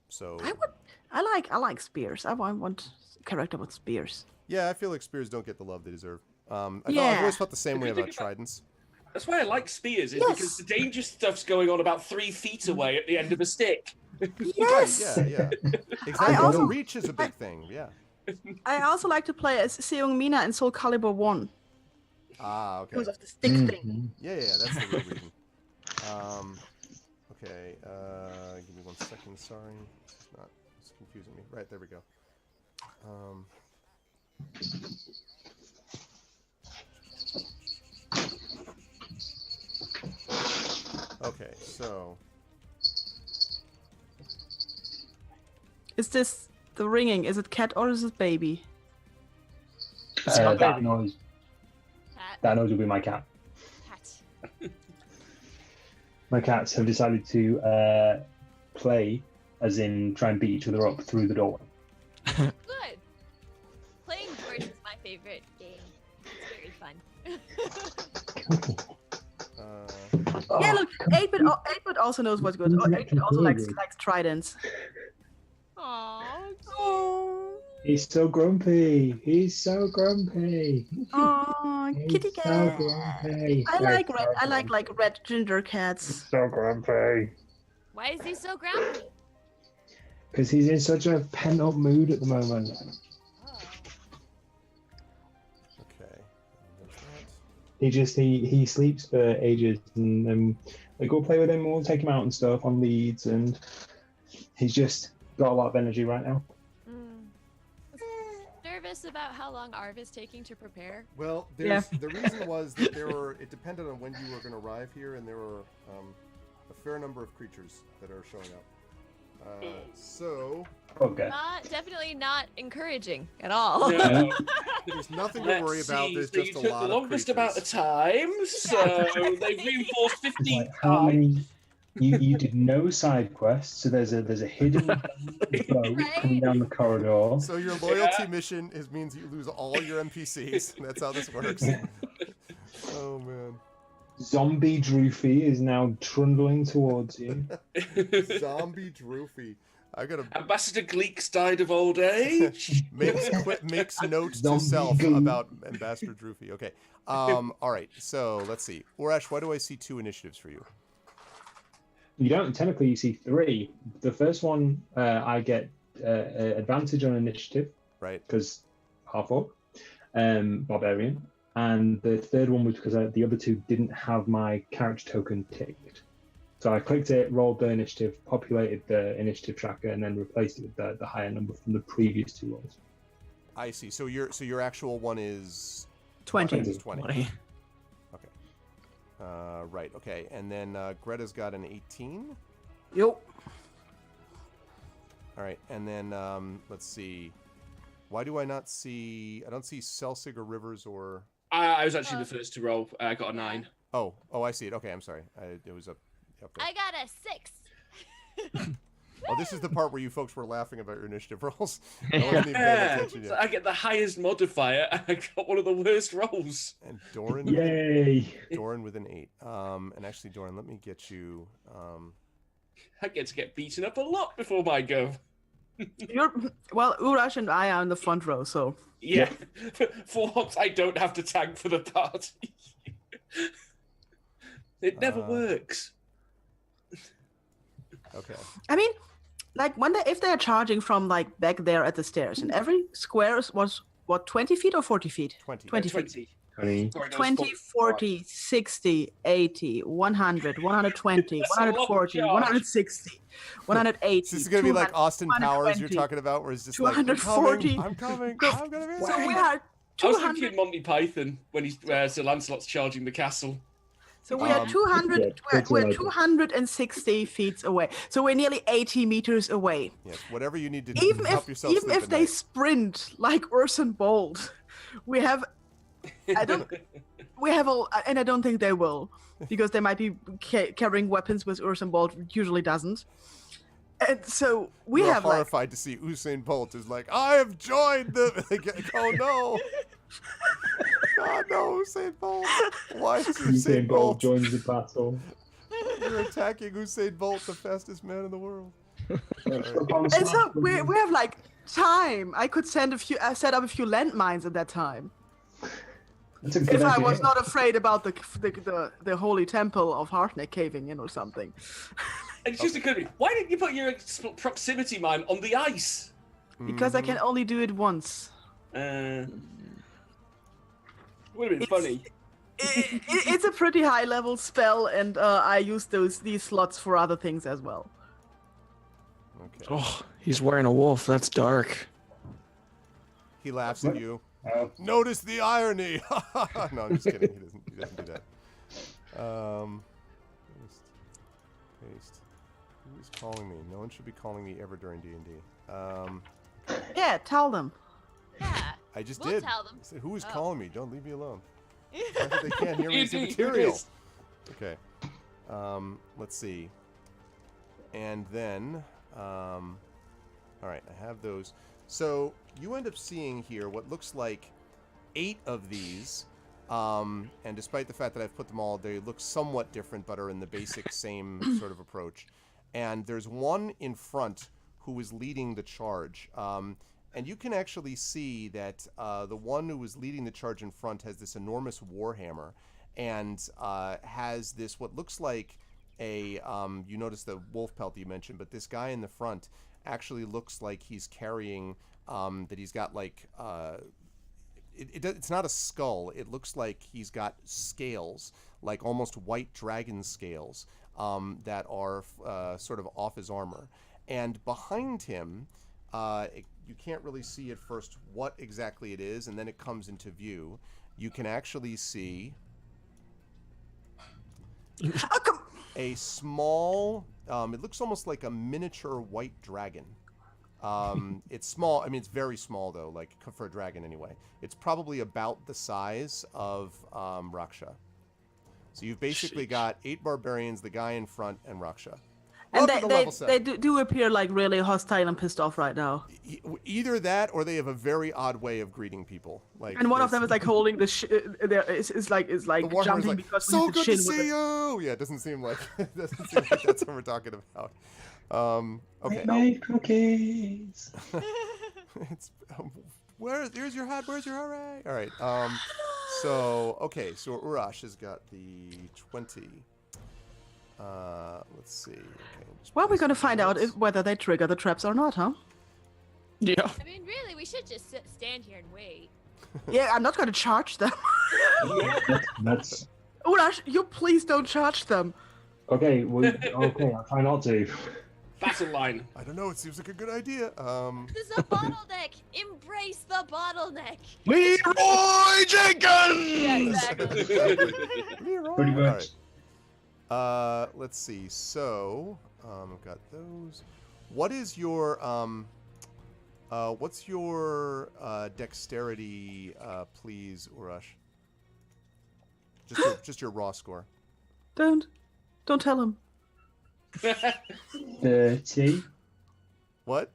So I like spears. I want a character with spears. yeah, I feel like spears don't get the love they deserve. I've Yeah. always felt the same If way you think about about- tridents. That's why I like spears, is Yes. because the dangerous stuff's going on about 3 feet away at the end of a stick. Yes. Right, yeah. Exactly. also- the reach is a big thing. Yeah. I also like to play as Seong Mina in Soul Calibur 1 Ah, okay. because of the stick thing. Mhm. Yeah, that's the real reason. Okay, give me 1 second, sorry. It's confusing me. Right, there we go. Okay, so... Is this the ringing? Is it cat or is it baby? That noise Cat. will be my cat. Cat. My cats have decided to play, as in try and beat each other up through the door. Good. Playing George is my favorite game. It's very fun. Yeah, look, 8-bit also knows what's good. 8-bit also likes tridents. Aww. He's so grumpy. He's so grumpy. Oh, He's kitty so cat. grumpy. I like red ginger cats. So grumpy. Why is he so grumpy? Because he's in such a pent-up mood at the moment. Oh. okay. He sleeps for ages, and we go play with him. We'll take him out and stuff on leads, and he's just got a lot of energy right now. Nervous about how long Arv is taking to prepare. Well, Yeah. the reason was that it depended on when you were going to arrive here, and there were a fair number of creatures that are showing up. So Okay. Definitely not encouraging at all. No. there's nothing to Let's worry about. see. There's So just you a took lot the of longest creatures. amount of time, so they've reinforced 15 Like, how times. many? You did no side quests, so there's a hidden boat coming down the corridor. So your loyalty mission means you lose all your NPCs. That's how this works. Oh man. Zombie Droofy is now trundling towards you. Zombie Droofy. I gotta Ambassador Gleeks died of old age. makes notes to Zombie self goo. about Ambassador Droofy. Okay. All right. So let's see. Urash, why do I see 2 initiatives for you? You don't. Technically, you see 3. The first one, I get advantage on initiative Right. because half-orc, barbarian, and the third one was because the other 2 didn't have my character token ticked. So I clicked it, rolled the initiative, populated the initiative tracker, and then replaced it with the higher number from the previous 2 rolls. I see. So your actual one is 20. Is 20. 20. Right. Okay. And then Greta's got an 18. Yo. All right. And then let's see. Why do I not see? I don't see Celsig or Rivers or. I was actually the first to roll. I got a 9. Oh, I see it. Okay, I'm sorry. It was up there. I got a 6. Oh, this is the part where you folks were laughing about your initiative rolls. I wasn't even paying attention So yet. I get the highest modifier, and I got one of the worst rolls. And Doran. Yay! Doran with an 8. And actually, Doran, let me get you. I get to get beaten up a lot before my go. Well, Urash and I are in the front row, so Yeah, for once I don't have to tank for the party. It never works. Okay. I mean, like if they're charging from like back there at the stairs, and every square was what 20 feet or 40 feet? 20. 20 feet. 20. 20. Sorry, no, 20, it's 40, 60, 80, 100, 120, That's a lot of 140, charge. 160, 180. This is going to be like 200, Austin Powers you're 220, talking about, where it's just 240. like, I'm coming. So- I'm going to be So there. we had I was 200. thinking Monty Python when Sir Lancelot's charging the castle. So we are 200. yeah, we're totally. 260 feet away. So we're nearly 80 meters away. Yes, whatever you need to Even help if yourself sleep if at they night. sprint like Urson Bolt, we have. I don't. We have all, and I don't think they will, because they might be carrying weapons, which Urson Bolt usually doesn't. And so we You're have like. horrified to see Usain Bolt is like, I have joined the. Oh no! God no, Usain Bolt! Why is Usain Bolt joins the battle. You're attacking Usain Bolt, the fastest man in the world. And so we have like time. I could set up a few landmines at that time. That's a good If I idea. was not afraid about the holy temple of Hartnett caving in or something. And it's just occurred to me, why didn't you put your proximity mine on the ice? Because I can only do it once. Would have been funny. It's a pretty high level spell, and I use these slots for other things as well. Okay. Oh, he's wearing a wolf. That's dark. He laughs at you. Oh, Notice the irony. No, I'm just kidding. He doesn't do that. Paste. Who's calling me? No one should be calling me ever during D&D. Yeah, tell them. Yeah. I just We'll did. tell them. I said, who is Oh. calling me? Don't leave me alone. They can't hear me. It's D&D, material. it Okay. Let's see. And then, all right, I have those. So you end up seeing here what looks like 8 of these. And despite the fact that I've put them all, they look somewhat different, but are in the basic same sort of approach. And there's one in front who is leading the charge. And you can actually see that the one who was leading the charge in front has this enormous warhammer and has this, what looks like a, you notice the wolf pelt that you mentioned, but this guy in the front actually looks like he's carrying, that he's got like, it's not a skull. It looks like he's got scales, like almost white dragon scales, that are sort of off his armor. And behind him, you can't really see at first what exactly it is, and then it comes into view. You can actually see a small, it looks almost like a miniature white dragon. It's small. I mean, it's very small, though, like for a dragon anyway. It's probably about the size of Raksha. So you've basically got 8 barbarians, the guy in front, and Raksha. And Welcome to level they 7. do appear like really hostile and pissed off right now. Either that, or they have a very odd way of greeting people. Like, And one of there's- them is like holding the is like the Warhammer's jumping like, because so we hit the good to chin with see it. you. Yeah, it doesn't seem like that's what we're talking about. Okay. made cookies. It's here's your hat. Where's your hooray? All right. So Urash has got the 20. Let's see. Okay, just Well, we're place gonna the find out notes. whether they trigger the traps or not, huh? Yeah. I mean, really, we should just stand here and wait. Yeah, I'm not gonna charge them. That's Urash, you please don't charge them. okay. Okay, I'll try not to. Battle line. I don't know. It seems like a good idea. This is a bottleneck. Embrace the bottleneck. Leroy Jenkins! Yeah, exactly. Leroy. Pretty All much. right. Let's see. So, I've got those. What is your what's your dexterity, please, Urash? Just your raw score. Don't tell him. 30. What?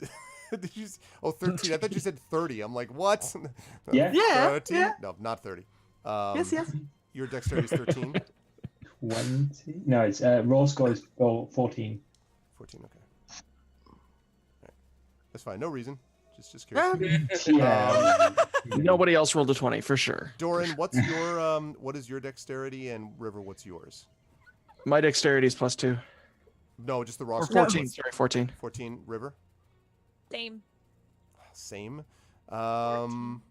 Did you? 13. I thought you said 30. I'm like, what? No, Yeah. Yeah, 13? yeah. No, not 30. Yes. Your dexterity is 13. 20. No, it's raw score is 14. 14. Okay. All right. That's fine. No reason. Just curious. Yeah. Nobody else rolled a 20 for sure. Doran, what's your what is your dexterity, and River, what's yours? My dexterity is +2. No, just the raw Or score. 14. Sorry, 14. 14. River. Same. Same. Okay.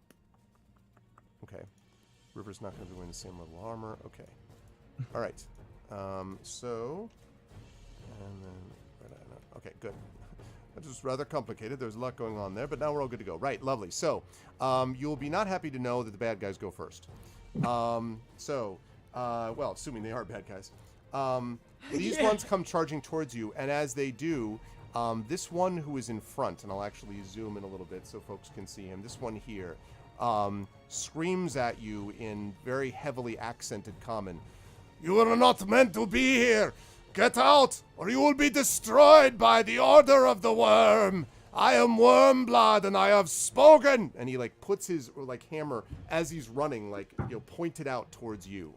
River's not going to be wearing the same level of armor. Okay. All right. So, and then okay, good. That was rather complicated. There's a lot going on there, but now we're all good to go. Right, lovely. So, you'll be not happy to know that the bad guys go first. Well, assuming they are bad guys. These ones come charging towards you, and as they do, this one who is in front, and I'll actually zoom in a little bit so folks can see him. This one here screams at you in very heavily accented common. You are not meant to be here. Get out, or you will be destroyed by the order of the worm. I am Wormblood, and I have spoken. And he puts his hammer as he's running, pointed out towards you.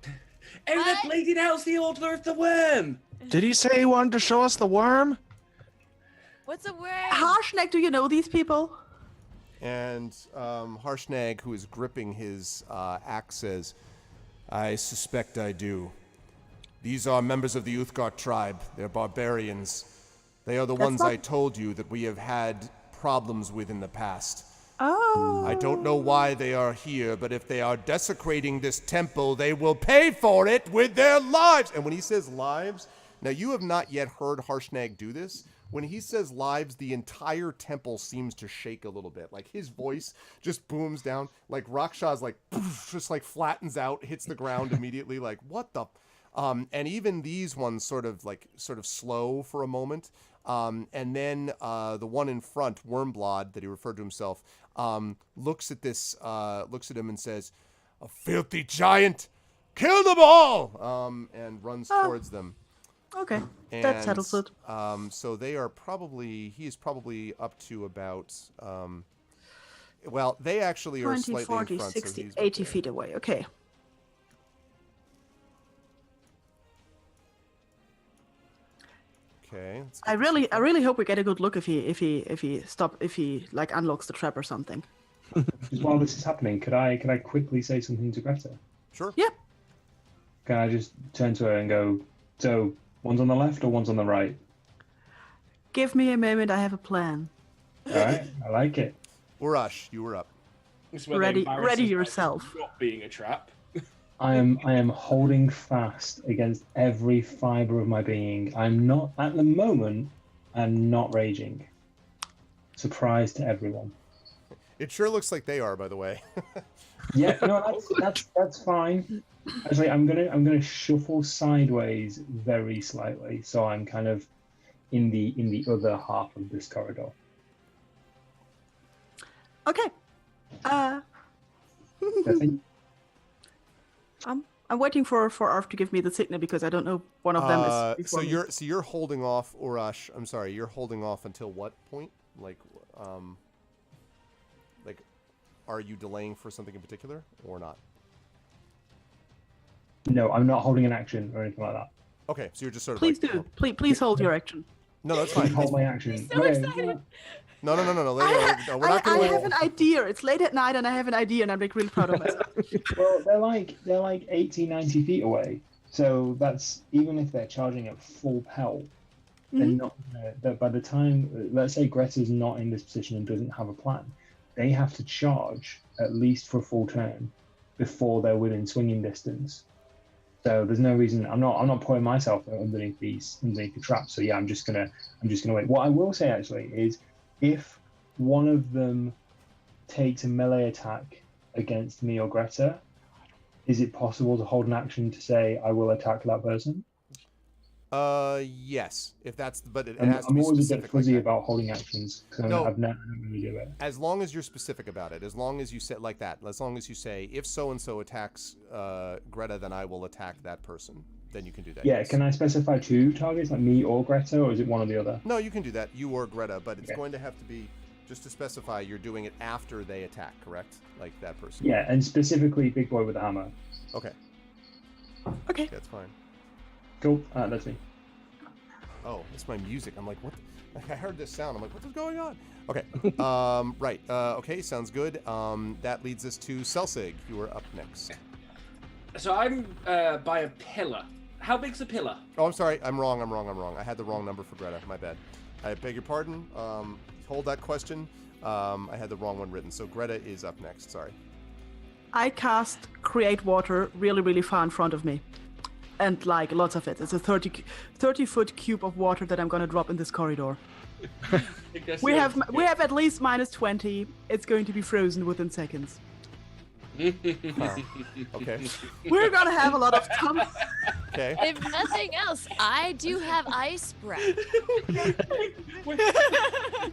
Oh, that bladed out's the order of the worm. Did he say he wanted to show us the worm? What's a word? Harshneck, do you know these people? And Harshnag, who is gripping his axe, says, I suspect I do. These are members of the Uthgar tribe. They're barbarians. They are the ones I told you that we have had problems with in the past. Oh. I don't know why they are here, but if they are desecrating this temple, they will pay for it with their lives. And when he says lives, now you have not yet heard Harshnag do this. When he says lives, the entire temple seems to shake a little bit. Like his voice just booms down. Like Rakshas's like poof, just like flattens out, hits the ground immediately. Like what the? And even these ones sort of slow for a moment. And then the one in front, Wormblod, that he referred to himself, looks at him and says, "A filthy giant! Kill them all!" And runs towards them. Okay, that settles it. So they are probably, he is probably up to about, well, they actually are 20, slightly 40, in front. 60, so he's 80 feet away. Okay. Okay. let's I get this really hope we get a good look if he like unlocks the trap or something. Just while this is happening, could I quickly say something to Greta? Sure. Yeah. Can I just turn to her and go, so one's on the left or one's on the right? Give me a moment. I have a plan. All right, I like it. Urash, you were up. This is where Ready they embarrass us by yourself. Not being a trap. I am holding fast against every fiber of my being. I'm not at the moment. I'm not raging. Surprise to everyone. It sure looks like they are, by the way. Yeah, no, that's fine. Actually, I'm gonna shuffle sideways very slightly, so I'm kind of in the other half of this corridor. Okay. Nothing. I'm waiting for Arf to give me the signal because I don't know one of them is. So you're holding off, Urash. I'm sorry, you're holding off until what point? Like, are you delaying for something in particular or not? No, I'm not holding an action or anything like that. Okay, so you're just sort of. Please like, do. Please hold your action. No, that's Please fine. hold my action. He's so excited. No. We're not I going have an idea. It's late at night and I have an idea and I'm like really proud of myself. Well, they're like 80, 90 feet away. So that's, even if they're charging at full pelt, they're not by the time, let's say Greta's not in this position and doesn't have a plan, they have to charge at least for a full turn before they're within swinging distance. So there's no reason, I'm not putting myself underneath the trap. So yeah, I'm just gonna wait. What I will say actually is, if one of them takes a melee attack against me or Greta, is it possible to hold an action to say I will attack that person? Yes. If that's, but it I'm has to be always a specific. bit fuzzy like that. about holding actions because No. I don't really do it. As long as you're specific about it, as long as you say like that, as long as you say, if so and so attacks Greta, then I will attack that person. Then you can do that. Yeah, yes. can I specify two targets, like me or Greta, or is it one or the other? No, you can do that. You or Greta, but it's Okay. going to have to be, just to specify, you're doing it after they attack, correct? Like that person. Yeah, and specifically Big Boy with the hammer. Okay. Okay. That's fine. Cool, that's me. Oh, it's my music. I'm like, what? I heard this sound. I'm like, what's going on? Okay. Right. Okay. Sounds good. That leads us to Celsig. You are up next. So I'm by a pillar. How big's the pillar? Oh, I'm sorry. I'm wrong. I had the wrong number for Greta. My bad. I beg your pardon. Hold that question. I had the wrong one written. So Greta is up next. Sorry. I cast Create Water really, really far in front of me. And like lots of it. It's a 30-foot cube of water that I'm going to drop in this corridor. I guess We yeah. have at least -20. It's going to be frozen within seconds. Okay. We're going to have a lot of time. Okay. If nothing else, I do have ice breath.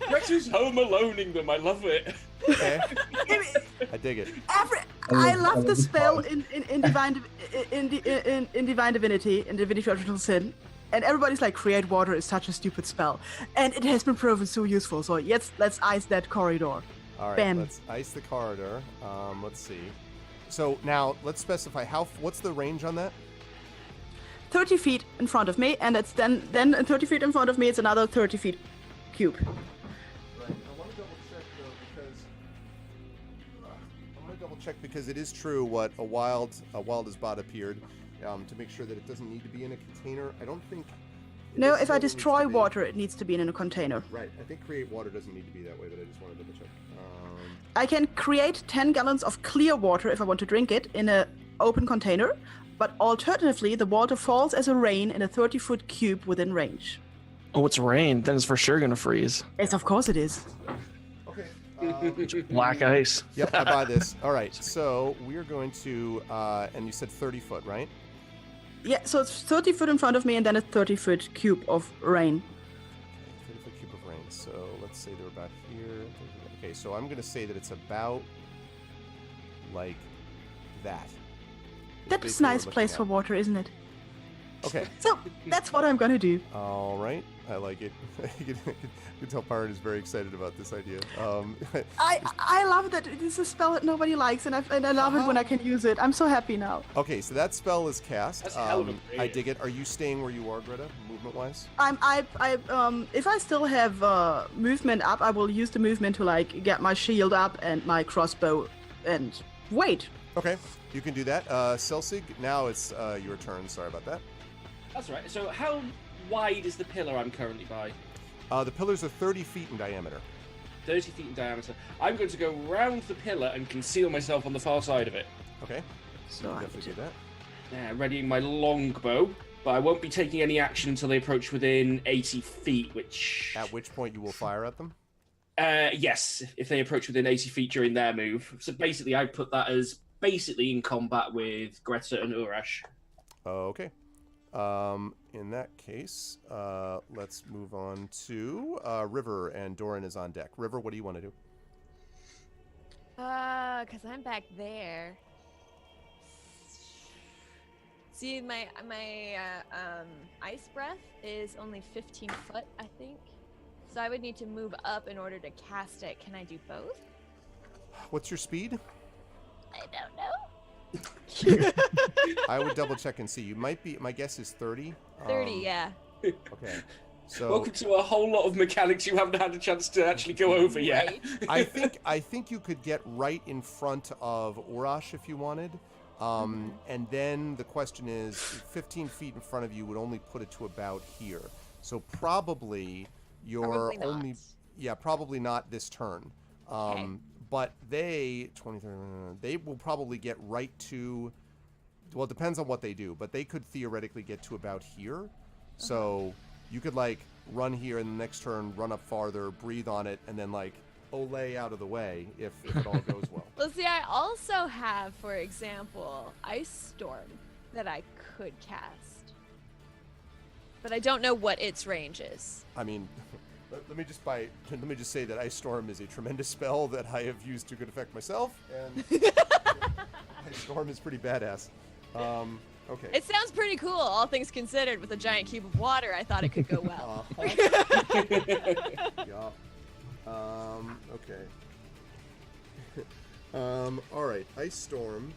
Greta's home aloneing them. I love it. Okay. I dig it. I love the this spell part. in divine divinity, in divinity of original sin, and everybody's like, create water is such a stupid spell, and it has been proven so useful. So yes, let's ice that corridor. All right. Bam. Let's ice the corridor. Let's see. So now let's specify what's the range on that? 30 feet in front of me, and it's then 30 feet in front of me, it's another 30 feet cube. Right. I want to double check though because want to double check because it is true what a wild as bot appeared to make sure that it doesn't need to be in a container. I don't think. No, if I necessarily needs destroy to be. water, it needs to be in a container. Right. I think create water doesn't need to be that way, but I just want to double check. I can create 10 gallons of clear water if I want to drink it in an open container, but alternatively, the water falls as a rain in a 30-foot cube within range. Oh, it's rain. Then it's for sure gonna freeze. Yes, of course it is. Okay. Black ice. Yep, I buy this. All right, so we're going to, and you said 30 foot, right? Yeah, so it's 30 foot in front of me and then a 30-foot cube of rain. 30-foot cube of rain. So let's say they're about here. Okay, so I'm going to say that it's about like that. That's a basically what nice we're place for looking water, isn't it? at. Okay. So that's what I'm gonna do. All right. I like it. You can tell Pirate is very excited about this idea. I love that it is a spell that nobody likes, and I love it when I can use it. I'm so happy now. Okay, so that spell is cast. That's hell of a I great. dig it. Are you staying where you are, Greta, movement-wise? If I still have movement up, I will use the movement to like get my shield up and my crossbow and wait. Okay, you can do that. Celsig, now it's your turn. Sorry about that. That's right. So how wide is the pillar I'm currently by? The pillars are 30 feet in diameter. 30 feet in diameter. I'm going to go round the pillar and conceal myself on the far side of it. Okay, So I definitely do that. Yeah, readying my longbow, but I won't be taking any action until they approach within 80 feet, which... At which point you will fire at them. Yes, if they approach within 80 feet during their move. So basically, I put that as basically in combat with Greta and Urash. Okay. In that case, let's move on to River, and Doran is on deck. River, what do you want to do? Cause I'm back there. See, my ice breath is only 15 foot, I think. So I would need to move up in order to cast it. Can I do both? What's your speed? I don't know. I would double check and see. You might be. My guess is 30. 30, yeah. Okay. So Welcome to a whole lot of mechanics you haven't had a chance to actually go over yet. Right. I think you could get right in front of Urash if you wanted. And then the question is, 15 feet in front of you would only put it to about here. So probably you're Probably not. only, probably not this turn. Okay. But they will probably get right to, well, it depends on what they do, but they could theoretically get to about here. So you could like run here and the next turn run up farther, breathe on it, and then like Olay out of the way if it all goes well. Well, see, I also have, for example, Ice Storm that I could cast. But I don't know what its range is. I mean, let me just say that Ice Storm is a tremendous spell that I have used to good effect myself, and Ice Storm is pretty badass. Okay. It sounds pretty cool, all things considered. With a giant cube of water, I thought it could go well. Yeah. Okay. All right. Ice Storm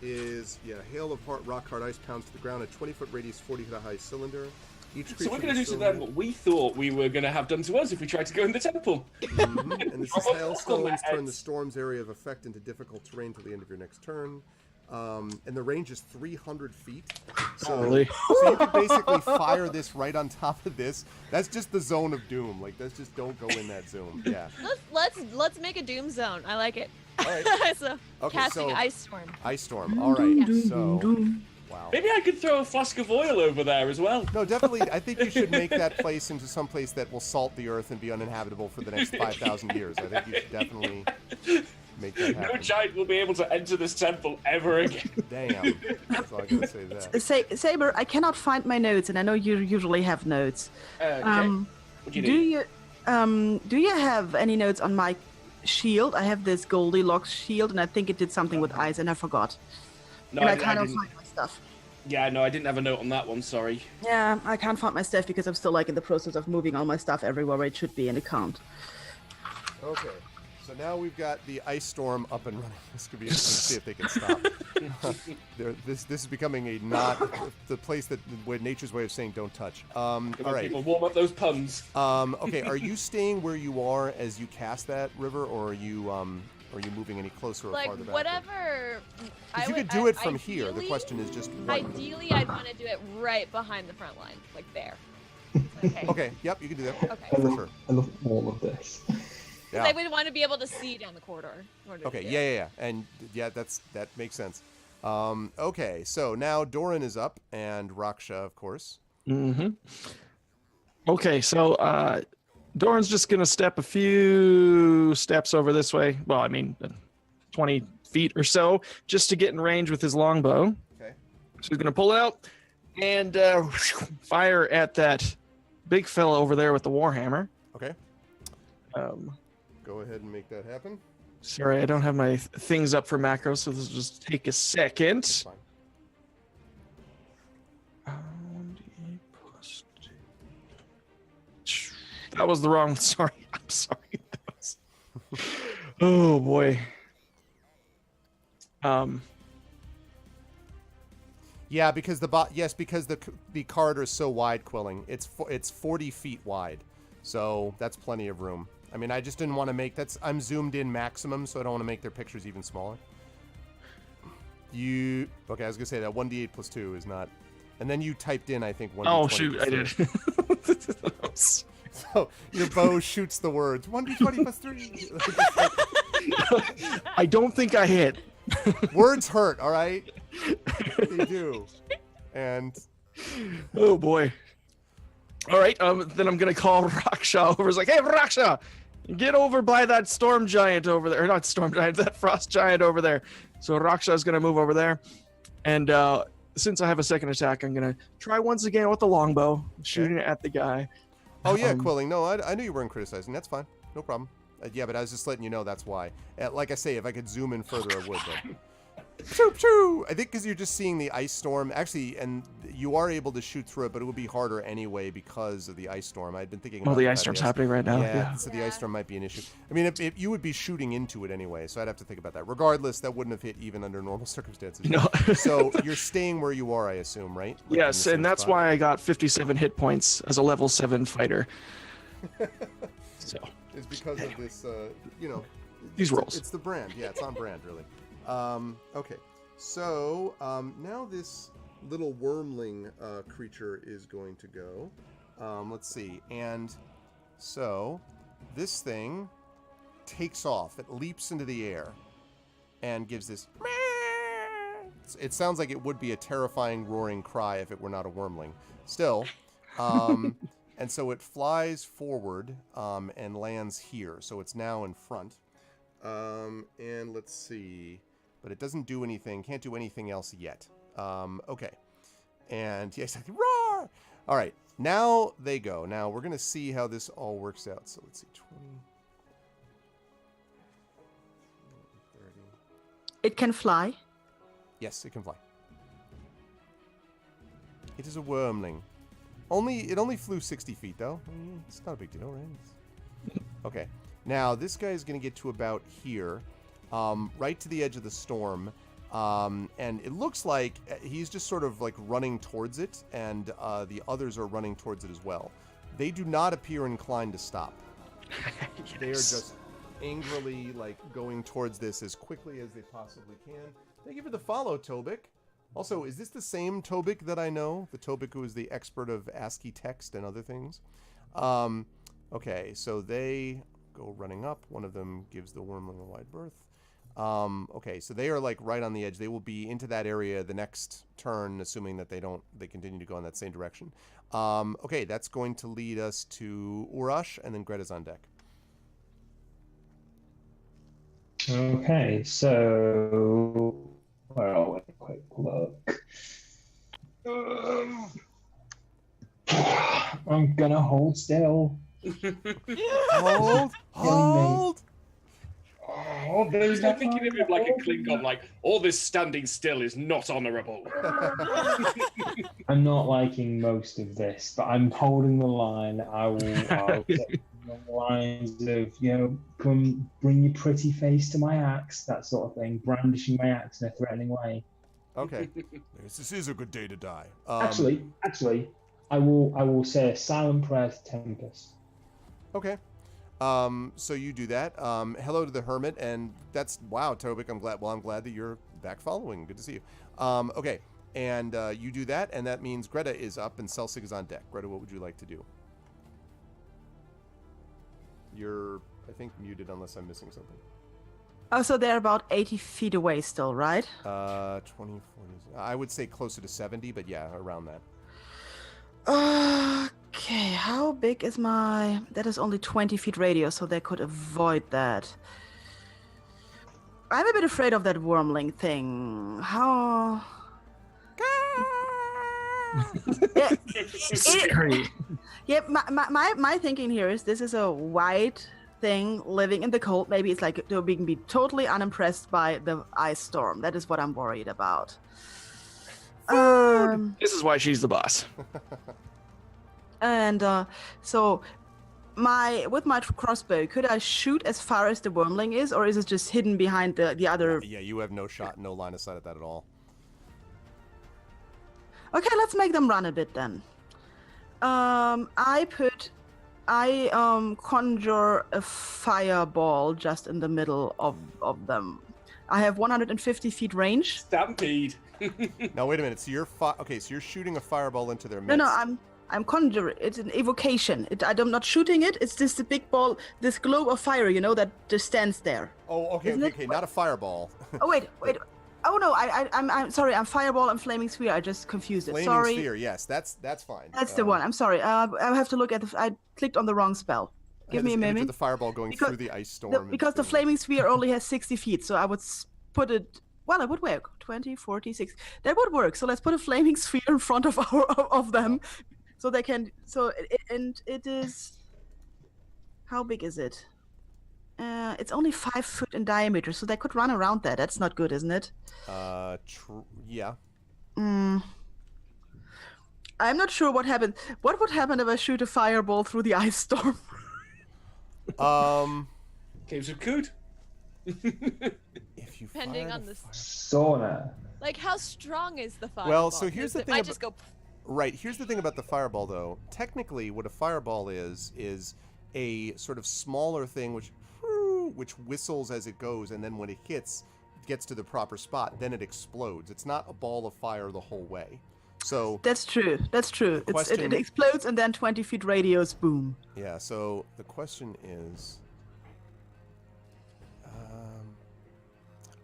is hail of rock hard ice pounds to the ground. A 20-foot radius, 40-foot high cylinder. Each So we're creature going to do to cylinder- them what we thought we were going to have done to us if we tried to go in the temple. And this is hailstones turn the Combat. storm's area of effect into difficult terrain till the end of your next turn. And the range is 300 feet. So, Really? so you could basically fire this right on top of this. That's just the zone of doom. Like, that's just don't go in that zone. Yeah. Let's make a doom zone. I like it. All right. So Okay, casting so- Ice Storm. Ice Storm. All right. So, wow. Maybe I could throw a flask of oil over there as well. No, definitely. I think you should make that place into some place that will salt the earth and be uninhabitable for the next 5,000 years. I think you should definitely make that No happen. giant will be able to enter this temple ever again. Damn. That's all I gotta say to that. Saber, I cannot find my notes, and I know you usually have notes. Okay. What do you Do need? you do you have any notes on my shield? I have this Goldilocks shield, and I think it did something with ice, and I forgot. No, And I I can't didn't. find my stuff. Yeah, no, I didn't have a note on that one. Sorry. Yeah, I can't find my stuff because I'm still like in the process of moving all my stuff everywhere where it should be, and it can't. Okay. So now we've got the Ice Storm up and running. This could be interesting to see if they can stop. This is becoming a not the place that where nature's way of saying don't touch. All Come on, right. people, warm up those puns. Okay. Are you staying where you are as you cast that, River, or are you Or are you moving any closer or Like farther back? whatever. Because you could do it from here. The question is just what. Ideally, I'd want to do it right behind the front line, like there. Okay. Okay, yep, you can do that. Okay. For sure. I love all of this. Yeah. I would want to be able to see down the corridor. in order to Okay, do it. yeah. And yeah, that makes sense. Okay, so now Doran is up and Raksha, of course. Mm-hmm. Okay, so Doran's just gonna step a few steps over this way. Well, I mean, 20 feet or so, just to get in range with his longbow. Okay. So he's gonna pull it out and fire at that big fella over there with the warhammer. Okay. Um, Go ahead and make that happen. Sorry, I don't have my things up for macros, so this will just take a second. That's fine. 1d8 plus 2. That was the wrong. Sorry, I'm sorry. That was... Oh boy. Yeah, because because the corridor is so wide, Quilling. It's 40 feet wide, so that's plenty of room. I mean, I just didn't want to make I'm zoomed in maximum, so I don't want to make their pictures even smaller. Okay, I was gonna say that 1d8 plus 2 is not, and then you typed in, I think, 1d20. Oh shoot, I did. So your bow shoots the words 1d20 plus 3. I don't think I hit. Words hurt, all right? They do. And Oh boy. All right, then I'm gonna call Raksha over. It's like, hey, Raksha, get over by that storm giant over there. Or not storm giant, that frost giant over there. So Raksha's gonna move over there, and since I have a second attack, I'm gonna try once again with the longbow, shooting at the guy. oh yeah, Quilling. No, I knew you weren't criticizing. That's fine. No problem. Yeah, but I was just letting you know that's why. Like I say, if I could zoom in further, I would. But... Choo, choo. I think because you're just seeing the ice storm. Actually, and you are able to shoot through it, but it would be harder anyway because of the ice storm. I'd been thinking about the that, ice storm's yes. happening right now. Yeah, so the ice storm might be an issue. I mean, if you would be shooting into it anyway, so I'd have to think about that. Regardless, that wouldn't have hit even under normal circumstances. No. So you're staying where you are, I assume, right? Like Yes, in the and same that's spot? why I got 57 hit points as a level 7 fighter. So It's because of this, these rolls. It's the brand. Yeah, it's on brand, really. Okay. So now this little wormling creature is going to go. Let's see. And so this thing takes off. It leaps into the air and gives this... It sounds like it would be a terrifying roaring cry if it were not a wormling. Still. And so it flies forward and lands here. So it's now in front. And let's see... But it doesn't do anything, can't do anything else yet. Okay. And yes, roar! All right, now they go. Now we're going to see how this all works out. So let's see, 20, 30. It can fly. Yes, it can fly. It is a wormling. It only flew 60 feet, though. It's not a big deal, right? Okay. Now, this guy is going to get to about here. Right to the edge of the storm, and it looks like he's just sort of like running towards it, and the others are running towards it as well. They do not appear inclined to stop. Yes. They are just angrily like going towards this as quickly as they possibly can. Thank you for the follow, Tobik. Also, is this the same Tobik that I know? The Tobik who is the expert of ASCII text and other things? Okay, so they go running up. One of them gives the wormling a wide berth. Okay, so they are like right on the edge. They will be into that area the next turn, assuming that they continue to go in that same direction. Okay, that's going to lead us to Urash, and then Greta's on deck. Okay, so well, quick look. I'm gonna hold still. Hold. Oh, there's I'm thinking of it like a Klingon, like, all this standing still is not honourable. I'm not liking most of this, but I'm holding the line. I'll get the lines of, come bring your pretty face to my axe, that sort of thing, brandishing my axe in a threatening way. Okay. This is a good day to die. Actually, I will say a silent prayer to Tempest. Okay. So you do that. Hello to the hermit, and that's wow, Tobik. I'm glad that you're back following. Good to see you. Okay, and you do that, and that means Greta is up and Celsig is on deck. Greta, what would you like to do? You're, I think, muted unless I'm missing something. Oh, so they're about 80 feet away still, right? 20, 40. I would say closer to 70, but yeah, around that. Okay, how big is my... That is only 20 feet radius, so they could avoid that. I'm a bit afraid of that wormling thing. How... yeah, Scary. yeah, my thinking here is this is a white thing living in the cold. Maybe it's like they're being be totally unimpressed by the ice storm. That is what I'm worried about. This is why she's the boss. And so with my crossbow, could I shoot as far as the wormling is, or is it just hidden behind the other? Yeah, you have no shot, no line of sight at that at all. Okay, let's make them run a bit then. I conjure a fireball just in the middle of them. I have 150 feet range. Stampede. Now wait a minute. So you're okay. So you're shooting a fireball into their No, midst. no, I'm conjuring. It's an evocation. I'm not shooting it. It's just a big ball, this globe of fire, that just stands there. Oh, okay, Isn't it? okay. Not a fireball. Oh wait. Oh no, I'm sorry. I'm fireball and flaming sphere. I just confused it. Flaming Sorry. sphere. Yes, that's fine. That's the one. I'm sorry. I have to look at I clicked on the wrong spell. Give me a This image of moment. the fireball going through the ice storm. Because the flaming sphere only has 60 feet, so I would put it. Well, it would work. 20, 40, 60. That would work. So let's put a flaming sphere in front of them, so they can. So it is. How big is it? It's only 5 foot in diameter, so they could run around that. That's not good, isn't it? Yeah. I'm not sure what happened. What would happen if I shoot a fireball through the ice storm? Caves of Coot. If you Depending fire on the the Sauna. Like, how strong is the fireball? Well, so here's 'Cause the it thing might about- just go. Right. Here's the thing about the fireball, though. Technically, what a fireball is a sort of smaller thing which whistles as it goes, and then when it gets to the proper spot, then it explodes. It's not a ball of fire the whole way. So That's true. That's true. It explodes and then 20 feet radius, boom. yeah. So the question is,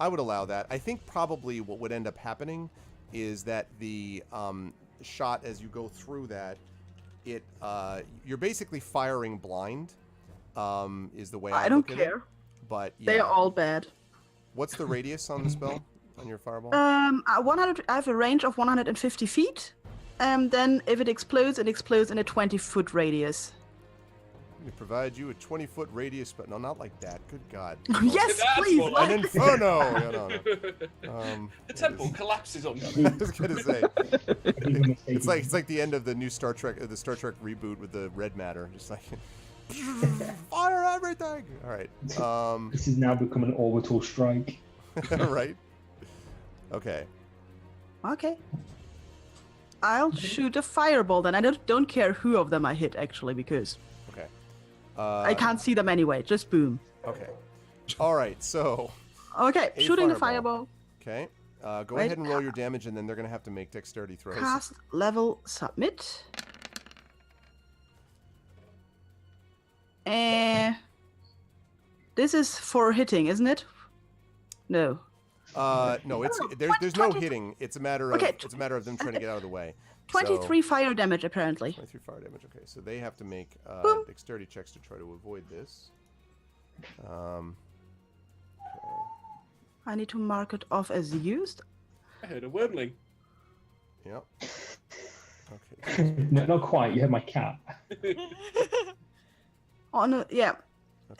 I would allow that. I think probably what would end up happening is that the shot as you go through that, you're basically firing blind. Is the way I don't look at it. care. But yeah. They are all bad. What's the radius on the spell on your fireball? 100. I have a range of 150 feet. Then if it explodes in a 20-foot radius. We provide you a 20-foot radius, but no, not like that. Good God. Yes, That's please. more like- An inferno. Yeah, no. The temple collapses on I you. was gonna say, it's like the end of the new Star Trek reboot with the red matter, just like fire everything. All right. This has now become an orbital strike. Right. Okay. Okay. I'll shoot a fireball then. I don't care who of them I hit actually, because Okay. I can't see them anyway. Just boom. Okay. All right. So. Okay, A shooting a fireball. fireball. Okay. Go Wait, ahead and roll your damage, and then they're gonna have to make dexterity throws. Cast level submit. This is for hitting, isn't it? No. No, there's no hitting. It's a matter of Okay, them trying to get out of the way. 23 fire damage apparently. 23 fire damage. Okay, so they have to make Boom. dexterity checks to try to avoid this. Okay. I need to mark it off as used. I heard a wormling. Yep. Okay. No, not quite. You have my cat. Yeah.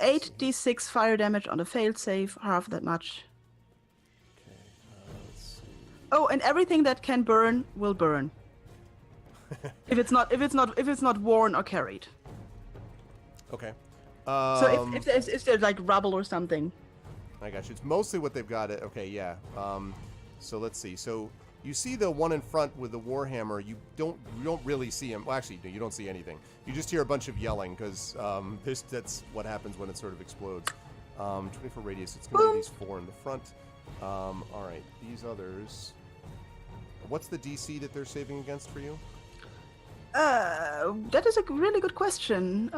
Let's see. 8d6 fire damage on a failed save, half that much. Okay. Let's see. Oh, and everything that can burn will burn. if it's not worn or carried. Okay. So if there's like rubble or something. I got you. It's mostly what they've got. Okay, yeah. So let's see. So You see the one in front with the warhammer. You don't really see him. Well, actually, no, you don't see anything. You just hear a bunch of yelling because that's what happens when it sort of explodes. 24 radius. It's going to be these 4 in the front. All right, these others. What's the DC that they're saving against for you? That is a really good question.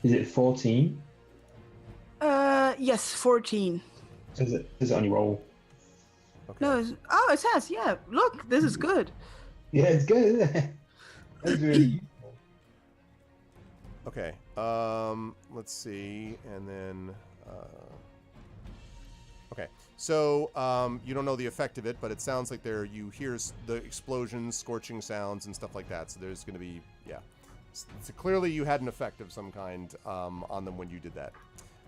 Is it 14? Yes, 14. Does it only roll? Okay. No, it says, yeah. Look, this is good. Yeah, it's good, isn't it? That's really useful. Okay. Let's see, and then. Okay. So you don't know the effect of it, but it sounds like you hear the explosions, scorching sounds, and stuff like that. So there's going to be So clearly you had an effect of some kind on them when you did that.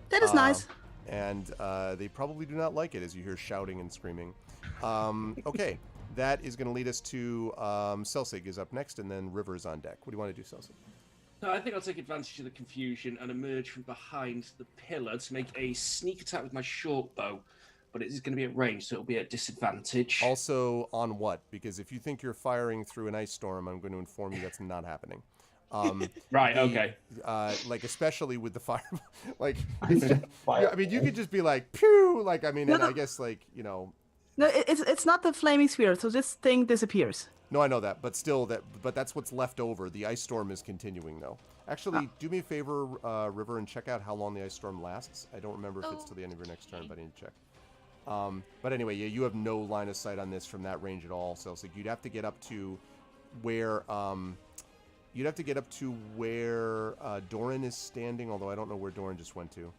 That is nice. And they probably do not like it as you hear shouting and screaming. Okay, that is going to lead us to Celsig is up next, and then River's on deck. What do you want to do, Celsig? No, I think I'll take advantage of the confusion and emerge from behind the pillar to make a sneak attack with my short bow. But it is going to be at range, so it'll be at disadvantage. Also, on what? Because if you think you're firing through an ice storm, I'm going to inform you that's not happening. Right, okay. Like, especially with the fire. Like, Fire. I mean, you could just be like, pew! Like, I mean, and I guess, like, you know. No, it's not the flaming sphere, so this thing disappears. No, I know that, but still, but that's what's left over. The ice storm is continuing, though. Actually, do me a favor, River, and check out how long the ice storm lasts. I don't remember if it's till the end of your next turn, but I need to check. But anyway, yeah, you have no line of sight on this from that range at all. So it's like you'd have to get up to where Doran is standing. Although I don't know where Doran just went to.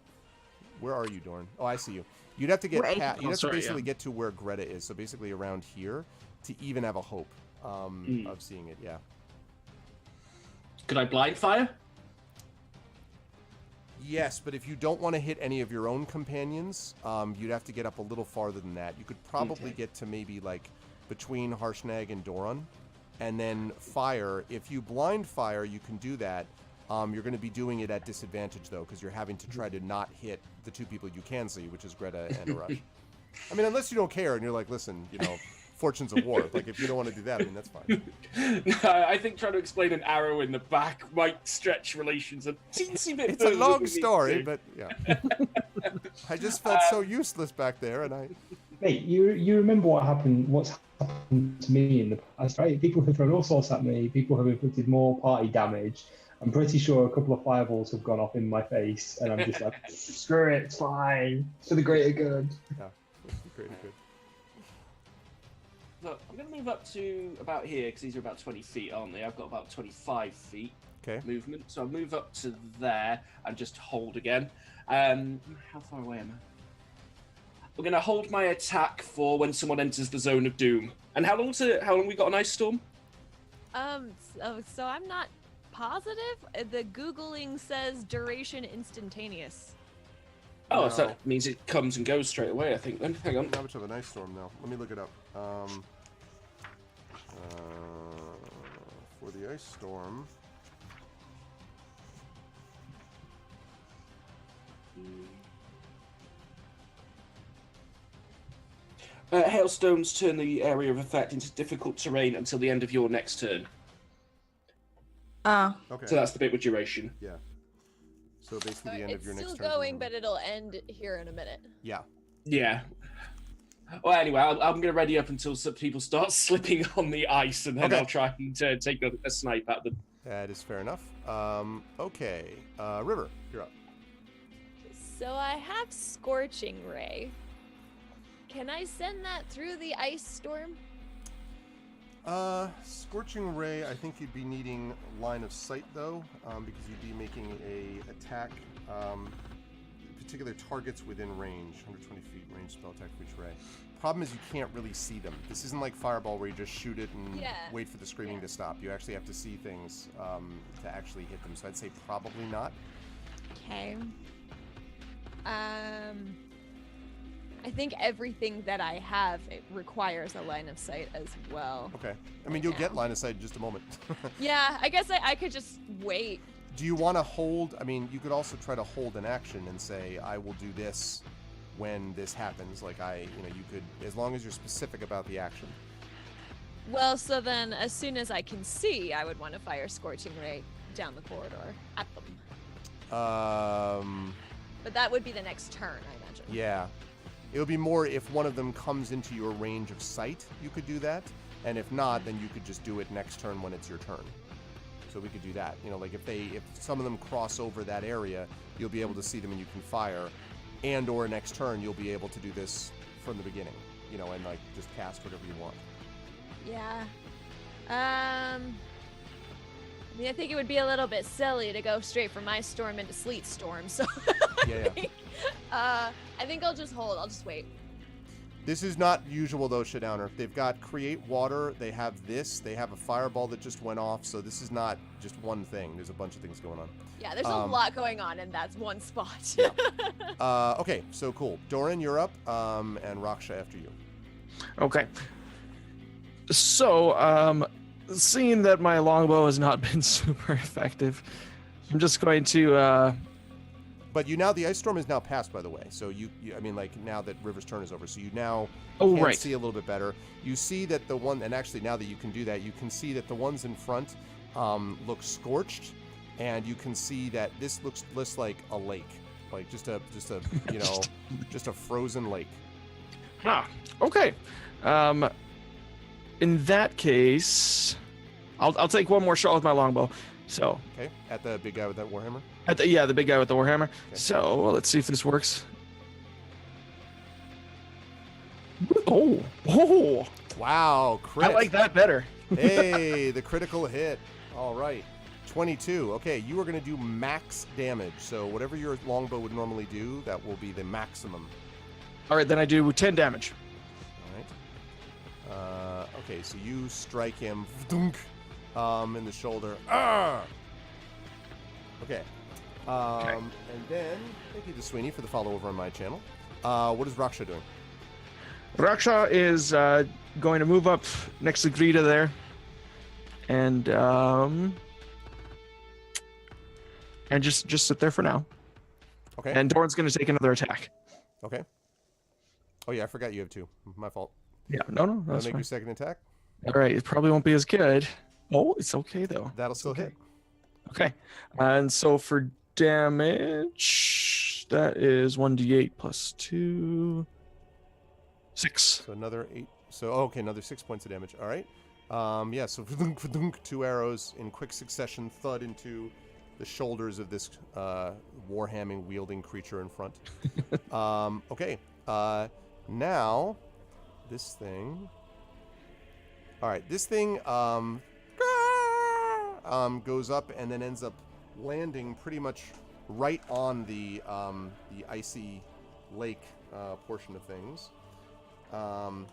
Where are you, Doran? Oh, I see you. You'd have to get basically get to where Greta is. So basically around here to even have a hope of seeing it. Yeah. Could I blind fire? Yes, but if you don't want to hit any of your own companions, you'd have to get up a little farther than that. You could probably get to maybe like between Harshnag and Doran, and then fire. If you blind fire, you can do that. You're going to be doing it at disadvantage though, because you're having to try to not hit the 2 people you can see, which is Greta and Arash. I mean, unless you don't care and you're like, listen, you know, fortunes of war. Like, if you don't want to do that, I mean, that's fine. No, I think trying to explain an arrow in the back might stretch relations a teensy bit. It's a long story, but yeah. I just felt so useless back there, and I. Mate, you remember what's happened to me in the past, right? People have thrown all sorts at me. People have inflicted more party damage. I'm pretty sure a couple of fireballs have gone off in my face, and I'm just like, screw it, it's fine. It's for the greater good. Yeah, greater good. Look, I'm going to move up to about here, because these are about 20 feet, aren't they? I've got about 25 feet movement. So I'll move up to there and just hold again. How far away am I? We're going to hold my attack for when someone enters the zone of doom. And how long we got an ice storm? So I'm not positive. The Googling says duration instantaneous. Oh, No. so that means it comes and goes straight away, I think, then. Hang on. How much of an ice storm now? Let me look it up. For the ice storm. Hailstones turn the area of effect into difficult terrain until the end of your next turn. Okay. So that's the bit with duration. Yeah. So basically the end It's of your next turn. still going, but it'll end here in a minute. Yeah. Yeah. Well, anyway, I'm going to ready up until some people start slipping on the ice, and then I'll try and take a snipe at them. That is fair enough. Okay. River, you're up. So I have Scorching Ray. Can I send that through the ice storm? Scorching Ray, I think you'd be needing line of sight, though, because you'd be making a attack, particular targets within range, 120 feet range spell attack for each ray. Problem is you can't really see them. This isn't like Fireball where you just shoot it and wait for the screaming to stop. You actually have to see things to actually hit them, so I'd say probably not. Okay. I think everything that I have, it requires a line of sight as well. Okay. I mean, you'll get line of sight in just a moment. Yeah, I guess I could just wait. Do you want to hold? I mean, you could also try to hold an action and say, I will do this when this happens. Like you could, as long as you're specific about the action. Well, so then as soon as I can see, I would want to fire Scorching Ray down the corridor at them. But that would be the next turn, I imagine. Yeah. It would be more if one of them comes into your range of sight, you could do that. And if not, then you could just do it next turn when it's your turn. So we could do that. You know, like if some of them cross over that area, you'll be able to see them and you can fire. And or next turn, you'll be able to do this from the beginning, you know, and like just cast whatever you want. Yeah. I mean, I think it would be a little bit silly to go straight from Ice Storm into Sleet Storm, so Yeah. I think I'll just hold. I'll just wait. This is not usual though, Shadowner. They've got Create Water, they have this, they have a Fireball that just went off, so this is not just one thing. There's a bunch of things going on. Yeah, there's a lot going on, and that's one spot. Yeah. Okay, so cool. Doran, you're up, and Raksha after you. Okay. So, seeing that my longbow has not been super effective, I'm just going to. But the Ice Storm is now passed, by the way. So I mean, like now that River's turn is over, so you now can see a little bit better. You see that the one, and actually now that you can do that, you can see that the ones in front look scorched, and you can see that this looks less like a lake, like just a you know, just a frozen lake. Okay. In that case, I'll take one more shot with my longbow. So. Okay. At the big guy with that warhammer. The big guy with the warhammer. Okay. So let's see if this works. Oh! Wow, crit. I like that better. Hey, the critical hit. All right. 22. Okay, you are going to do max damage. So whatever your longbow would normally do, that will be the maximum. All right, then I do 10 damage. All right. Okay, so you strike him in the shoulder. Ah! Okay. And then, thank you to Sweeney for the follow over on my channel. What is Raksha doing? Raksha is going to move up next to Greta there. And just sit there for now. Okay. And Doran's going to take another attack. Okay. Oh yeah, I forgot you have two. My fault. Yeah, no, Wanna that's make fine. your second attack? All right, it probably won't be as good. Oh, it's okay though. That'll still hit. Okay, and so for damage, that is 1d8 plus 2, 6. So another 8. So okay, another 6 points of damage. All right. Yeah. So 2 arrows in quick succession thud into the shoulders of this warhamming wielding creature in front. Okay. Now this thing. All right. This thing goes up and then ends up landing pretty much right on the icy lake portion of things. And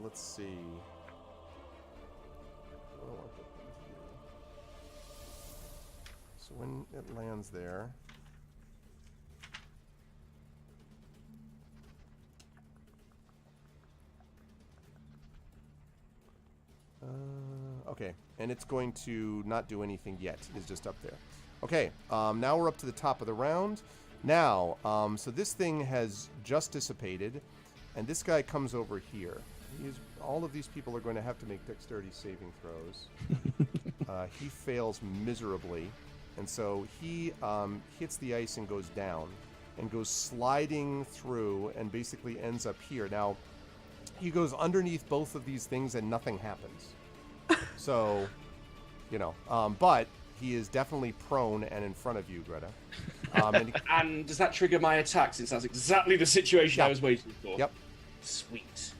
let's see. So when it lands there, okay, and it's going to not do anything yet. It's just up there. Okay, now we're up to the top of the round. Now, so this thing has just dissipated, and this guy comes over here. All of these people are going to have to make dexterity saving throws. He fails miserably, and so he hits the ice and goes down, and goes sliding through, and basically ends up here. Now, he goes underneath both of these things, and nothing happens. So, you know, but he is definitely prone and in front of you, Greta. And does that trigger my attack, since that's exactly the situation I was waiting for? Yep. Sweet.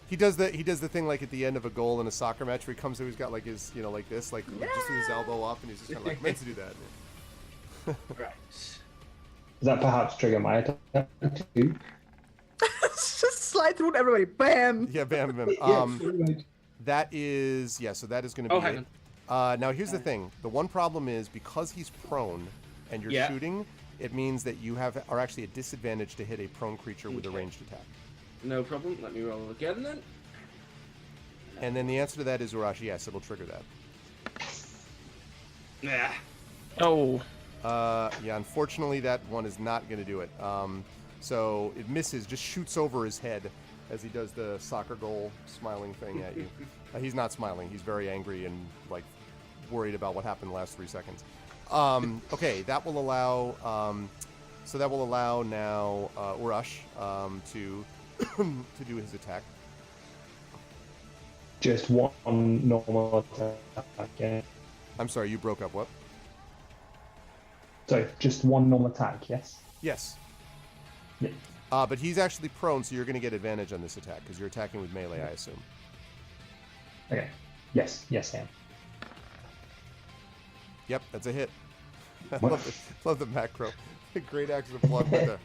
He does the thing like at the end of a goal in a soccer match where he comes in, he's got like his, you know, like this, like just with his elbow up, and he's just kind of like meant to do that. Right. Does that perhaps trigger my attack too? Just slide through everybody. Bam. Yeah, bam, bam. Right. That is, yeah, so that is going to be hang it. Now, here's the thing. The one problem is because he's prone and you're shooting, it means that you are actually at disadvantage to hit a prone creature with a ranged attack. No problem. Let me roll again then. And then the answer to that is Urashi. Yes, it'll trigger that. Yeah. Oh. Yeah, unfortunately, that one is not going to do it. So it misses, just shoots over his head. as he does the soccer goal smiling thing at you. He's not smiling. He's very angry and like worried about what happened the last 3 seconds. Okay, that will allow. So that will allow now Urash to to do his attack. Just one normal attack. Yeah. I'm sorry, you broke up. What? So just one normal attack. Yes. Yes. Yeah. But he's actually prone, so you're going to get advantage on this attack because you're attacking with melee, I assume. Okay. Yes. Yes, I am. Yep, that's a hit. I love the macro. Great action of plug with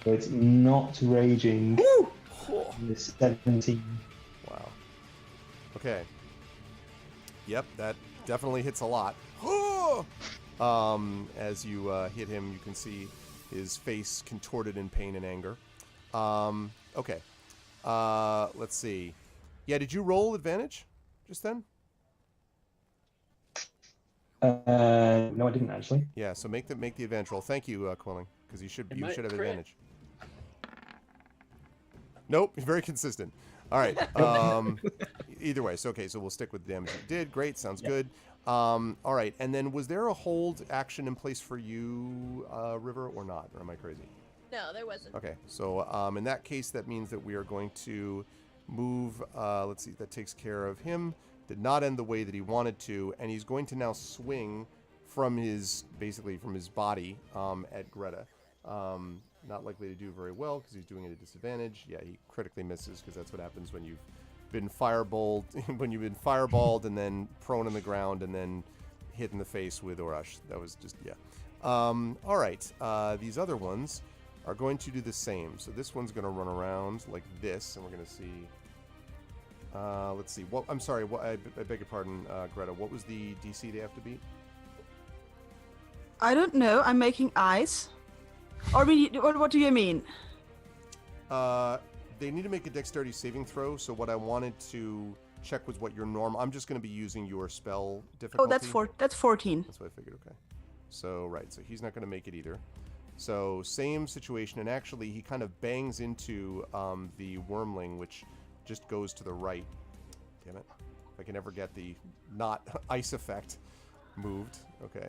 So it's not raging. The 17. Wow. Okay. Yep, that definitely hits a lot. As you hit him, you can see his face contorted in pain and anger. Okay. Let's see. Yeah, did you roll advantage just then? No, I didn't actually. Yeah, so make the advantage roll. Thank you, Quilling, because you should have crit. advantage. Nope, very consistent. All right. Either way, so okay, so we'll stick with the damage you did. Great, sounds good. All right, and then was there a hold action in place for you, River, or not? Or am I crazy? No, there wasn't. Okay, so in that case, that means that we are going to move. Let's see, that takes care of him. Did not end the way that he wanted to, and he's going to now swing from his body at Greta. Not likely to do very well because he's doing it at a disadvantage. Yeah, he critically misses because that's what happens when you've been fireballed, and then prone on the ground and then hit in the face with Urash. That was just, yeah. All right, these other ones are going to do the same. So this one's going to run around like this, and we're going to see. Let's see. What? I'm sorry. What? I beg your pardon, Greta. What was the DC they have to beat? I don't know. I'm making eyes. Or what do you mean? They need to make a dexterity saving throw. So what I wanted to check was what your norm. I'm just going to be using your spell difficulty. Oh, that's 14. That's what I figured. Okay. So right. So he's not going to make it either. So same situation, and actually he kind of bangs into the wormling, which just goes to the right. Damn it! If I can ever get the not ice effect moved. Okay.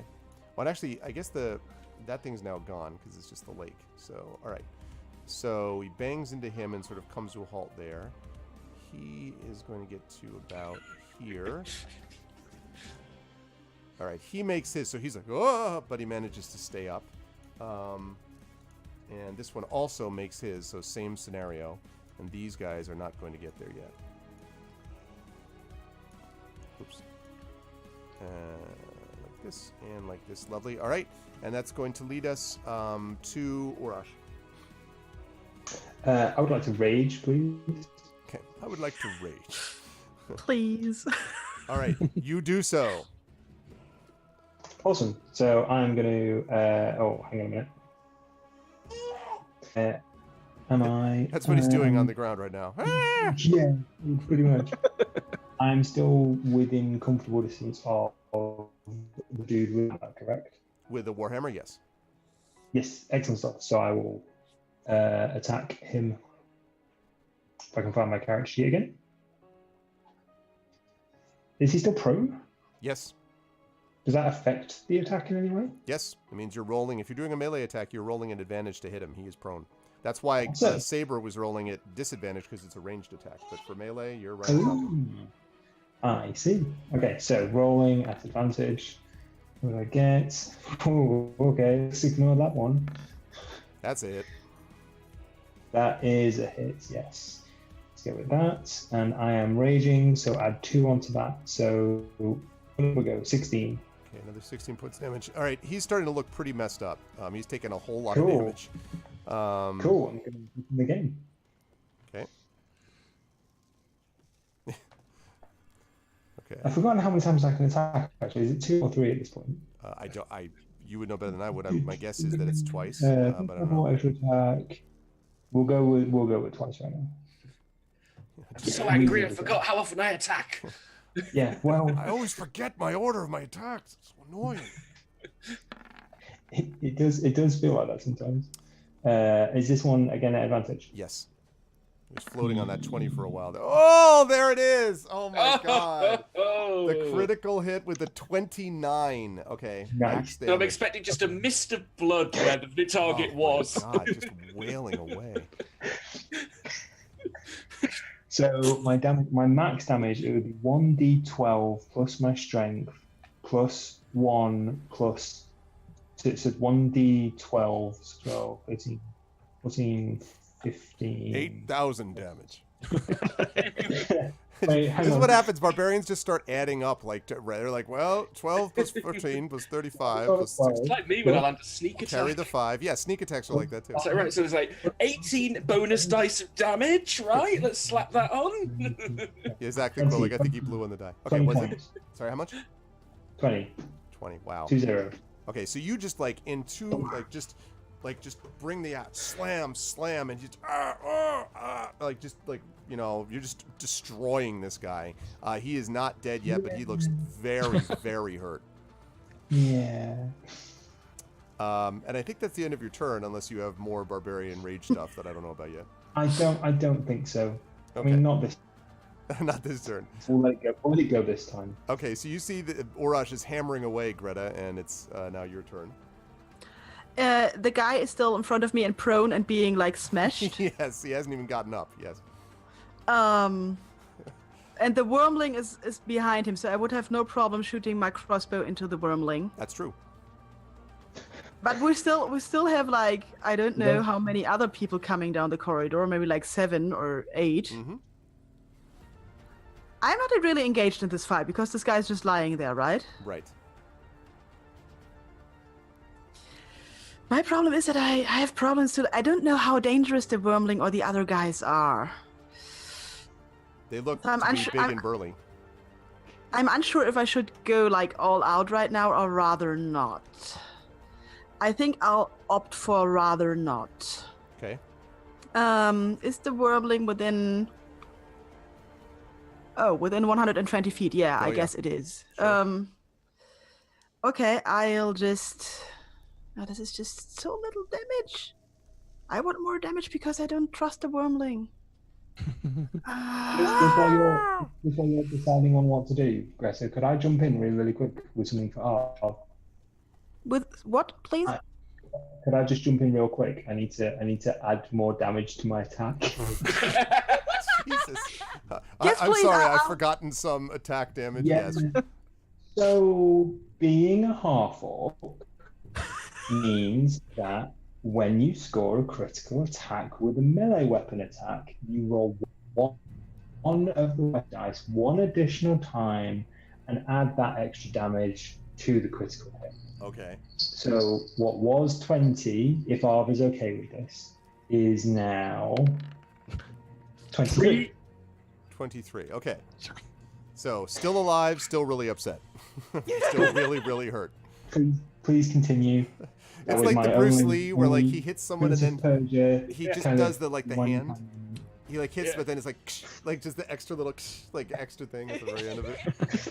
Well, actually, I guess that thing's now gone because it's just the lake. So, all right. So he bangs into him and sort of comes to a halt there. He is going to get to about here. All right. He makes his, so he's like, oh, but he manages to stay up. And this one also makes his, so same scenario. And these guys are not going to get there yet. Oops. Like this and like this. Lovely. All right. And that's going to lead us to Urash. I would like to rage, please. Okay. I would like to rage. Please. All right. You do so. Awesome. So I'm going to. Oh, hang on a minute. Am I? That's what he's doing on the ground right now. Yeah, pretty much. I'm still within comfortable distance of the dude with that, correct? With the Warhammer, yes. Yes, excellent stuff. So I will attack him. If I can find my character sheet again. Is he still prone? Yes. Does that affect the attack in any way? Yes. It means you're rolling. If you're doing a melee attack, you're rolling an advantage to hit him. He is prone. That's why Saber was rolling at disadvantage because it's a ranged attack. But for melee, you're right. I see. Okay, so rolling at advantage. What do I get? Oh, okay, let's ignore that one. That's a hit. That is a hit, yes. Let's go with that. And I am raging, so add 2 onto that. So we'll go 16. Okay, another 16 points damage. All right, he's starting to look pretty messed up. He's taking a whole lot of damage. Cool, I'm going to begin the game. Okay. Okay. I've forgotten how many times I can attack, actually. Is it 2 or 3 at this point? You would know better than I would. My guess is that it's twice, but I don't know. Extra attack. We'll go with twice right now. I'm so angry I forgot how often I attack. Yeah, well... I always forget my order of my attacks. It's so annoying. It does feel like that sometimes. Is this one again at advantage? Yes. He was floating on that 20 for a while. Oh, there it is. Oh my god. The critical hit with the 29. Okay. Max Nice. So I'm damage. expecting just a mist of blood where the target Oh was. my god, just wailing away. So my max damage, it would be 1d12 plus my strength plus 1 plus. So it's 1d12, so 12, 13, 14, 15. 8,000 damage. Wait, This is what happens. Barbarians just start adding up. Like they're like, well, 12 plus 14 plus 35 plus 6. It's like me when I land a sneak attack. Carry the 5. Yeah, sneak attacks are like that too. So, right, so it's like 18 bonus dice of damage, right? Let's slap that on. Yeah, exactly. Cool. Like I think he blew on the die. Okay, 20 was it? times. Sorry, how much? 20. 20. Wow. 2-0. Okay, so you just like into just bring the axe, slam, and just like just like you're just destroying this guy. He is not dead yet, but he looks very very hurt. Yeah. And I think that's the end of your turn, unless you have more barbarian rage stuff that I don't know about yet. I don't think so. Okay. I mean, not this. Not this turn. We'll let it go. We'll let it go this time. Okay, so you see that Urash is hammering away, Greta, and it's now your turn. The guy is still in front of me and prone and being like smashed. Yes, he hasn't even gotten up. Yes. And the wormling is behind him, so I would have no problem shooting my crossbow into the wormling. That's true. But we still have like I don't know Yeah. how many other people coming down the corridor, maybe like 7 or 8. Mm-hmm. I'm not really engaged in this fight because this guy's just lying there, right? Right. My problem is that I have problems I don't know how dangerous the wormling or the other guys are. They look I'm to be unsure- big I'm- and burly. I'm unsure if I should go like all out right now or rather not. I think I'll opt for rather not. Okay. Is the wormling within? Oh, within 120 feet. Yeah, Oh, I yeah. guess it is. Sure. Okay, I'll just. Oh, this is just so little damage. I want more damage because I don't trust the wormling. Before you're deciding on what to do, Greta, could I jump in really quick with something for Arv? With what, please? Could I just jump in real quick? I need to add more damage to my attack. Jesus. Yes, I'm please, sorry, I've I'll- forgotten some attack damage. Yeah. Yes. So being a half-orc means that when you score a critical attack with a melee weapon attack, you roll one of the weapon dice one additional time and add that extra damage to the critical hit. Okay. So what was 20, if Arv is okay with this, is now 23. 23. Okay. So still alive, still really upset. Still really, really hurt. Please continue. That It's was like the my Bruce only- Lee where like he only hits someone and Prince then of Persia he just kind does of the one hand. time. He like hits, Yeah. but then it's like just the extra little like extra thing at the very end of it.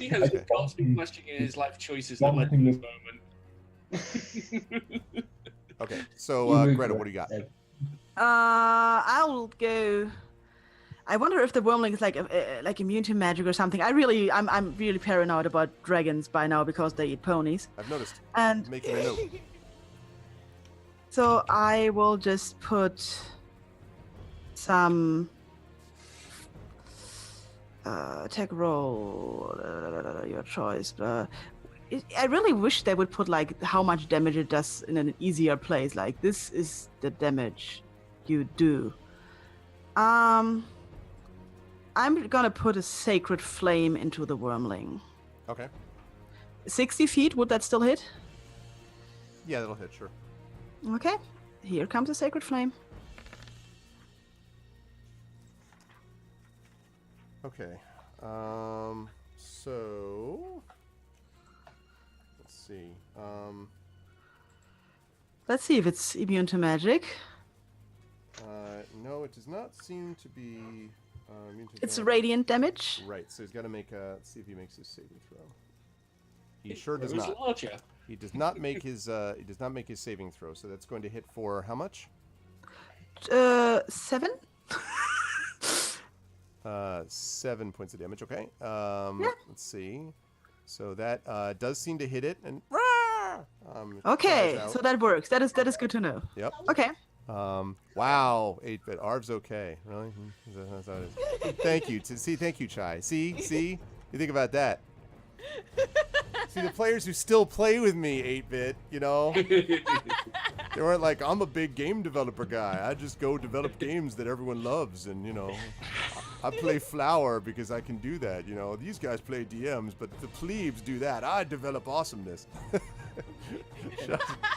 He has Okay. constantly questioning his life choices that led to this moment. Okay. So You move Greta, to what do you got? it. I'll go. I wonder if the wormling is like immune to magic or something. I'm really paranoid about dragons by now because they eat ponies. I've noticed. And Making a note. so I will just put some attack roll. Your choice. I really wish they would put like how much damage it does in an easier place. Like this is the damage you do. I'm gonna put a sacred flame into the wormling. Okay. 60 feet, would that still hit? Yeah, that'll hit, sure. Okay, here comes a sacred flame. Okay. So let's see. Let's see if it's immune to magic. No, it does not seem to be immune to It's magic. radiant damage. Right, so he's got to make a. Let's see if he makes his saving throw. He sure It does was not. larger. He does not make his. He does not make his saving throw. So that's going to hit for how much? 7. 7 points of damage. Okay. Let's see. So that does seem to hit it, and Okay, cries out. so that works. That is good to know. Yep. Okay. Wow, 8-bit. Arv's okay. Really? That's how it is. Thank you. Thank you, Chai. See? You think about that. See, the players who still play with me, 8-bit, you know? They weren't like, I'm a big game developer guy. I just go develop games that everyone loves, and, you know, I play Flower because I can do that, you know? These guys play DMs, but the plebes do that. I develop awesomeness.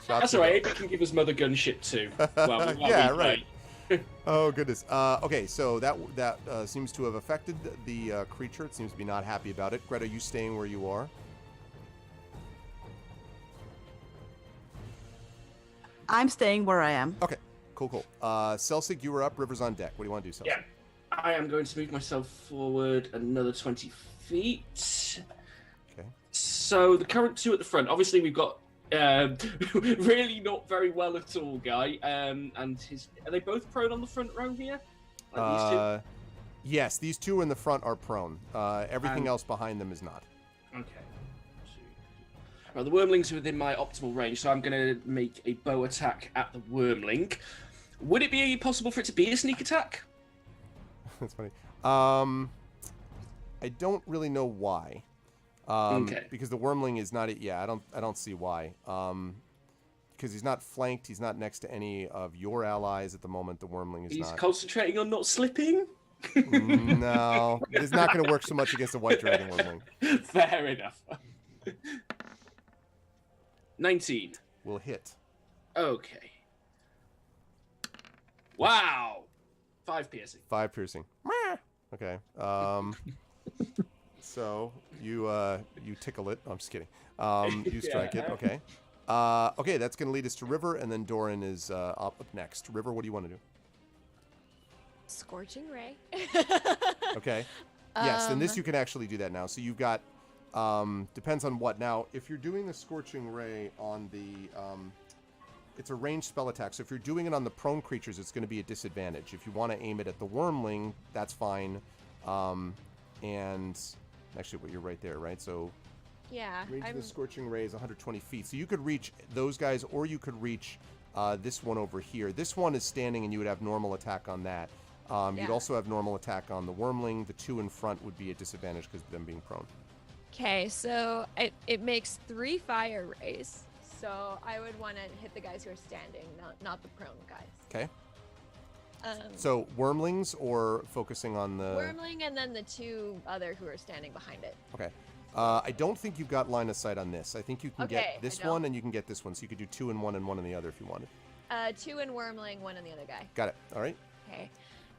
That's all right. Abe can give us Mother Gunship too. Well, yeah, right. Oh goodness. Okay, so that seems to have affected the creature. It seems to be not happy about it. Greta, are you staying where you are? I'm staying where I am. Okay, cool. Celsig, you were up. River's on deck. What do you want to do, Celsig? Yeah, I am going to move myself forward another 20 feet. Okay. So the current 2 at the front. Obviously, we've got really not very well at all, guy. And are they both prone on the front row here? Like these 2? Yes, these 2 in the front are prone. Everything else behind them is not. Okay. Well, the wormlings are within my optimal range, so I'm going to make a bow attack at the wormling. Would it be possible for it to be a sneak attack? That's funny. I don't really know why. Okay. Because the wormling is not. Yeah, I don't see why. Because he's not flanked. He's not next to any of your allies at the moment. The wormling is He's not. concentrating on not slipping. No, it's not going to work so much against a white dragon wormling. Fair enough. 19. Will hit. Okay. Wow. 5 piercing. 5 piercing. Okay. So you tickle it. I'm just kidding. You strike it. Okay. Okay, that's going to lead us to River, and then Doran is up next. River, what do you want to do? Scorching ray. Okay. Yes, and this you can actually do that now. So you've got depends on what. Now, if you're doing the Scorching Ray on the it's a ranged spell attack. So if you're doing it on the prone creatures, it's going to be a disadvantage. If you want to aim it at the wormling, that's fine. And actually, well, you're right there, right? So Yeah. range of the Scorching Ray is 120 feet. So you could reach those guys, or you could reach this one over here. This one is standing, and you would have normal attack on that. You'd Yeah. also have normal attack on the wormling. The 2 in front would be a disadvantage because of them being prone. Okay, so it makes 3 fire rays. So I would want to hit the guys who are standing, not the prone guys. Okay. Um, So wormlings, or focusing on the Wormling and then the 2 other who are standing behind it. Okay. I don't think you've got line of sight on this. I think you can Okay, get this I don't. one, and you can get this one. So you could do 2 in one and 1 in the other if you wanted. 2 in Wormling, 1 in the other guy. Got it. All right. Okay.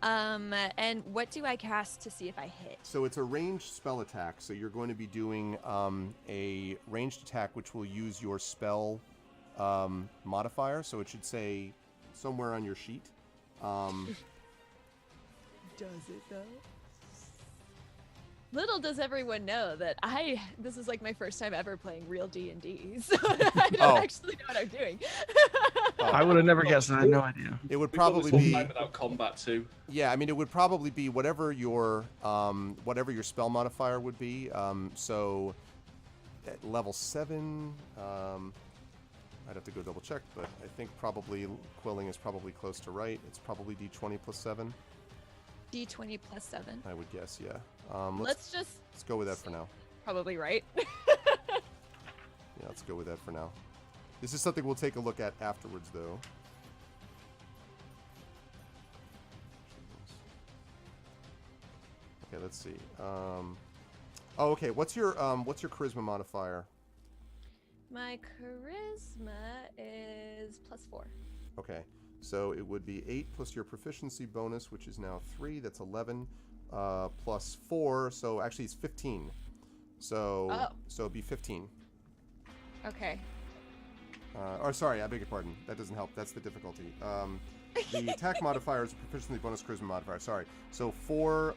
And what do I cast to see if I hit? So it's a ranged spell attack. So you're going to be doing a ranged attack, which will use your spell modifier. So it should say somewhere on your sheet. Does it though? Little does everyone know that this is like my first time ever playing real D&D, so I don't actually know what I'm doing. I would have never guessed. I had no idea. It would We've got probably this be time without combat too. Yeah, I mean, it would probably be whatever your spell modifier would be. So at level 7, I'd have to go double check, but I think probably Quilling is probably close to right. It's probably D20 plus 7. D20 plus 7. I would guess, yeah. Let's go with that for now. probably right. Yeah, let's go with that for now. This is something we'll take a look at afterwards, though. Okay, let's see. Oh, okay. What's your charisma modifier? My charisma is plus 4. Okay, so it would be 8 plus your proficiency bonus, which is now 3. That's 11 plus 4. So actually, it's 15. So it'd be 15. Okay. Or sorry, I beg your pardon. That doesn't help. That's the difficulty. The attack modifier is a proficiency bonus charisma modifier. Sorry. So 4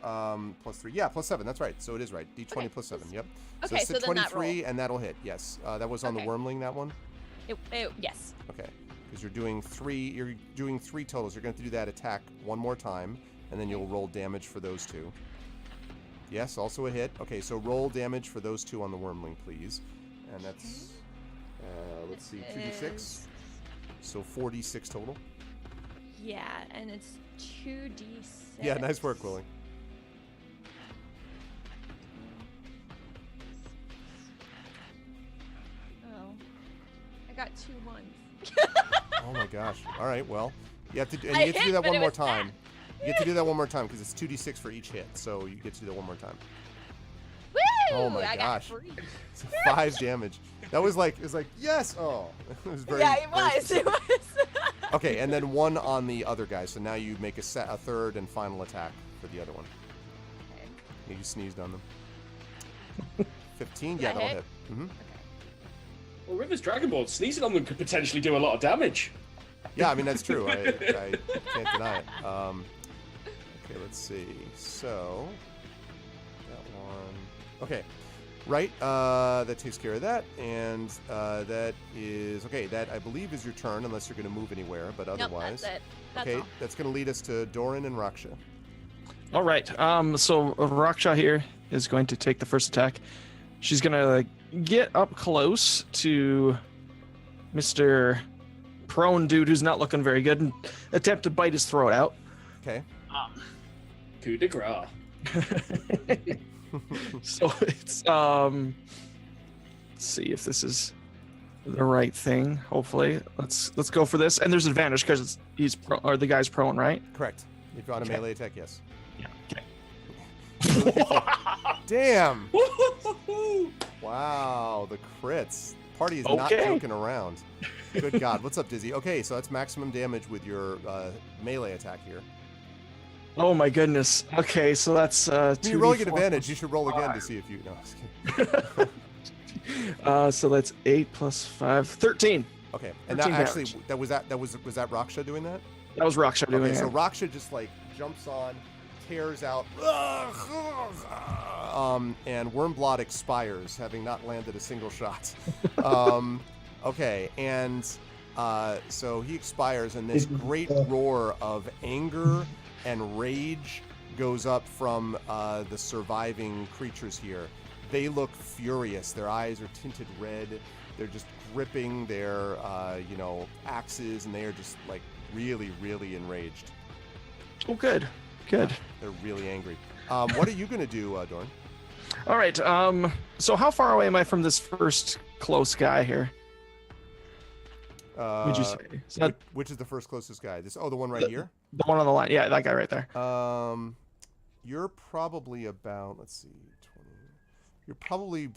plus 3. Yeah, plus 7. That's right. So it is right. D20 Okay. plus 7. Yep. Okay, so then that 23, roll. and that'll hit. Yes. That was on the Okay. wormling, that one? Yes. Okay. because you're doing three. You're doing 3 totals. You're going to do that attack one more time, and then you'll roll damage for those 2. Yes, also a hit. Okay, so roll damage for those 2 on the wormling, please. And that's let's see, 2d6. So 4d6 total. Yeah, and it's 2d6. Yeah, nice work, Willie. Oh, I got 2 1s. Oh my gosh. All right, well, you have to do, and I you get to do hit, that but one it more was time. bad. You get to do that one more time because it's 2d6 for each hit, so you get to do that one more time. Woo! Oh my I gosh. got 3. It's 5 damage. That was like, yes. Oh, it was very. Yeah, it very was. It specific. was. Okay, and then 1 on the other guy. So now you make a third and final attack for the other one. Okay. You sneezed on them. 15. Did Yeah, I that'll hit? hit. Mm-hmm. Well, River's Dragonborn, sneezing on them could potentially do a lot of damage. Yeah, I mean that's true. I can't deny it. Okay, let's see. So that one. Okay, right. That takes care of that, and that is okay. That I believe is your turn, unless you're going to move anywhere. But Nope, otherwise, that's it. That's okay, all. that's going to lead us to Doran and Raksha. All right. So Raksha here is going to take the first attack. She's gonna get up close to Mr. Prone dude who's not looking very good and attempt to bite his throat out. Okay. Coup de grace. So it's let's see if this is the right thing. Hopefully, let's go for this. And there's advantage because he's the guy's prone, right? Correct. If you're on a melee attack, yes. Yeah. Okay. Damn. Wow, the crits. Party is not Okay. joking around. Good God. What's up, Dizzy? Okay, so that's maximum damage with your melee attack here. Oh my goodness. Okay, so that's You're rolling at 2d4. advantage. You should roll again to see if you. No, just kidding. So that's 8 plus 5, 13. Okay, and that 13 actually damage. was that Raksha doing that? That was Raksha doing Okay, it. so Raksha just like jumps on, tears out, and Wormblot expires, having not landed a single shot. Okay, and so he expires, and this great roar of anger and rage goes up from the surviving creatures here. They look furious. Their eyes are tinted red. They're just gripping their, axes, and they are just like really, really enraged. Oh, good. Good. They're really angry. What are you gonna do, Dorn? All right. So how far away am I from this first close guy here? Would you say? Is that Which is the first closest guy? The one right here. the one on the line? Yeah, that guy right there. You're probably about, let's see, 20. You're probably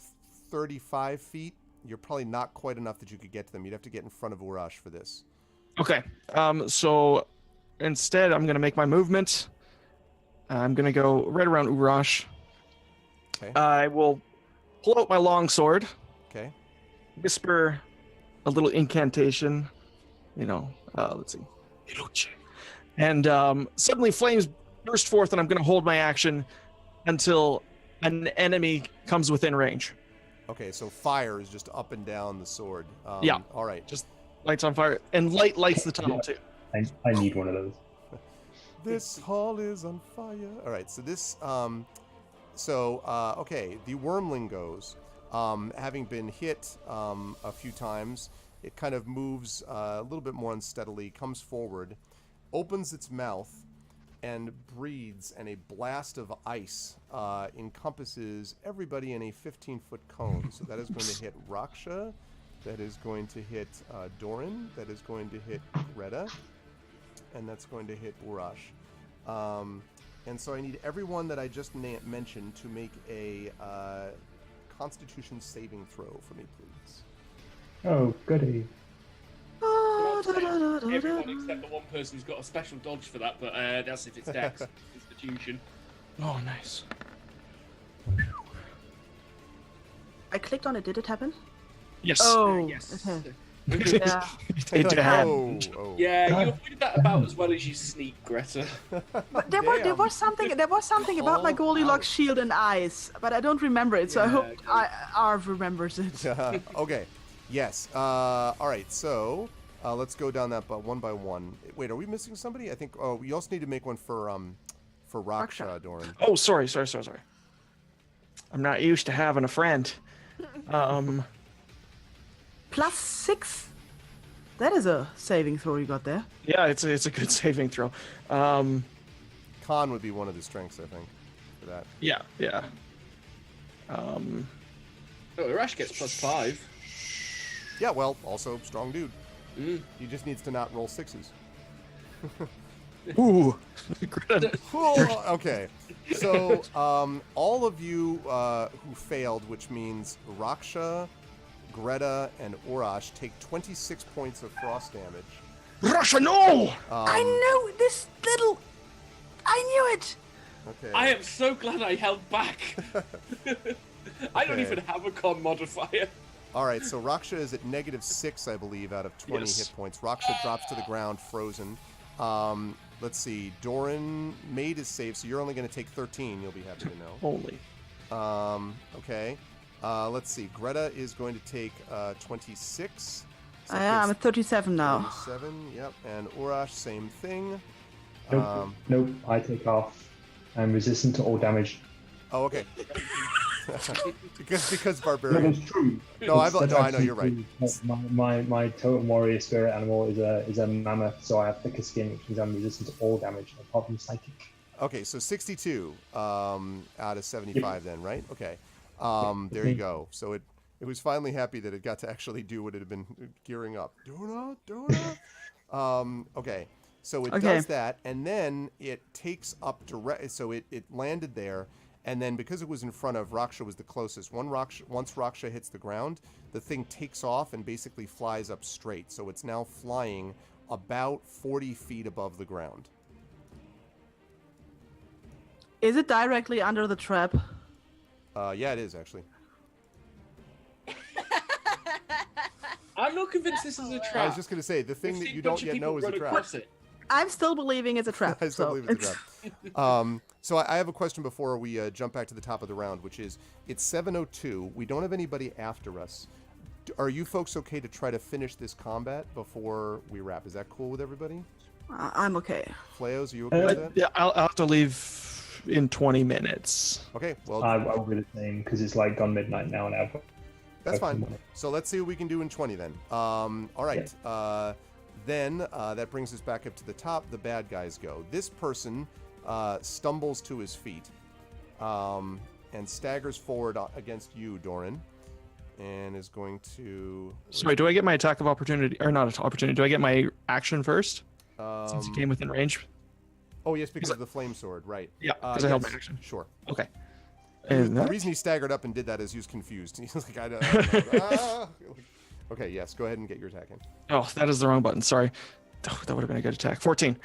35 feet. You're probably not quite enough that you could get to them. You'd have to get in front of Urash for this. Okay. So instead, I'm gonna make my movement. I'm gonna go right around Urash. Okay. I will pull out my long sword, Okay. whisper a little incantation. Let's see. Iluce. And suddenly flames burst forth, and I'm gonna hold my action until an enemy comes within range. Okay, so fire is just up and down the sword. Yeah. All right. Just lights on fire, and light lights the tunnel too. I need one of those. This hall is on fire. All right, so this, okay, the wormling goes. Having been hit a few times, it kind of moves a little bit more unsteadily, comes forward, opens its mouth, and breathes, and a blast of ice encompasses everybody in a 15-foot cone. So that is going to hit Raksha, that is going to hit Doran, that is going to hit Greta, and that's going to hit Urash. And so I need everyone that I just mentioned to make a Constitution saving throw for me, please. Oh, goody. Everyone except the one person who's got a special dodge for that, but that's if it's Dex Constitution. Oh, nice. I clicked on it. Did it happen? Yes. Oh, Yes. okay. It Yeah. did Like, happen. oh. Yeah, you avoided that about as well as you sneak, Greta. But there was something about my Goldilocks shield and eyes, but I don't remember it. So I Yeah, hope okay. Arv remembers it. Okay. Yes. All right. So Let's go down that one by one. Wait, are we missing somebody? I think. Oh, we also need to make one for Raksha, Doran. Oh, sorry. I'm not used to having a friend. +6. That is a saving throw you got there. Yeah, it's a good saving throw. Con would be one of the strengths, I think, for that. Yeah. Oh, Urash gets +5. Yeah, well, also strong dude. Mm. He just needs to not roll 6s. Ooh. Okay. So, all of you who failed, which means Raksha, Greta, and Urash, take 26 points of frost damage. Russia, no! I knew this little. I knew it. Okay. I am so glad I held back. I don't Okay. even have a con modifier. All right, so Raksha is at -6, I believe, out of 20 Yes. hit points. Raksha drops to the ground, frozen. Let's see. Doran made his save, so you're only going to take 13. You'll be happy to know. Only. Okay. Let's see. Greta is going to take 26. So I'm at 37 now. 37. Yep. And Urash, same thing. Nope. I take half. I'm resistant to all damage. Oh, okay. because No, barbarian. that's true. No, I know. actually You're right. true. My totem warrior spirit animal is a mammoth, so I have thicker skin, which means I'm resistant to all damage apart from psychic. Okay, so 62 out of 75 then, right? Okay. There you go. So it was finally happy that it got to actually do what it had been gearing up. Donut. Okay. So it does that, and then it takes up direct. So it landed there, and then because it was in front of Raksha was the closest. Once Raksha hits the ground, the thing takes off and basically flies up straight. So it's now flying about 40 feet above the ground. Is it directly under the trap? Yeah, it is actually. I'm not convinced this is a trap. I was just gonna say the thing We've that seen you a don't bunch of yet people know is a run trap. across it. I'm still believing it's a trap. I still so believe it's a trap. So I have a question before we jump back to the top of the round, which is it's 7:02. We don't have anybody after us. Are you folks okay to try to finish this combat before we wrap? Is that cool with everybody? I'm okay. Fleos, are you okay with that? Yeah, I'll have to leave in 20 minutes. Okay, well, I'll be the same because it's like gone midnight now, and I've that's fine. So let's see what we can do in 20 then. All right. Then that brings us back up to the top. The bad guys go. This person stumbles to his feet and staggers forward against you, Doran, and is going to... Sorry, do I get my attack of opportunity, or not opportunity? Do I get my action first since it came within range? Oh, yes, because of the flame sword, right. Yeah, because I held my action. Sure. Okay. The And reason he staggered up and did that is he was confused. He's like, I don't know. Okay, yes, go ahead and get your attack in. Oh, that is the wrong button. Sorry. Oh, that would have been a good attack. 14.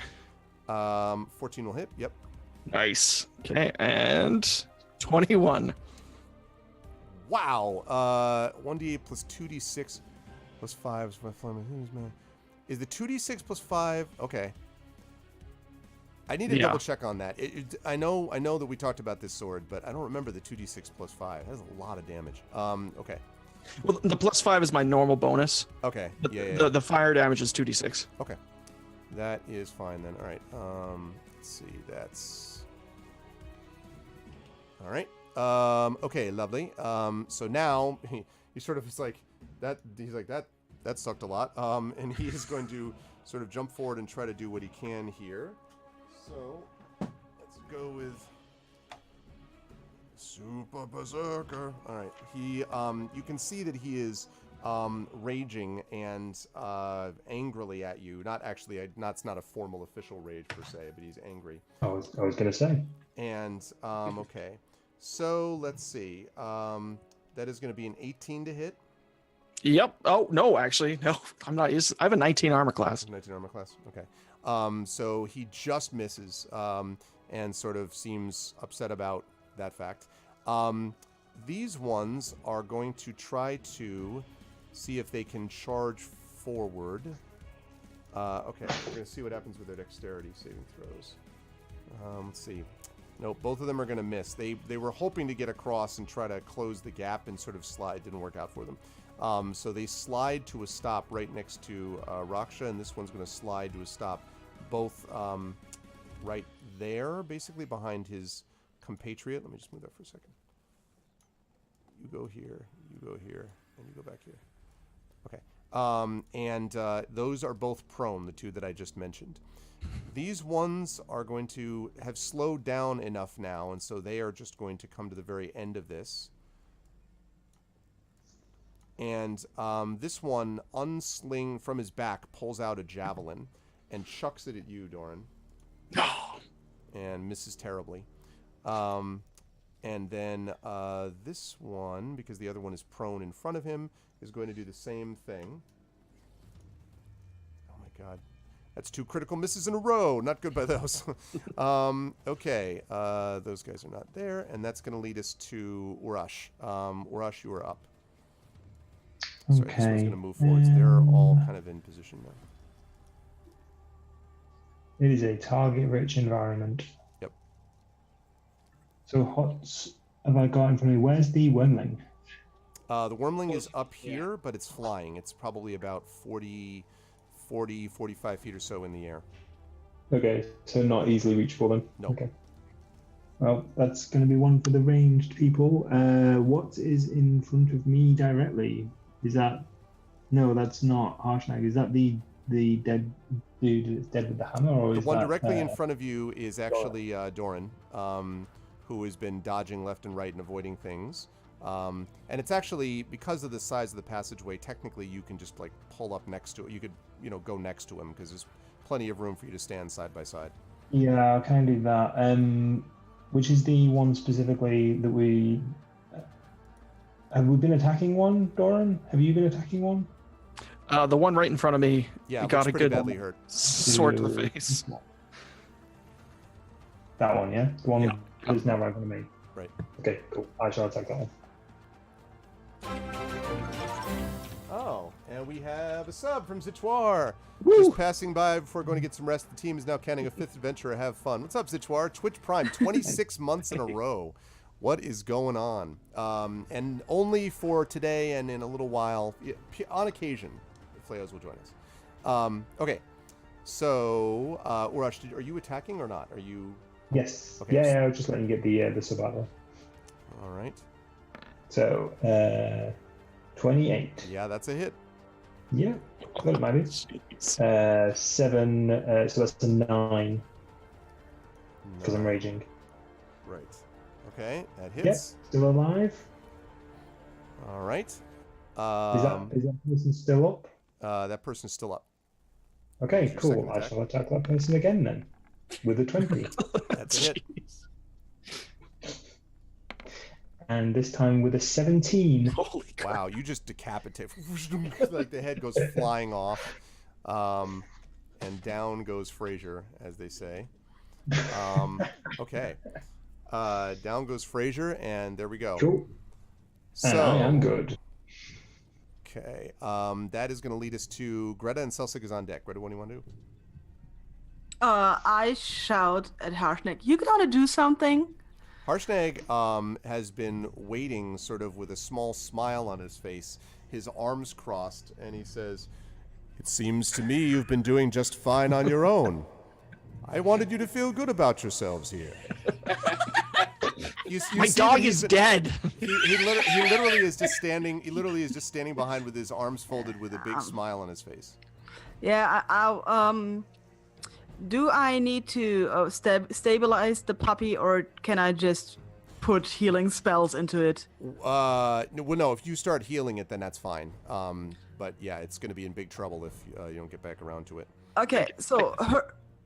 14 will hit. Yep. Nice. Okay, and 21. Wow. 1d8 plus 2d6 plus 5 is my flame. Is the 2d6 plus 5? Okay. I need to double check on that. I know that we talked about this sword, but I don't remember the 2d6 plus 5. That's a lot of damage. Okay. Well, the plus 5 is my normal bonus. Okay. The fire damage is 2d6. Okay. That is fine then. All right. Let's see. That's all right. Okay. Lovely. So now he sort of is like that. He's like that sucked a lot. And he is going to sort of jump forward and try to do what he can here. So let's go with Super Berserker. All right. He you can see that he is raging and angrily at you. Not actually, it's not a formal official rage per se, but he's angry. I was gonna say. And okay, so let's see. That is going to be an 18 to hit. Yep. Oh no, actually, no. I'm not used. I have a 19 armor class. 19 armor class. Okay. So he just misses and sort of seems upset about that fact. These ones are going to try to see if they can charge forward. Okay, we're going to see what happens with their dexterity saving throws. Let's see. No, both of them are going to miss. They were hoping to get across and try to close the gap and sort of slide. Didn't work out for them. So they slide to a stop right next to Raksha, and this one's going to slide to a stop both right there, basically behind his compatriot. Let me just move that for a second. You go here, and you go back here. Okay. And those are both prone, the two that I just mentioned. These ones are going to have slowed down enough now, and so they are just going to come to the very end of this. And this one, unsling from his back, pulls out a javelin and chucks it at you, Doran. And misses terribly. And then this one, because the other one is prone in front of him, is going to do the same thing. Oh my god. That's 2 critical misses in a row. Not good by those. Okay. Those guys are not there. And that's going to lead us to Urash. Urash, you are up. Sorry, this one's going to move forwards. They're all kind of in position now. It is a target-rich environment. Yep. So what have I got in front of me? Where's the wormling? The wormling is up here, but it's flying. It's probably about 40, 45 feet or so in the air. Okay, so not easily reachable then? No. Okay. Well, that's going to be one for the ranged people. What is in front of me directly? Is that... No, that's not Harshnag. Is that the dead dude that's dead with the hammer? Or the is one that, directly in front of you is actually Doran, who has been dodging left and right and avoiding things. And it's actually, because of the size of the passageway, technically you can just like pull up next to it. You could, go next to him because there's plenty of room for you to stand side by side. Yeah, I'll kind of do that. Which is the one specifically that we... Have we been attacking one, Doran? Have you been attacking one? The one right in front of me. Yeah, got a pretty good badly hurt. sword to the face. That one, yeah? The one Yeah. that's now right in front of me. Right. Okay, cool. I shall attack that one. Oh, and we have a sub from Zitwar. Woo! Just passing by before going to get some rest. The team is now counting a 5th adventure. Have fun. What's up, Zitwar? Twitch Prime, 26 months in a row. What is going on? And only for today and in a little while, on occasion, Flayos will join us. Okay, so Urash, are you attacking or not? Are you? Yes. Okay, Yeah, I was just letting you get the sub out. All right. So, 28. Yeah, that's a hit. Yeah, thought it might be. 7, so that's a 9, because I'm raging. Right. Okay, that Yep, hits. still alive. All right. Is that person still up? That person's still up. Okay, That's your cool. second I attack. shall attack that person again then, with a 20. That's a hit. And this time with a 17. Holy crap. Wow, you just decapitate. Like the head goes flying off. And down goes Fraser, as they say. Okay. Down goes Fraser, and there we go. Cool. So, And I am good. Okay. That is going to lead us to Greta, and Celsig is on deck. Greta, what do you want to do? I shout at Harshnag, you gotta do something. Harshnag has been waiting sort of with a small smile on his face, his arms crossed, and he says, "It seems to me you've been doing just fine on your own. I wanted you to feel good about yourselves here." You My see dog that is he's- dead. He literally is just standing. He literally is just standing behind with his arms folded, with a big smile on his face. Yeah, do I need to stabilize the puppy, or can I just put healing spells into it? No. If you start healing it, then that's fine. But yeah, it's going to be in big trouble if you don't get back around to it. Okay, so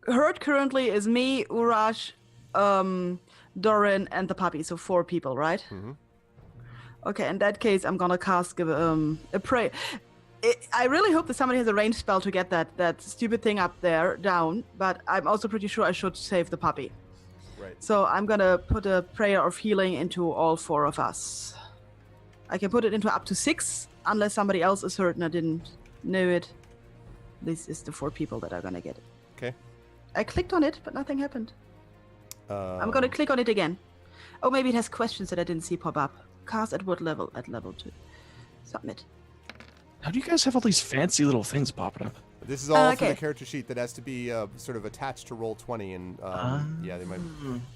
hurt currently is me, Urash, Doran, and the puppy. So 4 people, right? Mm-hmm. Okay, in that case, I'm gonna cast a pray. I really hope that somebody has a ranged spell to get that stupid thing up there down. But I'm also pretty sure I should save the puppy. Right. So I'm gonna put a prayer of healing into all 4 of us. I can put it into up to 6, unless somebody else is hurt and I didn't know it. This is the 4 people that are gonna get it. Okay. I clicked on it, but nothing happened. I'm gonna click on it again. Oh, maybe it has questions that I didn't see pop up. Cast at what level? At level 2. Submit. How do you guys have all these fancy little things popping up? This is all for the Okay. character sheet that has to be sort of attached to Roll20, and yeah, they might.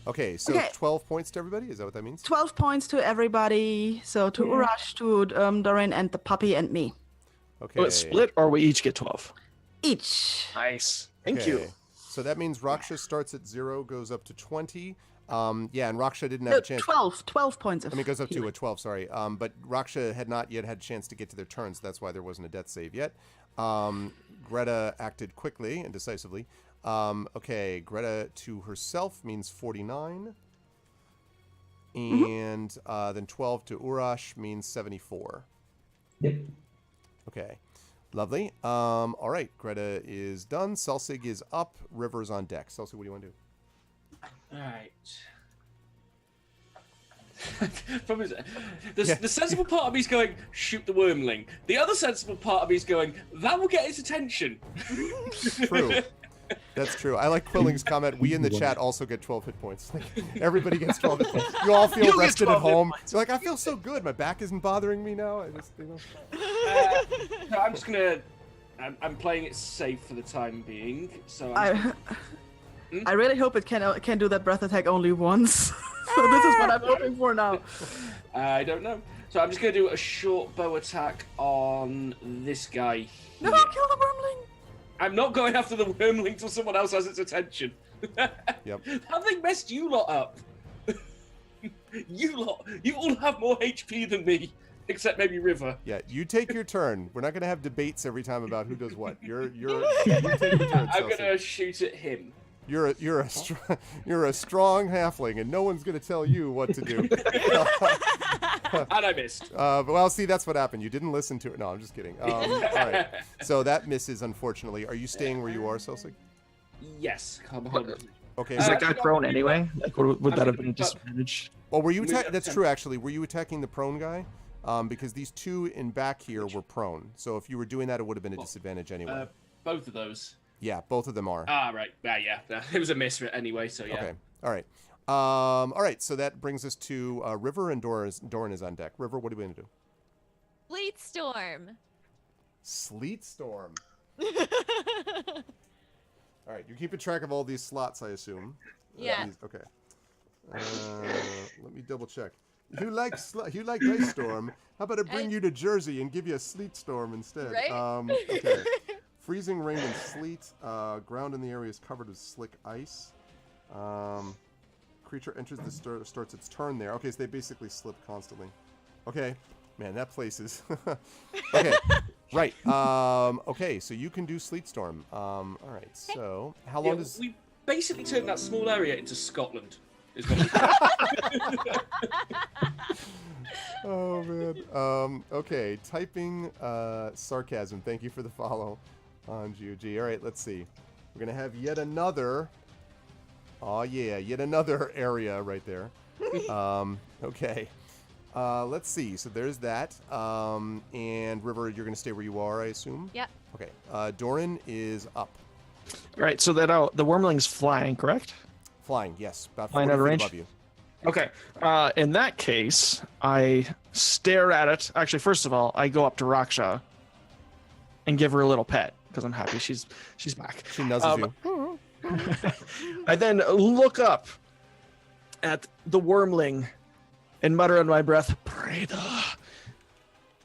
Okay, so Okay. 12 points to everybody. Is that what that means? 12 points to everybody. So to Urash, to Dorin, and the puppy, and me. Okay. Will it split, or we each get 12? Each. Nice. Thank you. Okay. So that means Raksha starts at 0, goes up to 20. Yeah, and Raksha didn't have No, a chance. 12 points of I mean, it goes up to healing. a 12, sorry. But Raksha had not yet had a chance to get to their turns. That's why there wasn't a death save yet. Greta acted quickly and decisively. Okay, Greta to herself means 49. And then 12 to Urash means 74. Yep. Okay, lovely. All right, Greta is done. Selsig is up. River's on deck. Selsig, what do you want to do? All right. The sensible part of me is going, shoot the wormling. The other sensible part of me is going, that will get his attention. True. That's true. I like Quilling's comment. We in the chat also get 12 hit points. Like, everybody gets 12 hit points. You all feel You get rested at 12 hit home. points. You're like, I feel so good. My back isn't bothering me now. I just, you know. No, I'm just gonna. I'm playing it safe for the time being. So I'm I really hope it can do that breath attack only once. So this is what I'm hoping for now. I don't know. So I'm just gonna do a short bow attack on this guy here. No, kill the wormling. I'm not going after the wormling till someone else has its attention. Yep. That thing messed you lot up. You all have more HP than me, except maybe River. Yeah, you take your turn. We're not going to have debates every time about who does what. You take your turn, I'm Selsig. gonna shoot at him. You're a strong halfling, and no one's going to tell you what to do. And I missed. But well, see, that's what happened. You didn't listen to it. No, I'm just kidding. All right. So that misses, unfortunately. Are you staying where you are, Selsig? Yes. Come on. Okay. Is so- that guy prone anyway? Like, would that have been a disadvantage? well, were you Move attack? up That's 10. true, actually. Were you attacking the prone guy? Because these two in back here were prone. So if you were doing that, it would have been a disadvantage anyway. Both of those. Yeah, both of them are. Ah, right. Yeah. It was a miss anyway. So yeah. Okay. All right. All right. So that brings us to River, and Doran is on deck. River, what are we going to do? Fleet storm. Sleet storm. All right. You're keeping track of all these slots, I assume. Yeah. Okay. Let me double check. You like ice storm? How about I bring you to Jersey and give you a sleet storm instead? Right? Okay. Freezing rain and sleet. Ground in the area is covered with slick ice. Creature enters the starts its turn there. Okay, so they basically slip constantly. Okay. Man, that place is... Okay. Right. Okay, so you can do sleet storm. All right, so how long does... We basically turned that small area into Scotland. Is what Oh, man. Okay, typing sarcasm. Thank you for the follow on GOG. All right, let's see. We're going to have yet another... Oh, yeah, yet another area right there. Okay. Let's see. So there's that. And River, you're going to stay where you are, I assume? Yep. Okay. Doran is up. All right, so that the wormling's flying, correct? Flying, yes. About 40 Flying out of feet range? above you. Okay. In that case, I stare at it. Actually, first of all, I go up to Raksha and give her a little pet because I'm happy she's back. She nuzzles you. I then look up at the wormling and mutter under my breath, Preda.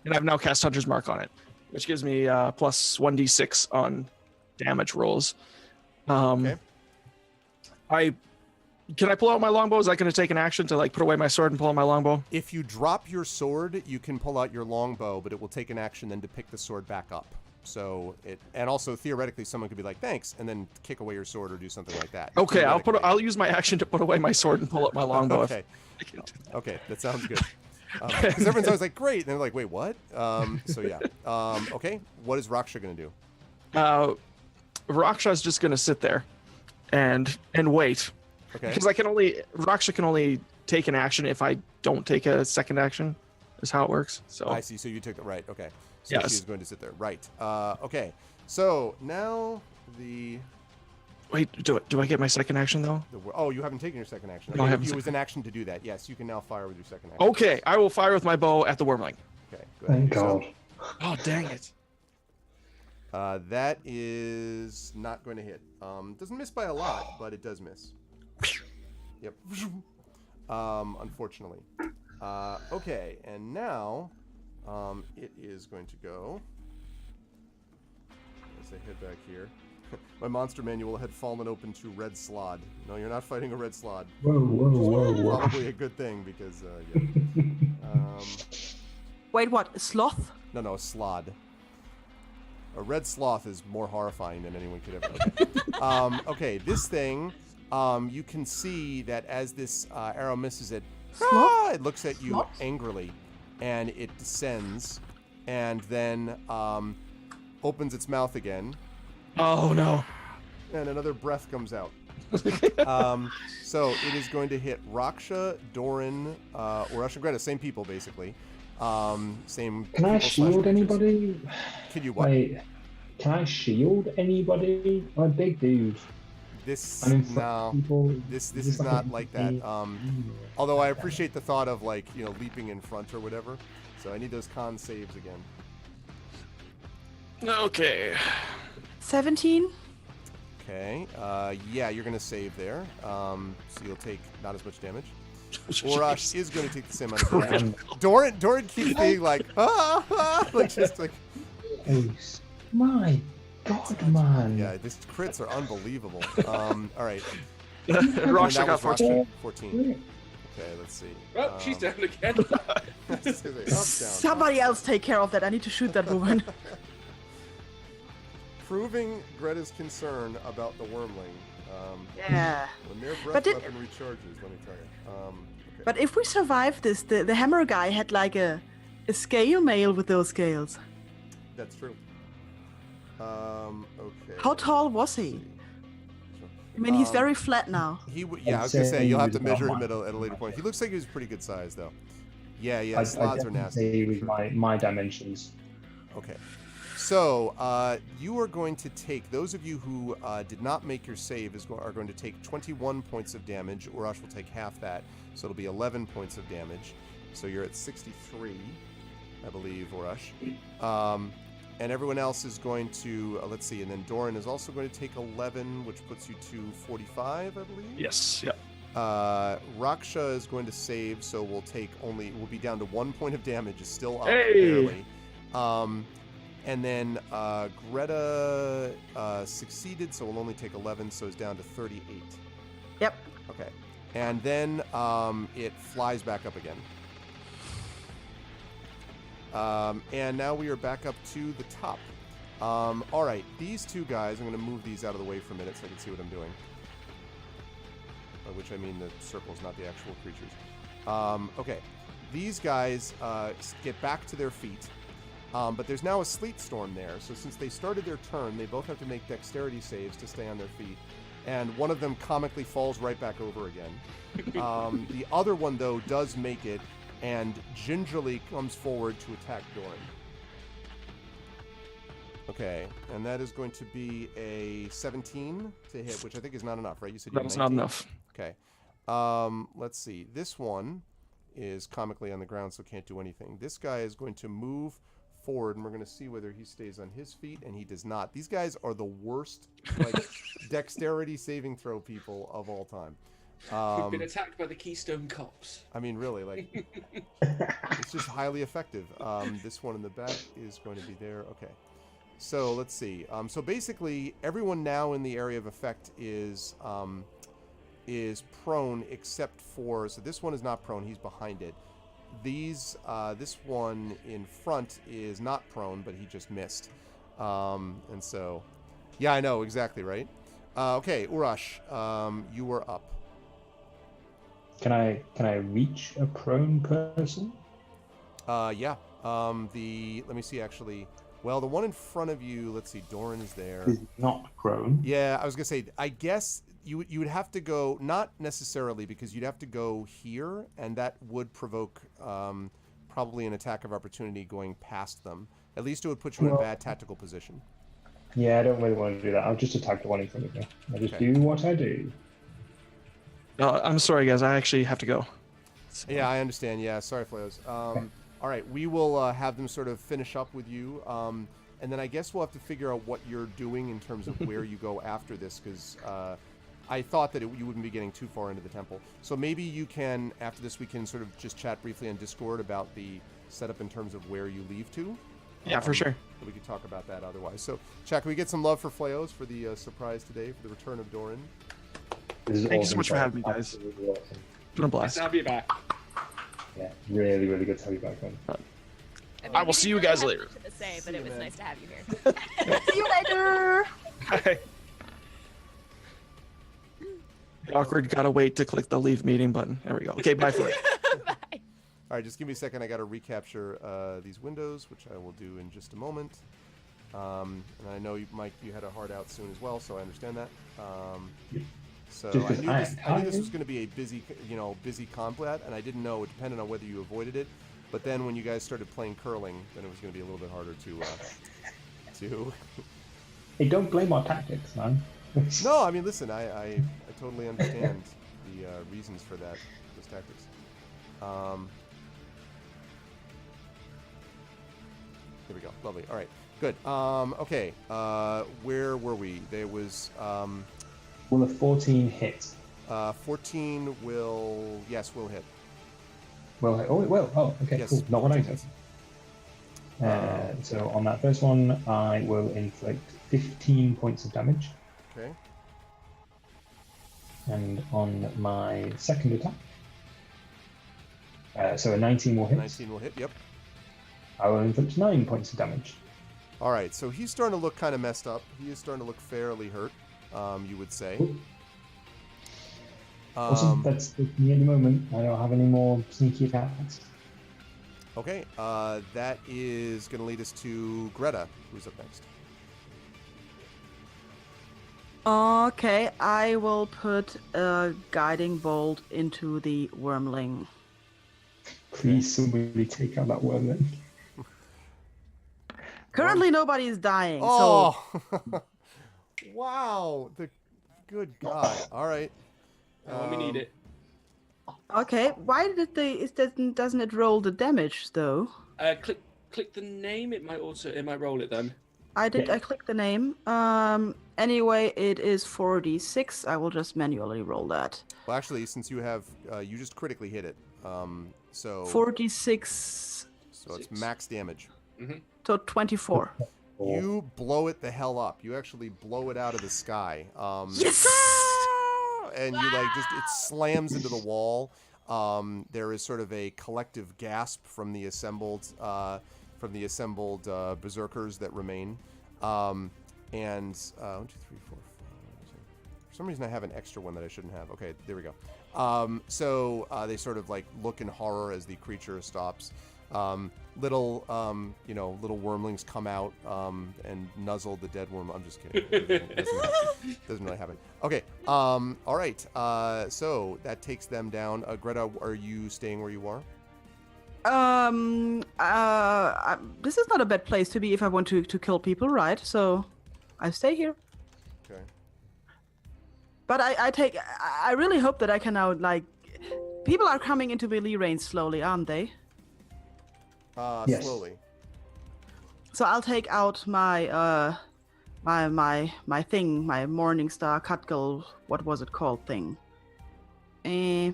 And I've now cast Hunter's Mark on it, which gives me plus 1d6 on damage rolls. Okay. Can I pull out my longbow? Is that going to take an action to like put away my sword and pull out my longbow? If you drop your sword, you can pull out your longbow, but it will take an action then to pick the sword back up. So and also theoretically someone could be like, thanks, and then kick away your sword or do something like that. Okay, Theoretically. I'll use my action to put away my sword and pull out my longbow. Okay. Okay, that sounds good. Because everyone's always like, great, and they're like, wait, what? So yeah. Okay, what is Raksha going to do? Raksha's just going to sit there and wait. Okay. Because Raksha can only take an action if I don't take a second action, is how it works. So I see. So you took the right. Okay. So Yes. she's going to sit there. Right. Okay. So now wait, do I get my second action though? oh, you haven't taken your second action. No, I Okay, haven't it was an action to do that. Yes, you can now fire with your second action. Okay, I will fire with my bow at the wormling. Okay. Go ahead. Thank God. Oh, dang it. That is not going to hit. Doesn't miss by a lot, but it does miss. Yep. Unfortunately. Okay, and now it is going to go. As I head back here. My monster manual had fallen open to red slod. No, you're not fighting a red slod. Whoa. Probably a good thing because, yeah. Wait, what? A sloth? No, a slod. A red sloth is more horrifying than anyone could ever. Okay, okay, this thing, you can see that as this arrow misses it, it looks at you angrily, and it descends, and then opens its mouth again. Oh, no. And another breath comes out. So it is going to hit Raksha, Doran, Urash, and Greta. Same people, basically. Same. Can I shield anybody? Can you what? Wait, can I shield anybody? I'm a big dude. This I'm in no. people. This is not like that. Although I appreciate the thought of like leaping in front or whatever. So I need those con saves again. Okay. 17. Okay. Yeah, you're gonna save there. So you'll take not as much damage. Urash is going to take the same amount of damage. Doran keeps being like, like just like. Ace. My God, man. Yeah, these crits are unbelievable. All right. Raksha got 14. 14. Okay, let's see. Oh, she's down again. Somebody else take care of that. I need to shoot that woman. Proving Greta's concern about the wormling. Yeah. When their breath weapon recharges, let me tell you. Okay. But if we survive this, the hammer guy had like a scale mail with those scales. That's true. Okay. How tall was he? I mean, he's very flat now. Yeah, I was gonna say you'll have to measure him at a later point. He looks like he was pretty good size though. Yeah, slots are nasty. With my dimensions. Okay. So you are going to take, those of you who did not make your save are going to take 21 points of damage. Urash will take half that, so it'll be 11 points of damage. So you're at 63, I believe, Urash. And everyone else is going to, let's see, and then Doran is also going to take 11, which puts you to 45, I believe? Yes, yep. Raksha is going to save, so we'll be down to 1 point of damage, is still up, Hey! barely. And then Greta succeeded, so we'll only take 11, so it's down to 38. Yep. Okay. And then it flies back up again. And now we are back up to the top. All right, these two guys, I'm going to move these out of the way for a minute so I can see what I'm doing. By which I mean the circles, not the actual creatures. Okay, these guys get back to their feet. But there's now a sleet storm there, so since they started their turn, they both have to make dexterity saves to stay on their feet. And one of them comically falls right back over again. The other one, though, does make it, and gingerly comes forward to attack Doran. Okay, and that is going to be a 17 to hit, which I think is not enough, right? You said you had That's 19? not enough. Okay. Let's see. This one is comically on the ground, so can't do anything. This guy is going to move forward, and we're going to see whether he stays on his feet, and he does not. These guys are the worst dexterity saving throw people of all time. We've been attacked by the Keystone Cops. I mean, really, it's just highly effective. This one in the back is going to be there. Okay, so let's see. So basically, everyone now in the area of effect is prone, except for, so this one is not prone. He's behind it. This one in front is not prone, but he just missed. And so, yeah, I know, exactly, right? Okay, Urash, you were up. Can I reach a prone person? Yeah. Let me see, actually. Well, the one in front of you, let's see, Doran is there. Is not prone. Yeah, I was going to say, I guess you would have to go, not necessarily, because you'd have to go here, and that would provoke probably an attack of opportunity going past them. At least it would put you in a bad tactical position. Yeah, I don't really want to do that. I'll just attack the one in front of me. I just do what I do. I'm sorry, guys. I actually have to go. Yeah, I understand. Yeah, sorry, Fleos. All right, we will have them sort of finish up with you, and then I guess we'll have to figure out what you're doing in terms of where you go after this, because I thought that you wouldn't be getting too far into the temple. So maybe you can, after this, we can sort of just chat briefly on Discord about the setup in terms of where you leave to. Yeah, for sure. We could talk about that otherwise. So, Chad, can we get some love for Fleos for the surprise today, for the return of Doran? Thank you so much for having me, guys. Absolutely awesome. It's been a blast. I'll be back. Yeah, really, really good to have you back on. I will see you guys later. To say, but it was nice to have you here. See you later. Bye. Awkward. Gotta wait to click the leave meeting button. There we go. Okay, bye for now. Bye. All right, just give me a second. I got to recapture these windows, which I will do in just a moment. And I know, Mike, you had a hard out soon as well, so I understand that. So I knew this was going to be a busy, busy combat, and I didn't know. It depended on whether you avoided it. But then when you guys started playing curling, then it was going to be a little bit harder to. Hey, don't blame our tactics, man. No, I mean, listen, I totally understand the reasons for those tactics. Here we go. Lovely. All right. Good. Okay. Where were we? There was. Will a 14 hit? 14 will. Yes, will hit. Will hit. Oh, it will. Oh, okay, Yes, cool. Not what I 14 said. hits. So on that first one, I will inflict 15 points of damage. Okay. And on my second attack, so a 19 will hit. 19 will hit. Yep. I will inflict 9 points of damage. All right. So he's starting to look kind of messed up. He is starting to look fairly hurt. You would say. Awesome. That's me at the moment. I don't have any more sneaky attacks. Okay. That is going to lead us to Greta, who's up next. Okay, I will put a guiding bolt into the wormling. Please, somebody take out that wormling. Currently, nobody is dying. Oh! Wow! Good God! All right. When we need it. Okay, why doesn't it roll the damage though? Click the name. It might roll it then. I did. Yeah. I clicked the name. Anyway, it is 4d6. I will just manually roll that. Well, actually, since you have, you just critically hit it. So 4d6. So it's max damage. Mm-hmm. So 24. You blow it the hell up. You actually blow it out of the sky. Yes! And you it slams into the wall. There is sort of a collective gasp from the assembled berserkers that remain. And 1, 2, 3, 4, 5. For some reason, I have an extra one that I shouldn't have. Okay, there we go. So they sort of look in horror as the creature stops. Little wormlings come out and nuzzle the dead worm. I'm just kidding. It doesn't really happen. Okay. All right. So that takes them down. Greta, are you staying where you are? This is not a bad place to be if I want to kill people, right? So I stay here. Okay. But I really hope that I can now, people are coming into melee range slowly, aren't they? Yes. Slowly. So I'll take out my my thing, my Morning Star Cutgill, what was it called thing? I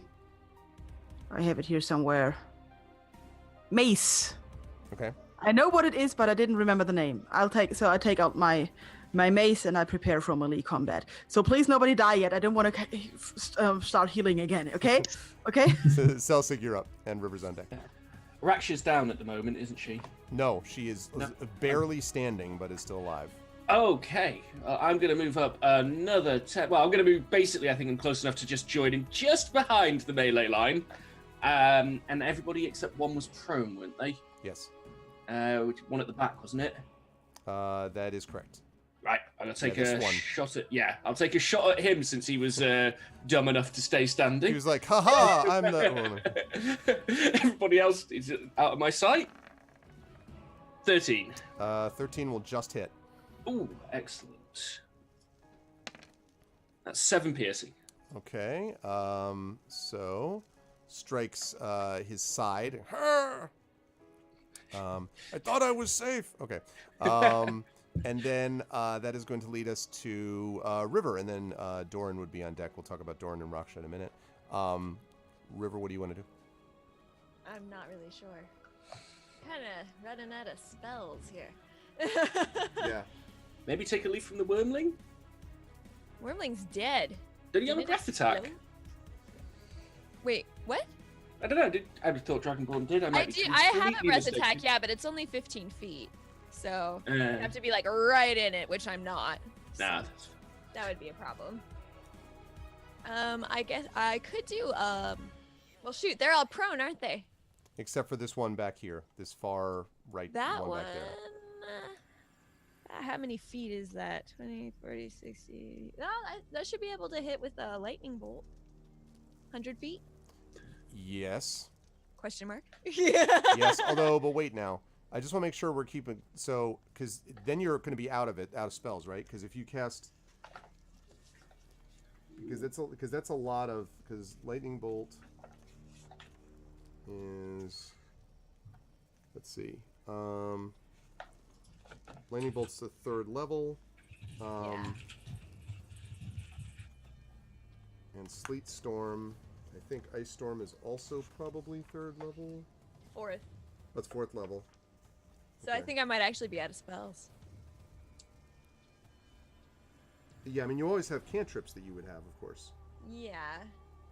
have it here somewhere. Mace. Okay. I know what it is, but I didn't remember the name. I take out my mace and I prepare for melee combat. So please, nobody die yet. I don't want to start healing again. Okay? Okay. Celsig, you're up, and River's on deck. Raksha's down at the moment, isn't she? No, she is barely standing, but is still alive. Okay, I'm going to move up another 10. Well, I'm going to move, basically, I think I'm close enough to just join in just behind the melee line. And everybody except one was prone, weren't they? Yes. One at the back, wasn't it? That is correct. Right, I'm going to take this a one. shot at... Yeah, I'll take a shot at him since he was dumb enough to stay standing. He was like, haha, I'm the... Everybody else is out of my sight. 13. 13 will just hit. Ooh, excellent. That's 7 piercing. Okay, so strikes his side. I thought I was safe. Okay. And then that is going to lead us to River, and then Doran would be on deck. We'll talk about Doran and Raksha in a minute. River, what do you want to do? I'm not really sure. Kind of running out of spells here. Yeah. Maybe take a leaf from the Wormling? Wormling's dead. Did he have a Didn't it breath attack? explode? Wait, what? I don't know. I thought Dragonborn did. I do. I have a breath attack, yeah, but it's only 15 feet. So you have to be like right in it, which I'm not. Nah. So that would be a problem. I guess I could do well shoot, they're all prone, aren't they? Except for this one back here, this far right That one one. back there. How many feet is that? 20, 40, 60. No, that should be able to hit with a lightning bolt. 100 feet? Yes. Question mark? Yes, although, but wait now. I just want to make sure we're keeping, so, because then you're going to be out of spells, right? Because if you cast, because that's a lot of, because lightning bolt is, let's see, lightning bolt's the 3rd level, Yeah. and sleet storm, I think ice storm is also probably 3rd level. 4th. That's 4th level. So I Okay. think I might actually be out of spells. Yeah, I mean, you always have cantrips that you would have, of course. Yeah.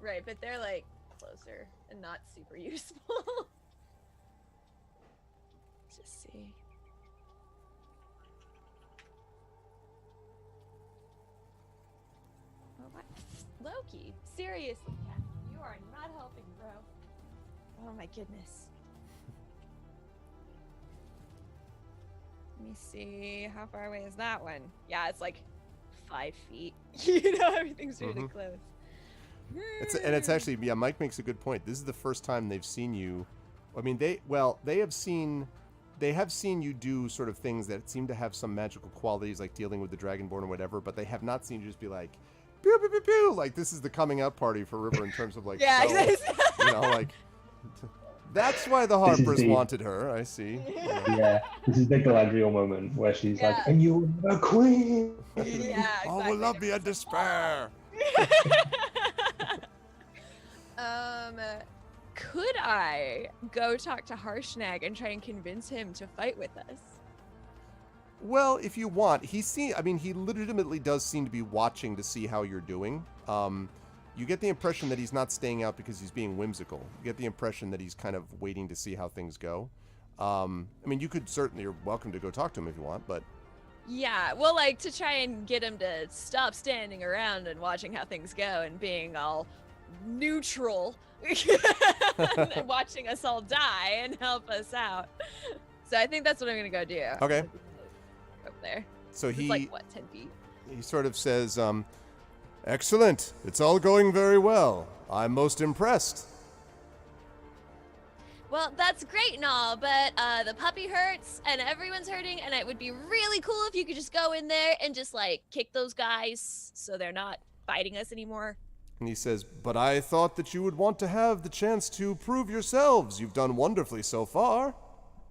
Right, but they're like closer and not super useful. Let's just see. Oh my, Loki, seriously, Cat, you are not helping, bro. Oh my goodness. Let me see, how far away is that one? Yeah, it's like 5 feet. You know, everything's really close. It's actually, yeah, Mike makes a good point. This is the first time they've seen you. I mean, they have seen you do sort of things that seem to have some magical qualities, like dealing with the Dragonborn or whatever, but they have not seen you just be like, pew, pew, pew, pew. Like, this is the coming out party for River in terms of, like, Yeah, spells. exactly. You know, like, that's why the Harpers wanted her, I see. Yeah, this is the Galadriel moment where she's like, Yeah. and you are the queen! Yeah, exactly. All will love me and despair. Could I go talk to Harshnag and try and convince him to fight with us? Well, if you want, he legitimately does seem to be watching to see how you're doing. You get the impression that he's not staying out because he's being whimsical. You get the impression that he's kind of waiting to see how things go. I mean, you're welcome to go talk to him if you want, but... Yeah, well, like, to try and get him to stop standing around and watching how things go and being all neutral, and watching us all die and help us out. So I think that's what I'm gonna go do. Okay. Over there. So It's like, what, 10 feet? he sort of says, excellent. It's all going very well. I'm most impressed. Well, that's great and all, but the puppy hurts and everyone's hurting, and it would be really cool if you could just go in there and just, like, kick those guys so they're not fighting us anymore. And he says, but I thought that you would want to have the chance to prove yourselves. You've done wonderfully so far.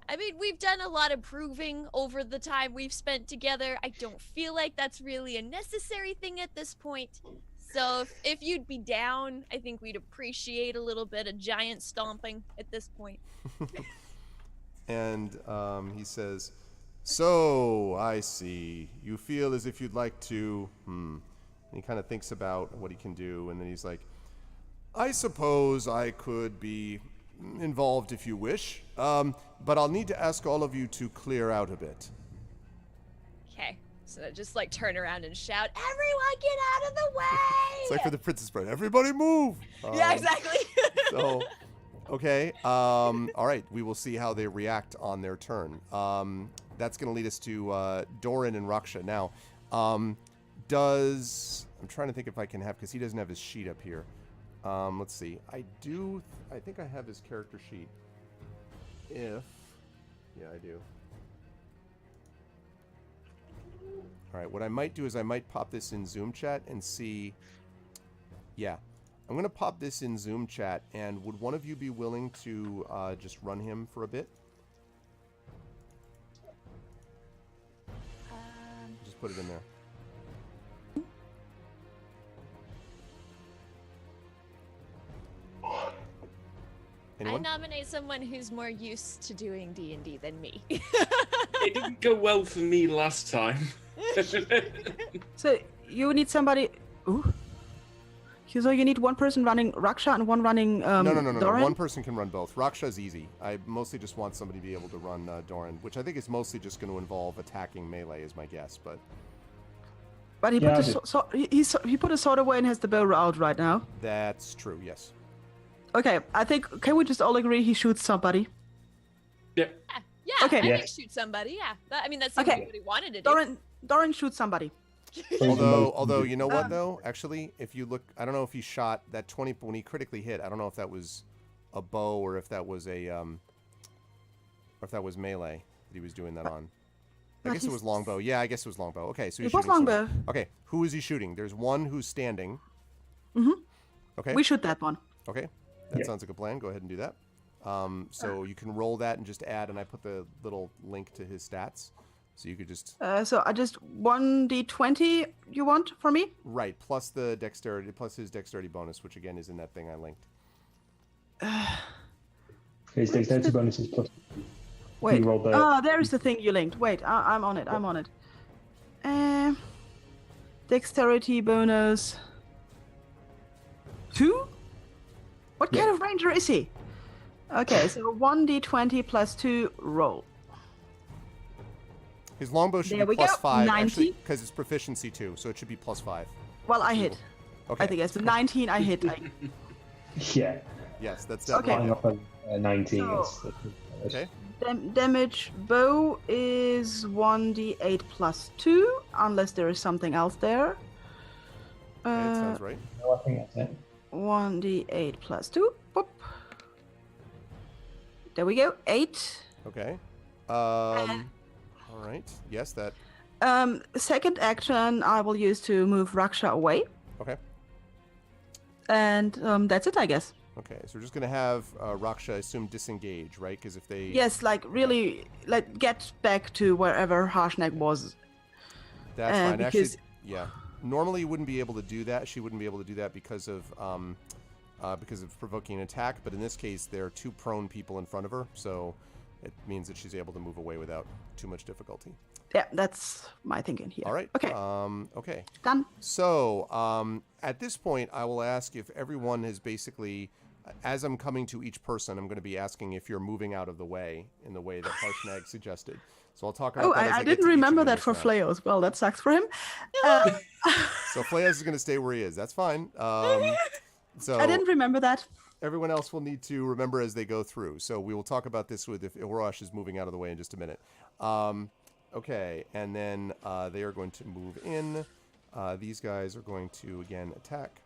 I mean, we've done a lot of proving over the time we've spent together. I don't feel like that's really a necessary thing at this point. So if you'd be down, I think we'd appreciate a little bit of giant stomping at this point. And he says, so, I see. You feel as if you'd like to... And he kind of thinks about what he can do, and then he's like, I suppose I could be involved if you wish, but I'll need to ask all of you to clear out a bit. Okay, so just like turn around and shout, everyone get out of the way! It's like for the Princess Bride, everybody move! Yeah, exactly. So, okay, all right, we will see how they react on their turn. That's going to lead us to Doran and Raksha. Now, I'm trying to think if I can have, because he doesn't have his sheet up here. Let's see. I think I have his character sheet. Yeah, I do. All right, what I might do is I might pop this in Zoom chat and see. Yeah, I'm going to pop this in Zoom chat, and would one of you be willing to just run him for a bit? put it in there. Anyone? I nominate someone who's more used to doing D&D than me. It didn't go well for me last time. So you need somebody. Ooh. So you need one person running Raksha and one running No. Doran? One person can run both. Raksha's easy. I mostly just want somebody to be able to run Doran, which I think is mostly just going to involve attacking melee, is my guess. But he Yeah, put he put his sword away and has the bow out right now. that's true. Yes. Okay, I think can we just all agree he shoots somebody? Yeah. Yeah, Okay. I think Yes. shoot somebody. Yeah, I mean that's what Okay. he wanted to do. Doran shoots somebody. Although you know what though? Actually, if you look, I don't know if he shot that 20 when he critically hit. I don't know if that was a bow or if that was a or if that was melee that he was doing that on. I But guess it he's- was longbow. Yeah, I guess it was longbow. Okay, so he's It was shooting longbow. Okay, who is he shooting? There's one who's standing. Mhm. Okay. We shoot that one. Okay, that Yeah. sounds like a plan. Go ahead and do that. So you can roll that and just add, and I put the little link to his stats, so you could just So I just 1d20 you want for me? right plus the dexterity plus his dexterity bonus, which again is in that thing I linked. His dexterity bonuses plus. Wait. You rolled the. Oh, there's the thing you linked. Wait, I'm on it. I'm on it. Dexterity bonus 2? What kind of ranger is he? Okay, so 1d20 plus 2 roll. His longbow should There be we plus go. 5 90. actually because it's proficiency 2, so it should be plus 5. Well, I hit. Okay. I think it's 19. I hit. Yeah. Yes, that's Okay. definitely Flying up a 19. So- okay. Damage bow is 1d8 plus 2, unless there is something else there. That sounds right. No, I think that's it. 1d8 plus 2. Boop. There we go. 8. Okay. All right. Yes, that. Second action I will use to move Raksha away. Okay. And that's it, I guess. Okay. So we're just gonna have Raksha assume disengage, right? Because if they Yes, like really, like get back to wherever Harshnag was. that's fine. Actually, because- yeah. Normally you wouldn't be able to do that. She wouldn't be able to do that because of provoking an attack. But in this case, there are 2 prone people in front of her, so it means that she's able to move away without too much difficulty. Yeah, that's my thinking here. All right. Okay, Okay. done. So at this point, I will ask if everyone has basically, as I'm coming to each person, I'm going to be asking if you're moving out of the way in the way that Harshnag suggested. So I'll talk about Oh, that as I get didn't to each remember of you that for this round. Flails. Well, that sucks for him. So Flayas is going to stay where he is. That's fine. So I didn't remember that. everyone else will need to remember as they go through. So we will talk about this with if Orosh is moving out of the way in just a minute. Okay, and then they are going to move in. These guys are going to, again, attack.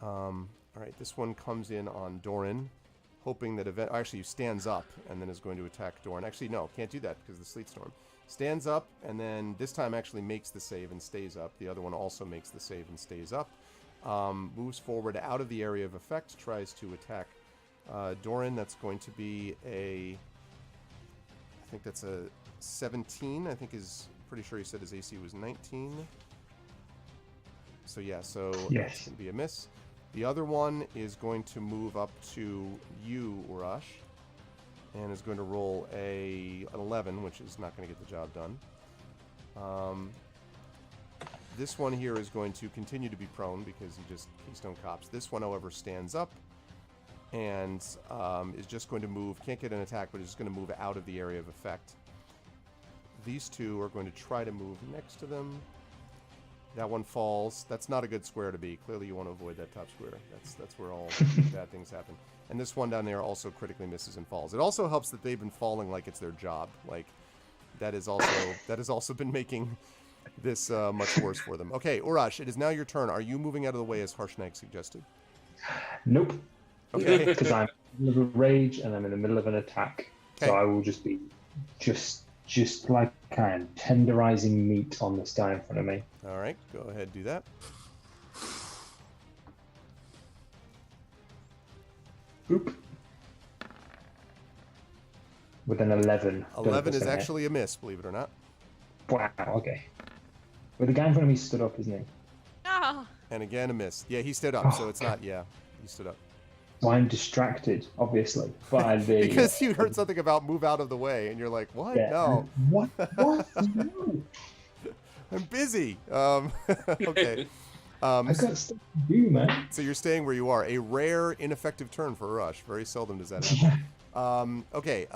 All right, this one comes in on Doran, hoping that actually stands up and then is going to attack Doran. Actually, no, can't do that because of the Sleet Storm. Stands up and then this time actually makes the save and stays up. The other one also makes the save and stays up. Moves forward out of the area of effect, tries to attack Doran. That's going to be I think that's a 17. I think pretty sure he said his AC was 19. So yeah, so that's Yes. going to be a miss. The other one is going to move up to you, Urash, and is going to roll an 11, which is not going to get the job done. This one here is going to continue to be prone because he just Keystone Cops. This one, however, stands up and is just going to move. Can't get an attack, but is just going to move out of the area of effect. These two are going to try to move next to them. That one falls. That's not a good square to be. Clearly, you want to avoid that top square. That's where all bad things happen. And this one down there also critically misses and falls. It also helps that they've been falling like it's their job. Like that has also been making this much worse for them. Okay, Urash, it is now your turn. Are you moving out of the way as Harshnag suggested? Nope. Okay. Because I'm in the middle of a rage and I'm in the middle of an attack. Okay. So I will just be just like I am, tenderizing meat on this guy in front of me. All right, go ahead, do that. Oop. With an 11. Don't know if 11 that's is gonna hit. actually a miss, believe it or not. Wow, okay. Well, the guy in front of me stood up, isn't he? Oh, And again, a miss. Yeah, he stood up, so Oh, it's not. Yeah, he stood up. So I'm distracted, obviously, by the. Because you heard something about move out of the way, and you're like, what? Yeah. No, What? What? No. I'm busy. Okay. I got stuff to do, man. So you're staying where you are. A rare, ineffective turn for Rush. Very seldom does that happen. Yeah. Okay,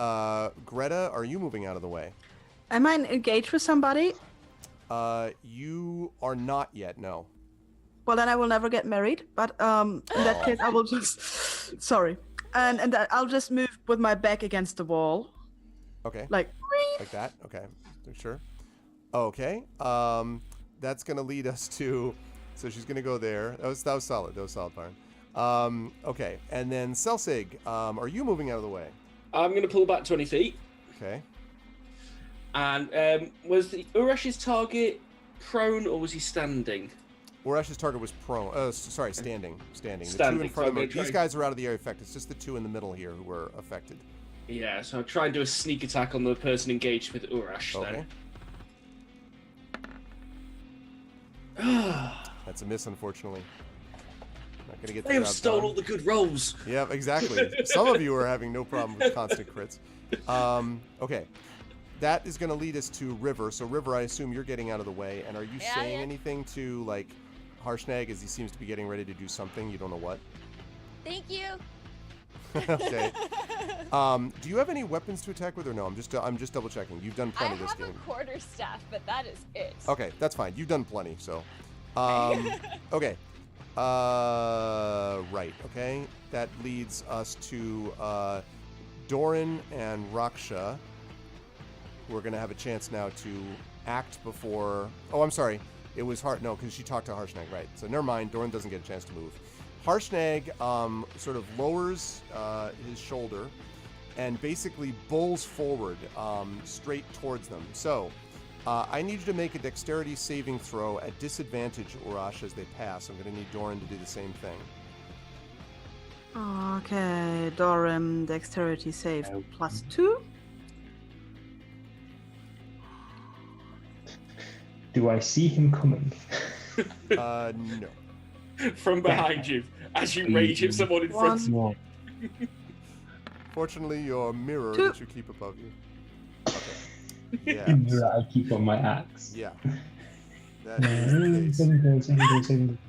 Greta, are you moving out of the way? Am I engaged with somebody? You are not yet, no. Well, then I will never get married. But in that case, I will just. Sorry. And that I'll just move with my back against the wall. Okay. Like that? Okay. Sure. Okay. That's going to lead us to... So she's going to go there. That was solid. That was solid, Byron. Okay. And then Celsig, are you moving out of the way? I'm going to pull back 20 feet. Okay. And was Urash's target prone or was he standing? Urash's target was prone. Standing. The two Standing, in front so of I'm him. gonna try- These guys are out of the area effect. It's just the two in the middle here who were affected. Yeah, so I'll try and do a sneak attack on the person engaged with Urash Okay. then. That's a miss, unfortunately. Not gonna get the They have job stole done. all the good rolls. Yeah, exactly. Some of you are having no problem with constant crits. Okay. That is going to lead us to River. So, River, I assume you're getting out of the way. And are you Yeah, saying yeah. anything to, like, Harshnag as he seems to be getting ready to do something? You don't know what? Thank you. Okay. Do you have any weapons to attack with or no? I'm just double checking. You've done I plenty this have game. a quarterstaff, but that is it. Okay, that's fine. You've done plenty, so. Okay. Right, okay. That leads us to Doran and Raksha. We're going to have a chance now to act before... Oh, I'm sorry. It was No, because she talked to Harshnag, right. So never mind. Doran doesn't get a chance to move. Harshnag sort of lowers his shoulder and basically bowls forward straight towards them. So I need you to make a dexterity saving throw at disadvantage, Urash, as they pass. I'm going to need Doran to do the same thing. Okay, Doran, dexterity save +2. Do I see him coming? No. From behind you, as you rage hit someone in front of you. One. Fortunately, your mirror Two. that you keep above you. Okay. Yeah. The mirror I keep on my axe. Yeah. That is the case.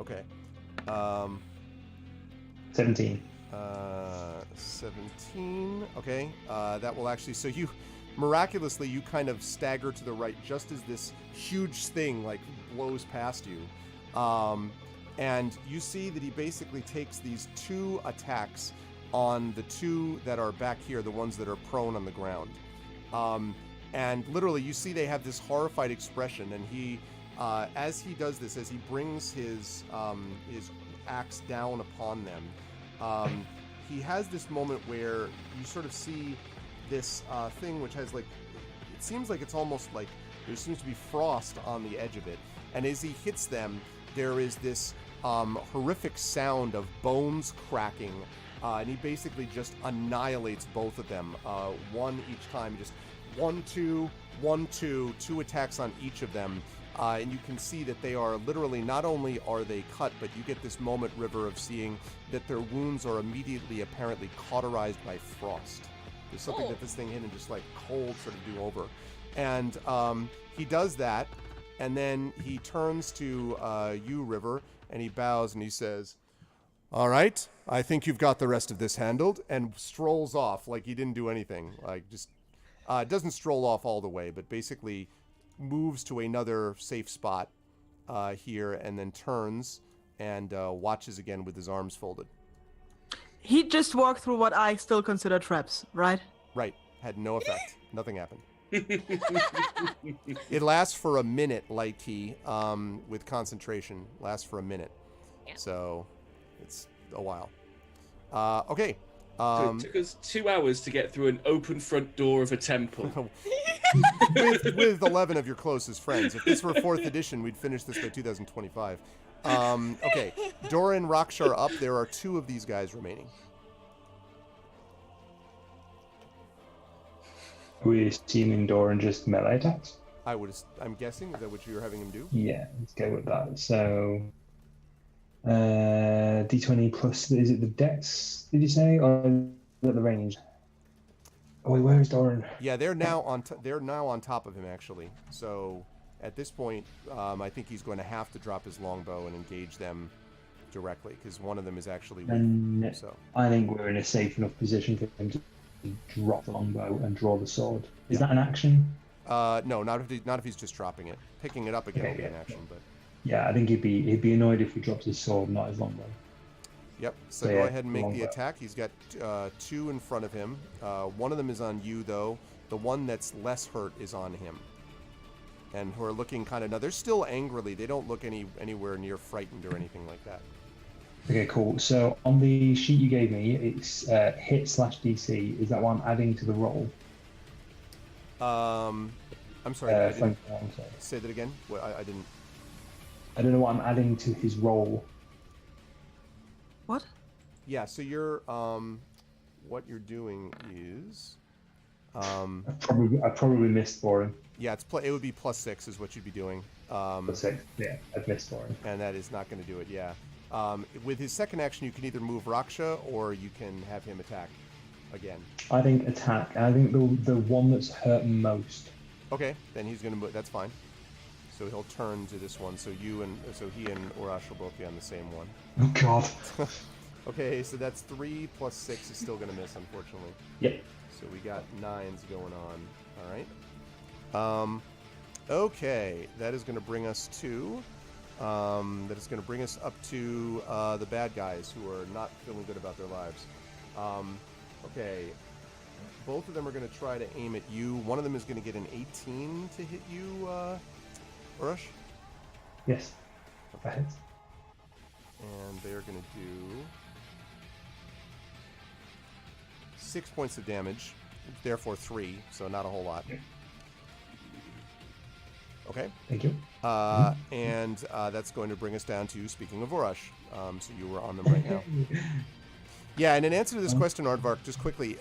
Okay. 17. 17. Okay. That will actually... So you... Miraculously, you kind of stagger to the right just as this huge thing, like, blows past you. And you see that he basically takes these two attacks on the two that are back here, the ones that are prone on the ground. And literally, you see they have this horrified expression, and he, as he does this, as he brings his axe down upon them, he has this moment where you sort of see this thing which has, like, it seems like it's almost like there seems to be frost on the edge of it. And as he hits them, there is this horrific sound of bones cracking, and he basically just annihilates both of them, one each time. Just 1, 2, 1, 2, 2 attacks on each of them. And you can see that they are literally, not only are they cut, but you get this moment, River, of seeing that their wounds are immediately apparently cauterized by frost. There's something that this thing hit and just, like, cold sort of do over. And he does that, and then he turns to you, River, and he bows and he says, "All right, I think you've got the rest of this handled," and strolls off like he didn't do anything. Like, just doesn't stroll off all the way, but basically moves to another safe spot here, and then turns and watches again with his arms folded. He just walked through what I still consider traps, right? Right. Had no effect. Nothing happened. It lasts for a minute, light key, with concentration. Lasts for a minute. Yeah. So it's a while. Okay. So it took us 2 hours to get through an open front door of a temple. with 11 of your closest friends. If this were 4th edition, we'd finish this by 2025. Okay. Dora and Raksha are up. There are 2 of these guys remaining. Are we assuming Doran just melee attacks? I'm guessing, is that what you're having him do? Yeah, let's go with that. So, D20 plus, is it the dex, did you say? Or is it the range? Oh, wait, where is Doran? Yeah, they're now on top of him, actually. So, at this point, I think he's going to have to drop his longbow and engage them directly, because one of them is actually weak. And So I think we're in a safe enough position for him to drop the longbow and draw the sword. Is that an action? no, not if he's just dropping it. Picking it up again will be an action, but Yeah, I think he'd be annoyed if he drops his sword, not his longbow. yep. So go ahead and make the attack. He's got 2 in front of him. One of them is on you, though. The one that's less hurt is on him. And who are looking kind of, now they're still angrily. They don't look anywhere near frightened or anything like that. Okay, cool. So on the sheet you gave me, it's hit/DC. Is that what I'm adding to the roll? I'm sorry. I'm sorry. Say that again. Well, I didn't. I don't know what I'm adding to his roll. What? Yeah. So you're what you're doing is I probably missed for him. yeah, it would be +6 is what you'd be doing. +6. Yeah, I've missed for him. And that is not going to do it. Yeah. With his second action, you can either move Raksha or you can have him attack again. I think attack. I think the one that's hurt most. Okay, then he's going to move. That's fine. So he'll turn to this one. So he and Urash will both be on the same one. Oh God. Okay, so that's 3 + 6 is still going to miss, unfortunately. Yep. So we got 9s going on. All right. Okay, that is going to bring us to. That is going to bring us up to the bad guys who are not feeling good about their lives. Okay, both of them are going to try to aim at you. One of them is going to get an 18 to hit you, Urash. Yes. Okay. And they're going to do 6 points of damage, therefore 3, so not a whole lot. Okay. Thank you. And that's going to bring us down to, speaking of Urash, so you were on them right now. Yeah, and in answer to this question, Aardvark, just quickly,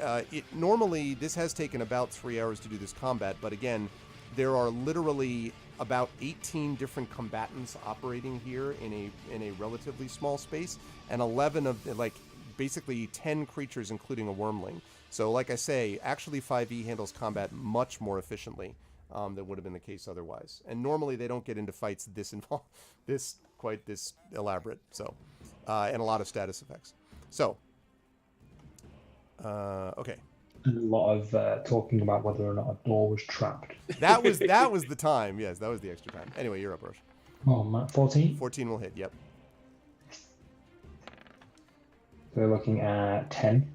normally this has taken about 3 hours to do this combat, but again, there are literally about 18 different combatants operating here in a relatively small space, and 11 of, like, basically 10 creatures, including a wormling. So, like I say, actually 5e handles combat much more efficiently than would have been the case otherwise. And normally they don't get into fights this involved, this elaborate. So, and a lot of status effects. So, okay. A lot of talking about whether or not a door was trapped. That was the time. Yes, that was the extra time. Anyway, you're up, Rush. Oh, Matt, 14? 14 will hit. Yep. We're looking at 10.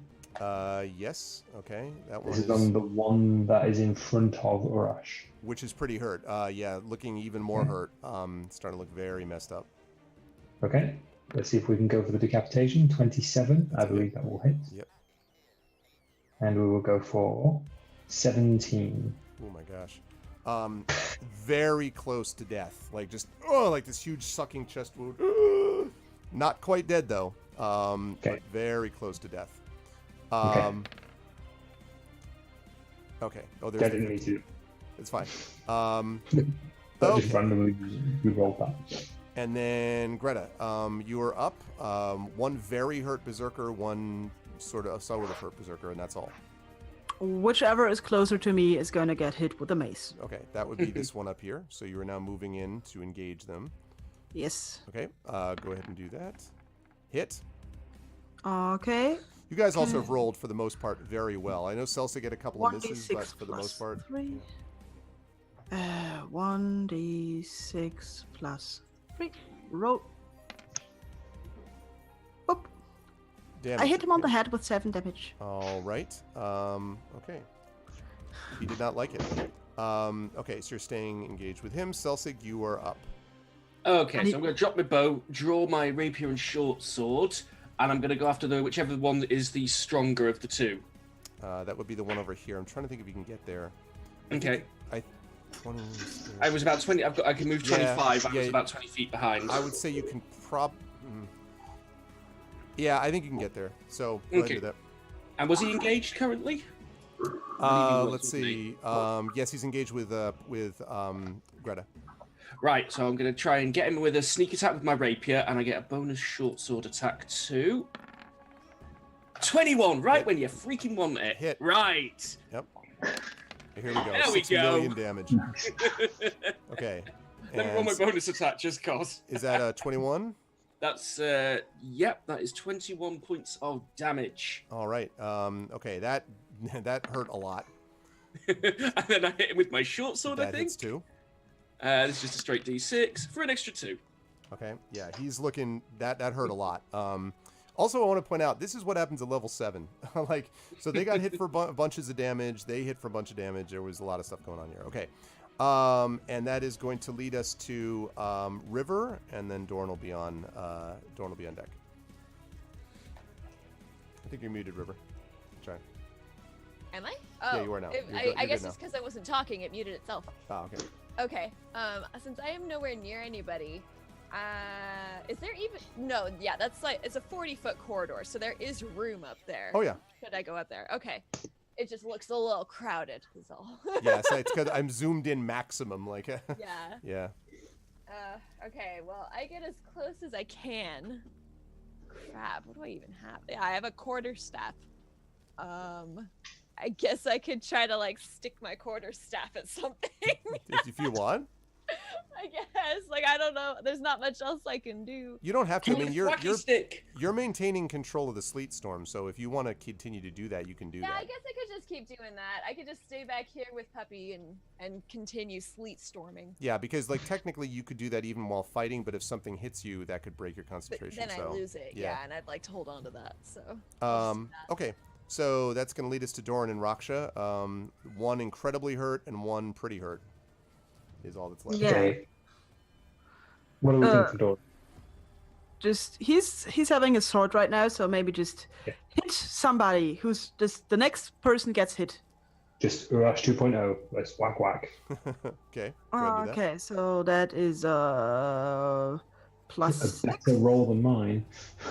Yes. Okay. That one This is on the one that is in front of Urash. Which is pretty hurt. Yeah, looking even more hurt. Starting to look very messed up. Okay. Let's see if we can go for the decapitation. 27. I believe that will hit. Yep. And we will go for 17. Oh my gosh. Very close to death. Like just like this huge sucking chest wound. Not quite dead though. But very close to death. Okay. Oh, there's. Didn't need to. It's fine. Just randomly we rolled that. And then Greta, you are up. One very hurt berserker, one sort of hurt berserker, and that's all. Whichever is closer to me is going to get hit with the mace. Okay, that would be this one up here. So you are now moving in to engage them. Yes. Okay, go ahead and do that. Hit. Okay. You guys also have rolled, for the most part, very well. I know Celsa get a couple of misses, but for the most part... 3. 1d6 plus 3. Roll. Boop. Damage. I hit him on the head with 7 damage. All right. Okay. He did not like it. Okay, so you're staying engaged with him. Celsig, you are up. Okay, so I'm going to drop my bow, draw my rapier and short sword, and I'm going to go after whichever one is the stronger of the two. That would be the one over here. I'm trying to think if you can get there. Okay. 20. I was about 20. I can move 25. I was about 20 feet behind. I would say you can Yeah, I think you can get there. So go ahead and do that. And was he engaged currently? Let's see. Yes, he's engaged with Greta. Right, so I'm going to try and get him with a sneak attack with my rapier, and I get a bonus short sword attack too. 21, right Hit. when you freaking want it. Hit. Right. Yep. Here we go. There we 6 go. million damage. Okay. Let me roll my bonus attack just cause. Is that a 21? That's, yep, that is 21 points of damage. All right. Okay, that hurt a lot. And then I hit him with my short sword, I That think. hits too. This is just a straight D6 for an extra 2. Okay. Yeah, he's looking. That hurt a lot. Also, I want to point out this is what happens at level 7. Like, so they got hit for bunches of damage. They hit for a bunch of damage. There was a lot of stuff going on here. Okay. And that is going to lead us to River, and then Dorn will be on deck. I think you're muted, River. Try. Am I? Yeah, you are now. I guess it's because I wasn't talking. It muted itself. Oh, okay. Okay. Since I am nowhere near anybody, is there even? No. Yeah, that's like it's a 40-foot corridor, so there is room up there. Oh yeah. Could I go up there? Okay. It just looks a little crowded. Is all. Yeah, so it's because I'm zoomed in maximum. Like. Yeah. Yeah. Okay. Well, I get as close as I can. Crap. What do I even have? Yeah, I have a quarterstaff. I guess I could try to like stick my quarterstaff at something. If you want. I guess. Like I don't know. There's not much else I can do. You don't have to. I mean, stick. you're maintaining control of the sleet storm. So if you want to continue to do that, you can do that. Yeah, I guess I could just keep doing that. I could just stay back here with Puppy and continue sleet storming. Yeah, because like technically you could do that even while fighting, but if something hits you, that could break your But concentration. then I lose it. Yeah, and I'd like to hold on to that. So. Okay. So that's going to lead us to Doran and Raksha. One incredibly hurt and one pretty hurt is all that's left. Yeah. Okay. What are we doing for Dor? Just he's having a sword right now, so maybe just hit somebody who's just the next person gets hit. Just Urash 2.0. Let's whack whack. Okay. Go ahead and do that. Okay, so that is plus A 6. better roll than mine.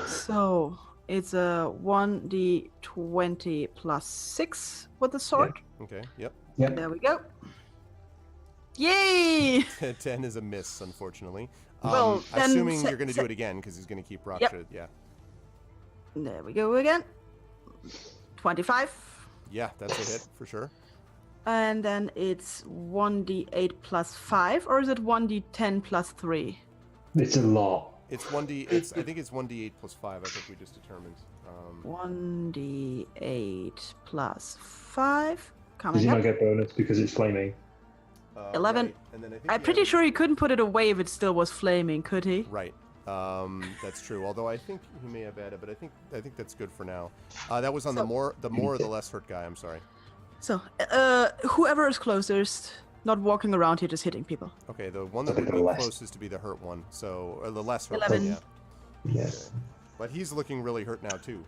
So it's a 1d20 plus 6 with the sword. Okay. Yep. Yep. There we go. Yay! 10 is a miss, unfortunately. Well, then assuming you're going to do it again because he's going to keep Raksha. Yep. Yeah. There we go again. 25. Yeah, that's a hit for sure. And then it's 1d8 plus 5, or is it 1d10 plus 3? It's a lot. It's 1d. I think it's 1d8 plus 5. I think we just determined. 1d8 plus 5. Does Coming he up. not get bonus because it's flaming? 11. Right. And then I think I'm pretty sure he couldn't put it away if it still was flaming, could he? Right. That's true. Although I think he may have added, but I think that's good for now. That was on the more or the less hurt guy. I'm sorry. So, whoever is closest, not walking around here just hitting people. Okay, the one that would be closest to be the hurt one. So the less hurt 11. one. Yeah. Yes. But he's looking really hurt now too.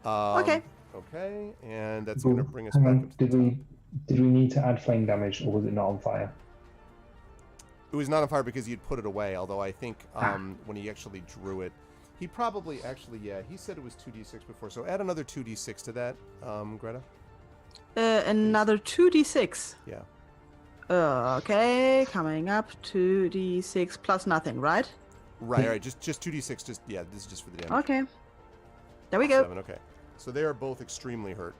Okay. Okay, and that's going to bring us Hang back. on. Up to Did we need to add flame damage, or was it not on fire? It was not on fire because you'd put it away. Although I think when he actually drew it, he probably he said it was 2d6 before. So add another 2d6 to that, Greta. Another 2d6. Yeah. Okay, coming up 2d6 plus nothing, right? Right. Just 2d6. This is just for the damage. Okay. There we go. 7. Okay. So they are both extremely hurt.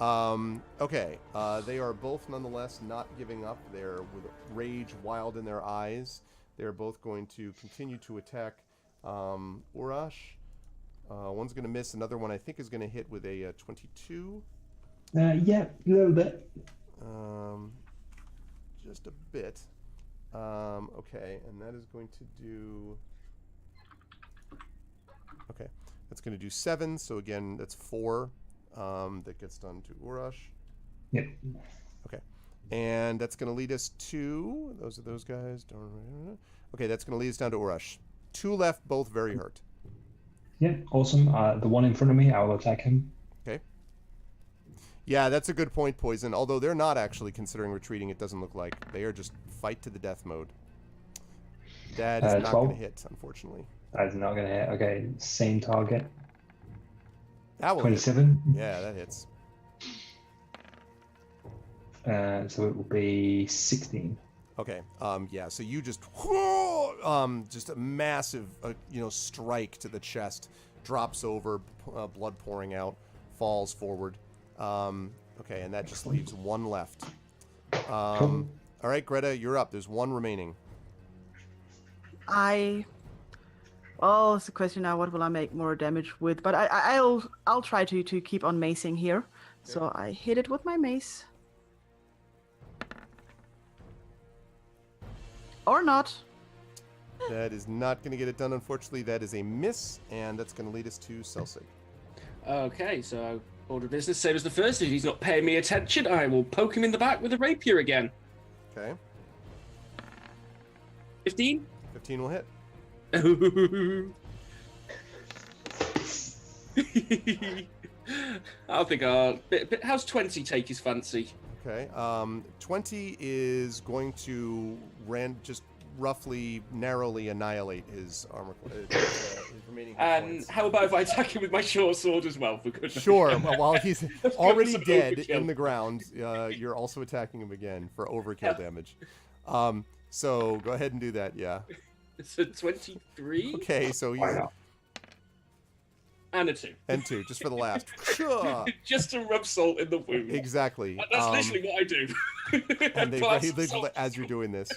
Okay. They are both nonetheless not giving up. They're with rage wild in their eyes. They're both going to continue to attack Urash. One's going to miss. Another one I think is going to hit with a 22. Yeah, a little bit. Just a bit. Okay, and that is going to do... Okay, that's going to do 7. So again, that's 4. That gets done to Urash. Yep. Okay, and that's going to lead us to... Those are those guys. Okay, that's going to lead us down to Urash. 2 left, both very hurt. Yeah, awesome. The one in front of me, I will attack him. Okay. Yeah, that's a good point, Poison. Although they're not actually considering retreating, it doesn't look like. They are just fight to the death mode. That is not 12. going to hit, unfortunately. That's not going to hit. Okay, same target. That will 27. hit. Yeah, that hits. So it will be 16. Okay. Yeah. So you just a massive, strike to the chest, drops over, blood pouring out, falls forward. Okay, and that just leaves one left. All right, Greta, you're up. There's one remaining. Well, it's a question now. What will I make more damage with? But I'll try to keep on macing here. Okay. So I hit it with my mace. Or not. That is not going to get it done, unfortunately. That is a miss, and that's going to lead us to Celsig. Okay, so order of business, same as the first. If he's not paying me attention, I will poke him in the back with a rapier again. Okay. 15? 15 will hit. I'll think, how's 20 take his fancy? Okay. 20 is going to just roughly narrowly annihilate his armor. His remaining and how about if I attack him with my short sword as well? For goodness. Sure. While he's already dead in the ground, you're also attacking him again for overkill damage. So go ahead and do that. Yeah. It's a 23. Okay. So you. And a 2. And 2, just for the last. Just to rub salt in the wound. Exactly. That's literally what I do. And they as you're doing this.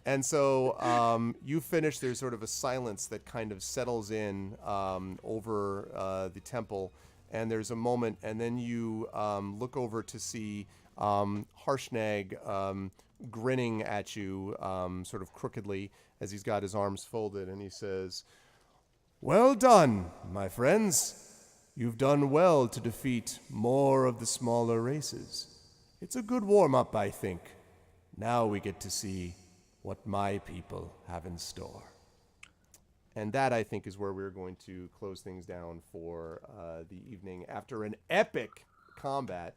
And so you finish, there's sort of a silence that kind of settles in over the temple. And there's a moment, and then you look over to see Harshnag grinning at you sort of crookedly as he's got his arms folded. And he says, "Well done, my friends. You've done well to defeat more of the smaller races. It's a good warm-up, I think. Now we get to see what my people have in store." And that, I think, is where we're going to close things down for the evening after an epic combat,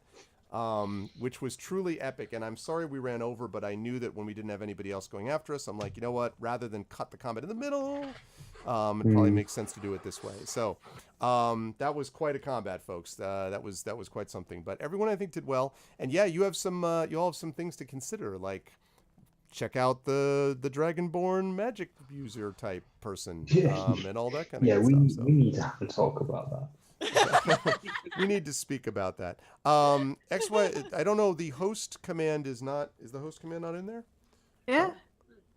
which was truly epic. And I'm sorry we ran over, but I knew that when we didn't have anybody else going after us, I'm like, you know what? Rather than cut the combat in the middle, it probably makes sense to do it this way. So that was quite a combat, folks. That was quite something. But everyone, I think, did well. And yeah, you all have some things to consider, like check out the Dragonborn magic user type person and all that kind of stuff. Yeah, we need to have a talk about that. We need to speak about that. XY, I don't know. The host command is the host command not in there? Yeah.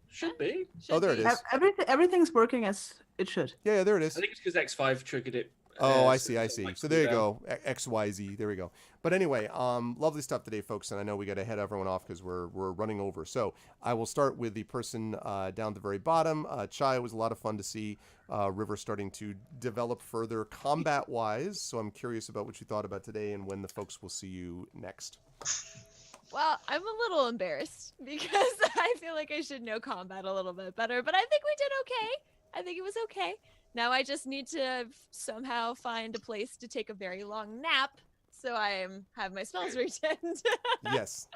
Should be. There it is. Everything's working as it should. Yeah, there it is. I think it's because X5 triggered it. Oh, I see. So there you go. XYZ. There we go. But anyway, lovely stuff today, folks. And I know we got to head everyone off because we're running over. So I will start with the person down at the very bottom. Chai, it was a lot of fun to see River starting to develop further combat-wise. So I'm curious about what you thought about today and when the folks will see you next. Well, I'm a little embarrassed because I feel like I should know combat a little bit better, but I think we did okay. I think it was okay. Now I just need to somehow find a place to take a very long nap so I have my spells returned. Yes.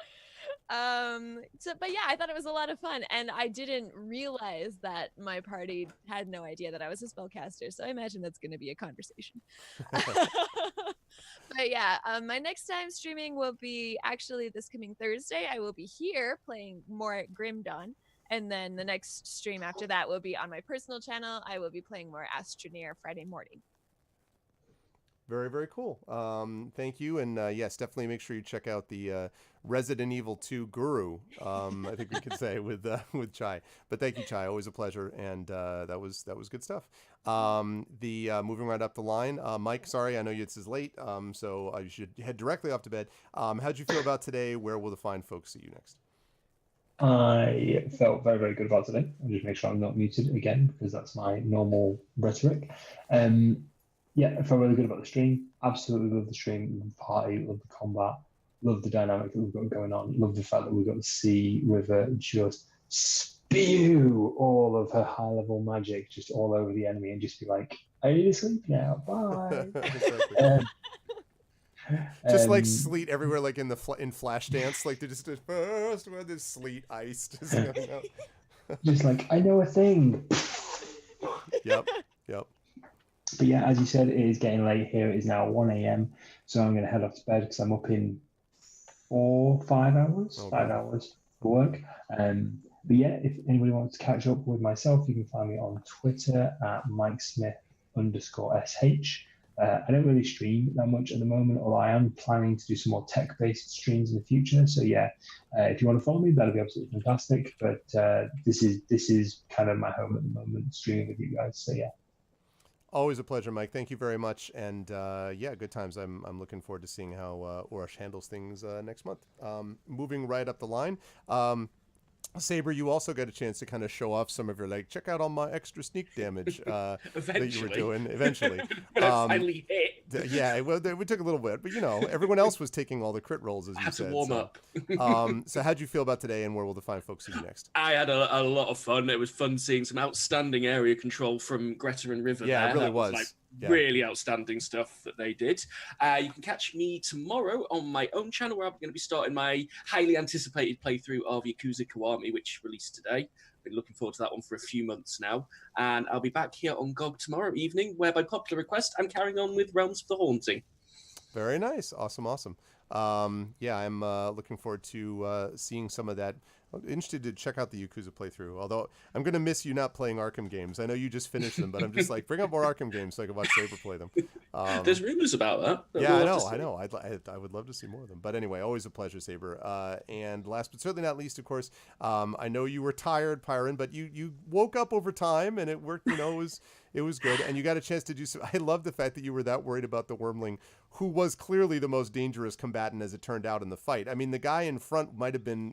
But yeah, I thought it was a lot of fun, and I didn't realize that my party had no idea that I was a spellcaster, so I imagine that's going to be a conversation. But yeah, my next time streaming will be actually this coming Thursday. I will be here playing more at Grim Dawn. And then the next stream after that will be on my personal channel. I will be playing more Astroneer Friday morning. Very, very cool. Thank you. And yes, definitely make sure you check out the Resident Evil 2 Guru, I think we could say, with Chai. But thank you, Chai. Always a pleasure. And that was good stuff. Moving right up the line, Mike, sorry, I know this is late, so you should head directly off to bed. How'd you feel about today? Where will the fine folks see you next? I felt very, very good about today. I'll just make sure I'm not muted again because that's my normal rhetoric. Yeah, I felt really good about the stream. Absolutely love the stream, love the party, love the combat, love the dynamic that we've got going on, love the fact that we got to see River just spew all of her high-level magic just all over the enemy and just be like, I need to sleep now, bye. Just like sleet everywhere, like in Flashdance, like they're just first where there's sleet, ice, just going out. Just like, I know a thing. Yep. But yeah, as you said, it is getting late here. It is now 1 a.m. So I'm going to head off to bed because I'm up in 4, 5 hours, Okay. 5 hours for work. But yeah, if anybody wants to catch up with myself, you can find me on Twitter at MikeSmith_SH. I don't really stream that much at the moment, although I am planning to do some more tech-based streams in the future. So yeah, if you want to follow me, that'll be absolutely fantastic. But this is kind of my home at the moment, streaming with you guys. So yeah. Always a pleasure, Mike. Thank you very much. And yeah, good times. I'm looking forward to seeing how Urash handles things next month. Moving right up the line. Saber, you also got a chance to kind of show off some of your, like, check out all my extra sneak damage that you were doing eventually. When I finally hit. Yeah, well, we took a little bit, but everyone else was taking all the crit rolls, as you had said. to warm so. up. So how'd you feel about today, and where will the fine folks see you next? I had a lot of fun. It was fun seeing some outstanding area control from Greta and River. Yeah, there. it really That was. Like, Yeah. really outstanding stuff that they did. You can catch me tomorrow on my own channel, where I'm going to be starting my highly anticipated playthrough of Yakuza Kiwami, which released today. Been looking forward to that one for a few months now. And I'll be back here on GOG tomorrow evening, where by popular request, I'm carrying on with Realms of the Haunting. Very nice. Awesome. Yeah, I'm looking forward to seeing some of that. I'm interested to check out the Yakuza playthrough, although I'm going to miss you not playing Arkham games. I know you just finished them, but I'm just like, bring up more Arkham games so I can watch Saber play them. There's rumors about that. Yeah, I know. I would love to see more of them. But anyway, always a pleasure, Saber. And last but certainly not least, of course, I know you were tired, Pyron, but you woke up over time, and it worked. It was good, and you got a chance to do so. I love the fact that you were that worried about the Wormling, who was clearly the most dangerous combatant as it turned out in the fight. I mean, the guy in front might have been,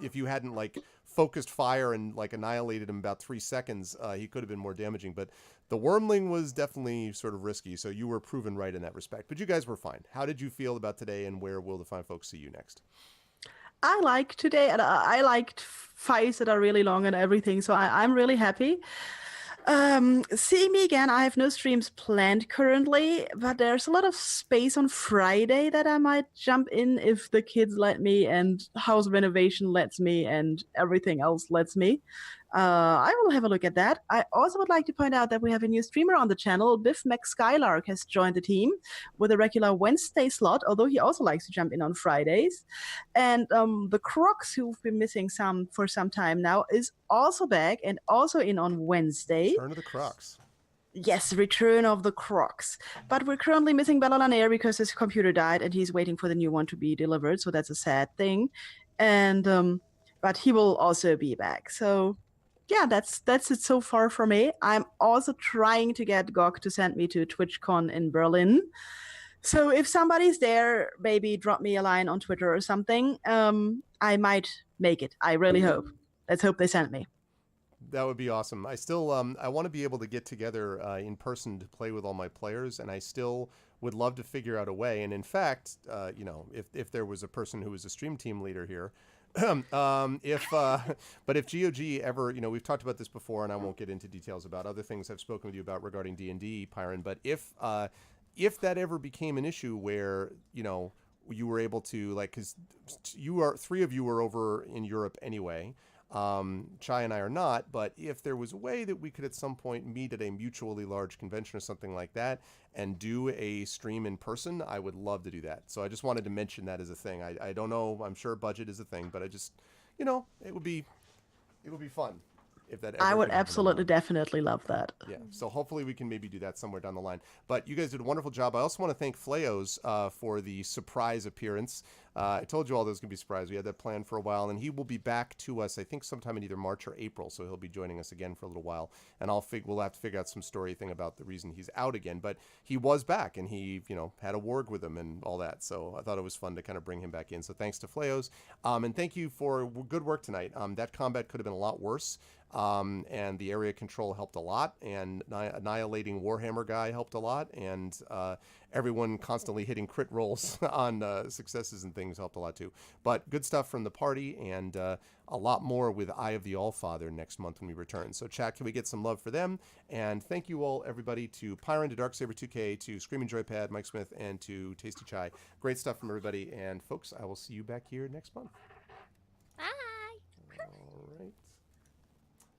if you hadn't like focused fire and like annihilated him in about 3 seconds, he could have been more damaging. But the Wormling was definitely sort of risky, so you were proven right in that respect. But you guys were fine. How did you feel about today, and where will the fine folks see you next? I like today, and I liked fights that are really long and everything, so I'm really happy. Seeing me again, I have no streams planned currently, but there's a lot of space on Friday that I might jump in if the kids let me and house renovation lets me and everything else lets me. I will have a look at that. I also would like to point out that we have a new streamer on the channel. Biff McSkylark has joined the team with a regular Wednesday slot, although he also likes to jump in on Fridays. And the Crocs, who've been missing for some time now, is also back and also in on Wednesday. Turn of the Crocs. Yes, Return of the Crocs. But we're currently missing Bella Lanier because his computer died and he's waiting for the new one to be delivered, so that's a sad thing. And but he will also be back. So yeah, that's it so far for me. I'm also trying to get GOG to send me to TwitchCon in Berlin. So if somebody's there, maybe drop me a line on Twitter or something. I might make it. I really hope. Let's hope they send me. That would be awesome. I still I want to be able to get together in person to play with all my players, and I still would love to figure out a way. And in fact, if there was a person who was a stream team leader here, but if GOG ever, we've talked about this before, and I won't get into details about other things I've spoken with you about regarding D&D, Pyron, but if that ever became an issue where, you were able to, like, because three of you are over in Europe anyway, Chai and I are not, but if there was a way that we could at some point meet at a mutually large convention or something like that and do a stream in person, I would love to do that. So I just wanted to mention that as a thing. I don't know, I'm sure budget is a thing, but I just, it would be fun if that ever I would could happen. absolutely, definitely love that. Yeah, so hopefully we can maybe do that somewhere down the line. But you guys did a wonderful job. I also want to thank Fleos for the surprise appearance. I told you all those going to be surprised. We had that planned for a while, and he will be back to us, I think, sometime in either March or April, so he'll be joining us again for a little while. And we'll have to figure out some story thing about the reason he's out again. But he was back, and he, had a warg with him and all that, so I thought it was fun to kind of bring him back in. So thanks to Fleos. And thank you for good work tonight. That combat could have been a lot worse. And the area control helped a lot, and annihilating Warhammer guy helped a lot, and everyone constantly hitting crit rolls on successes and things helped a lot too. But good stuff from the party, and a lot more with Eye of the Allfather next month when we return. So chat, can we get some love for them? And thank you all, everybody, to Pyron, to Darksaber2K, to Screaming Joypad, Mike Smith, and to Tasty Chai. Great stuff from everybody, and folks, I will see you back here next month. Bye. All right.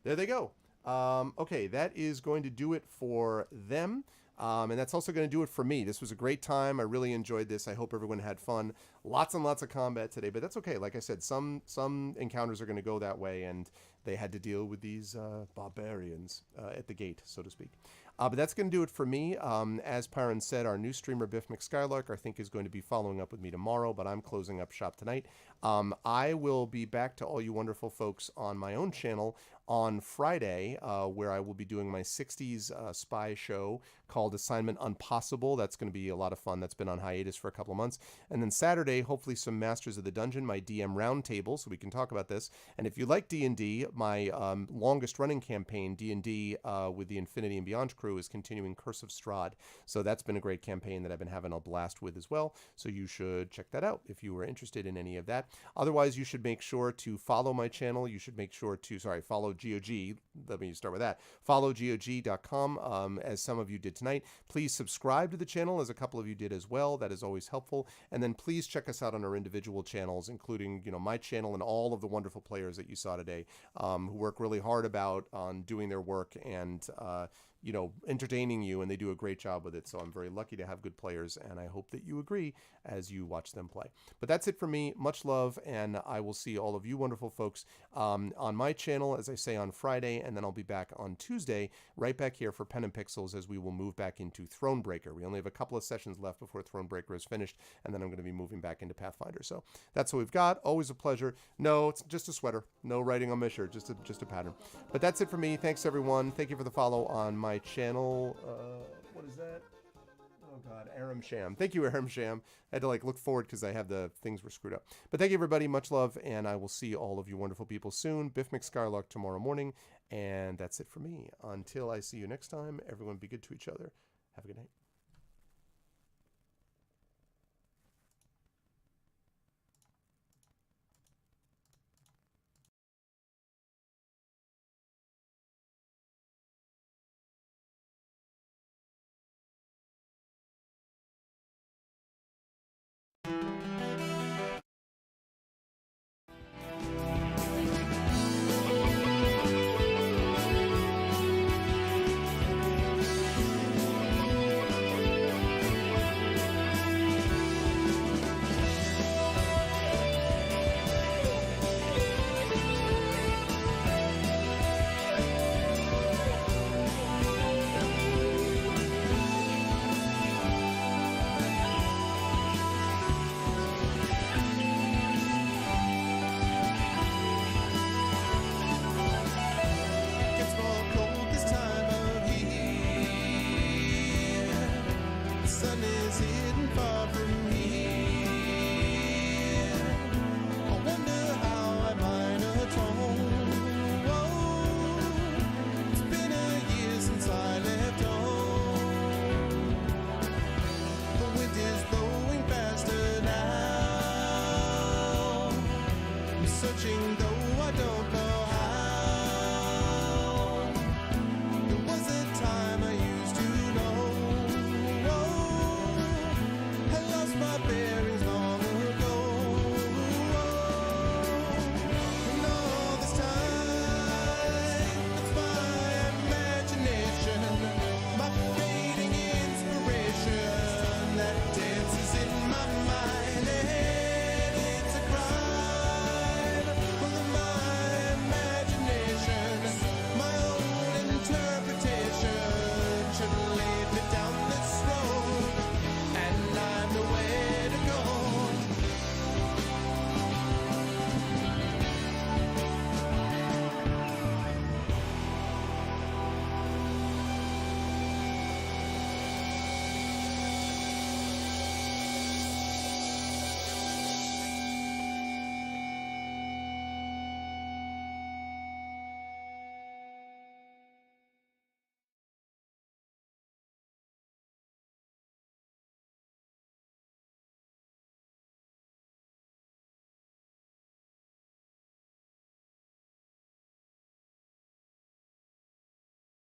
There they go. Okay, that is going to do it for them. And that's also going to do it for me. This was a great time. I really enjoyed this. I hope everyone had fun. Lots and lots of combat today, but that's okay. Like I said, some encounters are going to go that way, and they had to deal with these barbarians at the gate, so to speak. But that's going to do it for me. As Pyron said, our new streamer, Biff McSkylark, I think is going to be following up with me tomorrow, but I'm closing up shop tonight. I will be back to all you wonderful folks on my own channel on Friday, where I will be doing my 60s spy show called Assignment Unpossible. That's going to be a lot of fun. That's been on hiatus for a couple of months. And then Saturday, hopefully some Masters of the Dungeon, my DM roundtable, so we can talk about this. And if you like D&D, my longest running campaign, D&D with the Infinity and Beyond crew, is continuing Curse of Strahd. So that's been a great campaign that I've been having a blast with as well. So you should check that out if you were interested in any of that. Otherwise, you should make sure to follow my channel. You should make sure to, follow GOG. Let me start with that. Follow GOG.com, as some of you did tonight. Please subscribe to the channel, as a couple of you did as well. That is always helpful. And then please check us out on our individual channels, including, my channel and all of the wonderful players that you saw today, who work really hard on doing their work and, entertaining you, and they do a great job with it. So I'm very lucky to have good players, and I hope that you agree as you watch them play. But that's it for me. Much love, and I will see all of you wonderful folks on my channel, as I say, on Friday, and then I'll be back on Tuesday, right back here for Pen and Pixels, as we will move back into Thronebreaker. We only have a couple of sessions left before Thronebreaker is finished, and then I'm going to be moving back into Pathfinder. So that's what we've got. Always a pleasure. No, it's just a sweater. No writing on my shirt. Just a pattern. But that's it for me. Thanks, everyone. Thank you for the follow on my channel. What is that? Oh God, Aram Sham. Thank you, Aram Sham. I had to look forward because I have the things were screwed up. But thank you, everybody. Much love, and I will see all of you wonderful people soon. Biff McSkylark tomorrow morning, and that's it for me. Until I see you next time, everyone be good to each other. Have a good night.